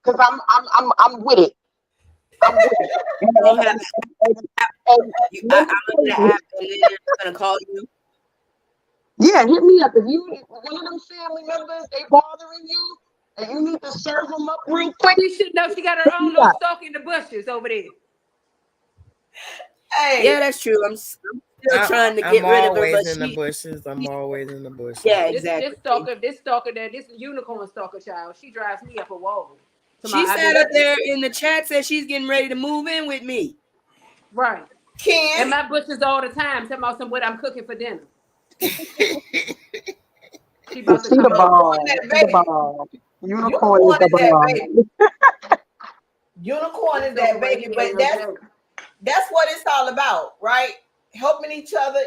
Because I'm with it. I'm with it. You don't have And I, let I'm me looking tell at you, app and then they're gonna call you. yeah, hit me up. If one of them family members, they bothering you, and you need to serve them up real quick, She should know she got her hit own me little up. stalk in the bushes over there. hey, Yeah, that's true. I'm still trying to I'm get rid of her, always but in the she, bushes. I'm always in the bushes. yeah, This exactly. stalker there, this unicorn stalker child, she drives me up a wall. She sat up there in the chat, said she's getting ready to move in with me. Right. Ken, And my bushes all the time, talking about what I'm cooking for dinner. She about to She the come over. bomb. that She the baby. bomb. Unicorn is Unicorn the is that bomb. baby. Unicorn is that baby. But that's what it's all about, right? Helping each other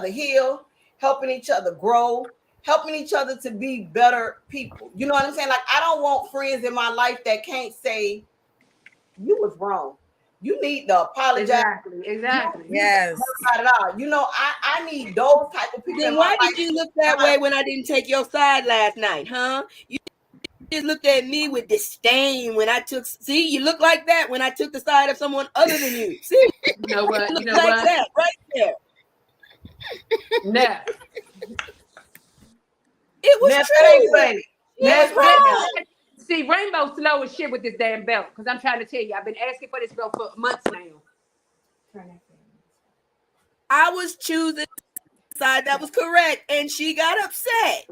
heal, helping each other grow, helping each other to be better people. You know what I'm saying? Like, I don't want friends in my life that can't say you was wrong. You need to apologize. Exactly. Yes. I need those type of people Then in my why life. did you look that way when I didn't take your side last night, huh? You just looked at me with disdain when I took. See, you look like that when I took the side of someone other than you. See, You know what? look like that right there. No. It was Now, true. that ain't funny. Yes, That's right. wrong. See, Rainbow slow as shit with this damn belt. Because I'm trying to tell you, I've been asking for this belt for months now. I was choosing the side that was correct, and she got upset.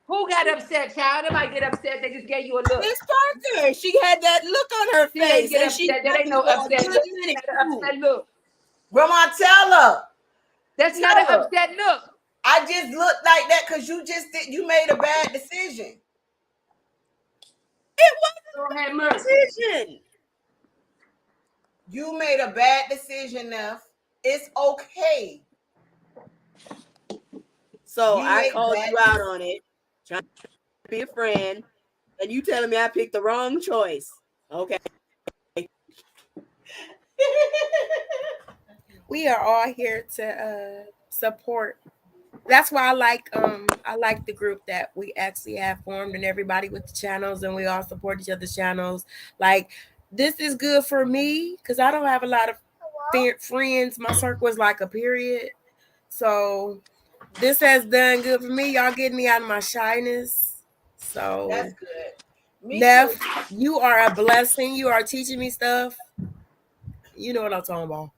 Who got upset, child? They might get upset. They just gave you a look. Miss Parker, she had that look on her She ain't face, get and she upset. That ain't no for a upset good look. minute, That's an upset look. Grandma, tell her. That's not an upset look. I just looked like that because you made a bad decision. It Lord have wasn't a mercy. decision. You made a bad decision, Neff. It's okay. So You I made called bad you out on it, trying to be a friend, and you telling me I picked the wrong choice. Okay. We are all here to support. That's why I like the group that we actually have formed, and everybody with the channels, and we all support each other's channels. Like, this is good for me because I don't have a lot of friends. My circle is like a period. So this has done good for me. Y'all getting me out of my shyness. So That's good. Me Neff, too. you are a blessing. You are teaching me stuff. You know what I'm talking about.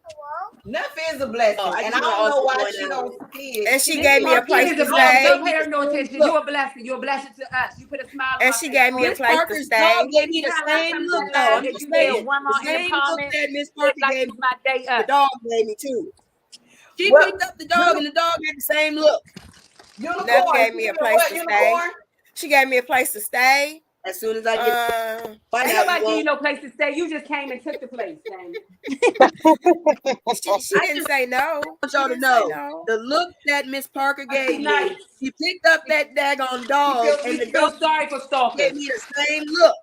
Neff is a blessing, Oh, and I don't know why she don't see it. And she gave me a place Is to a blessing. stay. Don't pay her no attention. You're a blessing. You're a blessing to us. You put a smile on And my she face. gave me a Miss place to Parker's stay. dog gave me the Anytime I same come look, to though. live, I'm if just you get saying. one The more in the same look comments, that Miss it's Parker like gave it's my day the up. dog gave me too. She Well, picked up the dog, and the dog had the same look. Unicorn. Neff gave me a place to stay. Unicorn. She gave me a place to stay. As soon as I get Ain't now, nobody you give you won't. no place to stay. You just came and took the place, dang. She didn't say no. I want y'all to Didn't say know no. the look that Miss Parker gave me. nice. She picked up that daggone dog, and the You feel dog sorry for gave stalkers. me the same look.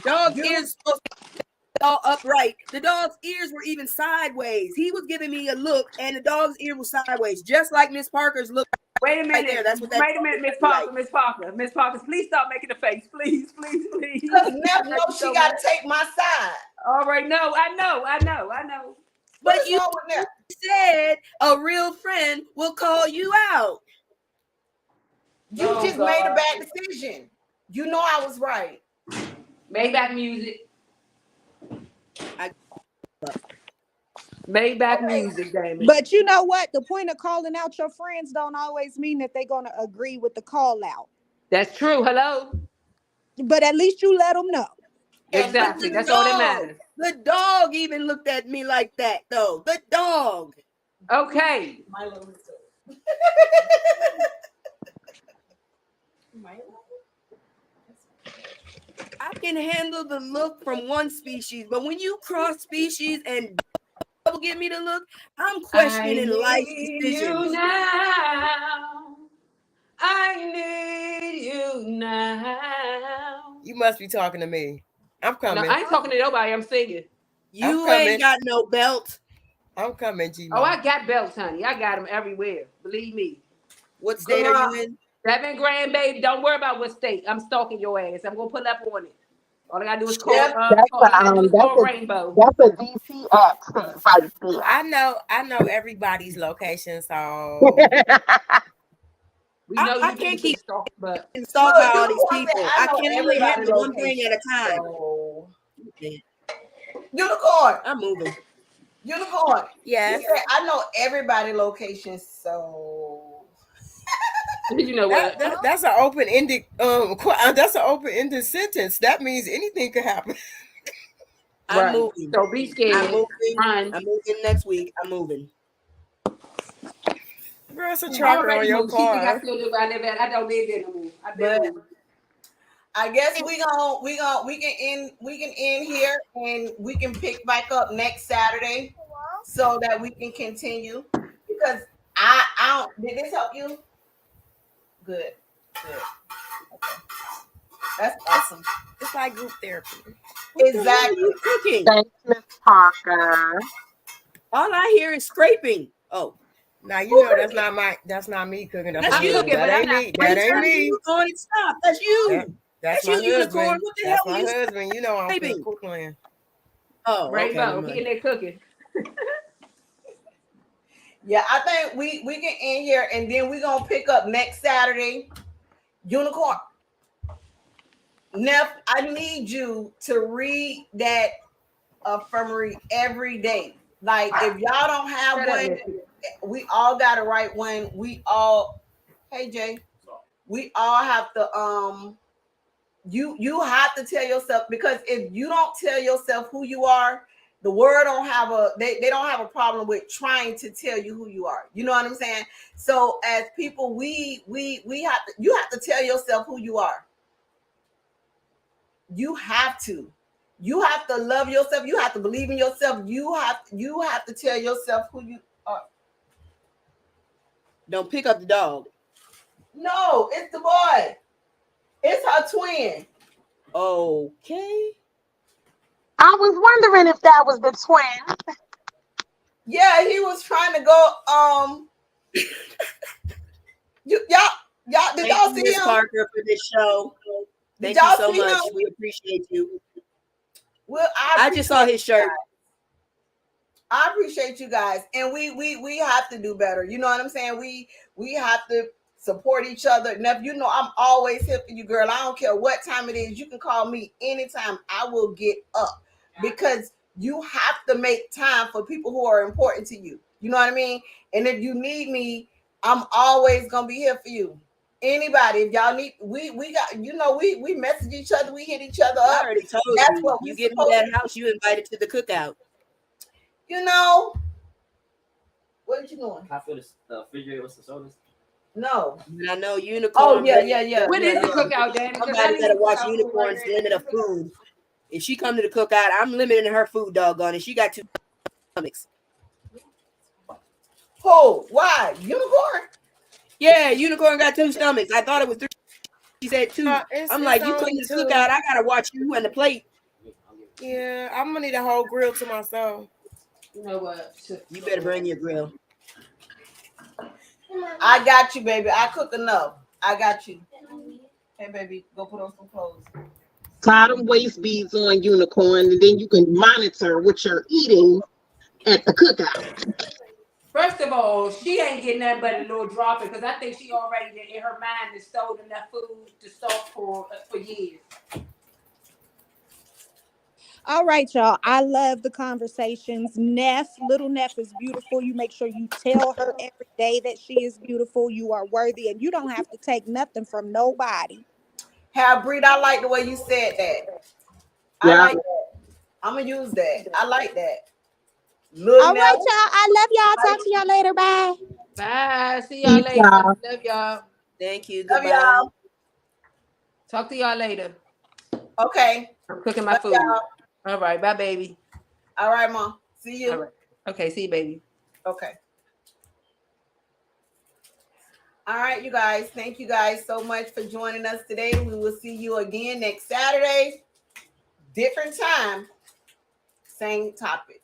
Dog's ears supposed to be all upright. The dog's ears were even sideways. He was giving me a look, and the dog's ear was sideways, just like Miss Parker's look. Wait a Right minute. there. That's what that Wait a minute, Miss Parker. Miss Parker. Miss Parker, please stop making the face. Please. Because Neff knows she got to take my side. All right, no, I know. But you said a real friend will call you out. You just made a bad decision. You know I was right. Maybach music. Maybach music, damn it. But you know what? The point of calling out your friends don't always mean that they're going to agree with the call out. That's true. Hello. But at least you let them know. Exactly. That's all that matters. The dog even looked at me like that, though. The dog. Okay. Milo too. I can handle the look from one species, but when you cross species and double give me the look, I'm questioning life decisions. You now. I need you now. You must be talking to me. I'm No, coming. I ain't talking to nobody. I'm singing. You coming. ain't got no belt. I'm coming, G. Oh, I got belts, honey. I got them everywhere. Believe me. What state are you in? 7 grand, baby. Don't worry about what state. I'm stalking your ass. I'm gonna pull up on it. All I gotta do is call. Yep, Call Rainbow. That's a DC accent right there. I know everybody's location, so We know I you can't keep keep stalking, but stalking by all these Unicorn people. said, I know can only everybody's handle one thing at a location, time. so- Okay, Unicorn. I'm moving. Unicorn. yes. He said, I know everybody location, so you know what? That's an open-ended that's an open-ended sentence. That means anything could happen. I'm Right. moving. So be scared. I'm moving. Run. I'm moving next week. I'm moving. Girl, it's a I tracker on already your moved. She think I car. still live where I live at. I don't live there no more. I've been But- moved. I guess we can end here and we can pick back up next Saturday so that we can continue because I don't. Did this help you? Good. Okay. That's awesome. It's like group therapy. Exactly. You cooking? Thanks, Miss Parker. All I hear is scraping. Oh, Now you know that's not me cooking. That's my you husband. cooking, but That I'm ain't not me. That ain't me. On it, stop. That's you. That's That's my you, husband. Unicorn. What the That's hell my are you husband. You know I'm scraping? finna cook land. Oh, okay. Rainbow. never He mind. in there cooking. Yeah, I think we can end here and then we're gonna pick up next Saturday. Unicorn. Neff, I need you to read that affirmatory every day. Like if y'all don't have Shut up, one, Missy. we all gotta write one. We all, hey Jay, we all have to you have to tell yourself, because if you don't tell yourself who you are, the world don't have they don't have a problem with trying to tell you who you are. You know what I'm saying? So as people, you have to tell yourself who you are. You have to love yourself. You have to believe in yourself. You have to tell yourself who you are. Don't pick up the dog. No, it's the boy. It's her twin. Okay. I was wondering if that was the twin. Yeah, he was trying to go. Y'all, did Thank y'all you, see Miss him? Parker, for this show. Did Thank you y'all so see much. him? We appreciate you. Well, I just saw his shirt. I appreciate you guys, and we have to do better. You know what I'm saying? We have to support each other. Now, you know, I'm always here for you, girl. I don't care what time it is. You can call me anytime. I will get up, because you have to make time for people who are important to you. You know what I mean? And if you need me, I'm always gonna be here for you. Anybody, if y'all need, we got, you know, we message each other, we hit each other I up. already told That's you. what You we give me that house, you invited to the cookout. You know, what you doing? I feel this refrigerator with some sodas. No. And I know Unicorn. Oh yeah. When is the cookout, Danny? 'Cause I Somebody need better to watch cook out Unicorn's right there. limit of food. If she come to the cookout, I'm limiting her food, doggone it. She got 2 stomachs. Who? Why? Unicorn? Yeah, Unicorn got 2 stomachs. I thought it was 3. She said 2. I'm like, you come only to the 2. cookout, I gotta watch you and the plate. Yeah, I'm gonna need a whole grill to myself. You know what? You better bring your grill. I got you, baby. I cook enough. I got you. Hey, baby, go put on some clothes. Tie them waist beads on, Unicorn, and then you can monitor what you're eating at the cookout. First of all, she ain't getting nothing but a little dropping, because I think she already in her mind has stored enough food to stock for years. All right, y'all. I love the conversations. Little Neff is beautiful. You make sure you tell her every day that she is beautiful. You are worthy, and you don't have to take nothing from nobody. Breed, I like the way you said that. I Yeah. like that. I'm gonna use that. I like that. Look All now. right, y'all. I love y'all. Talk to y'all later. Bye. Bye. See y'all Peace, later. y'all. Love y'all. Thank you. Love Goodbye. y'all. Talk to y'all later. Okay. I'm cooking my Love food. y'all. All right. Bye, baby. All right, Mom. See you. All right. Okay. See you, baby. Okay. All right, you guys. Thank you guys so much for joining us today. We will see you again next Saturday. Different time, same topic.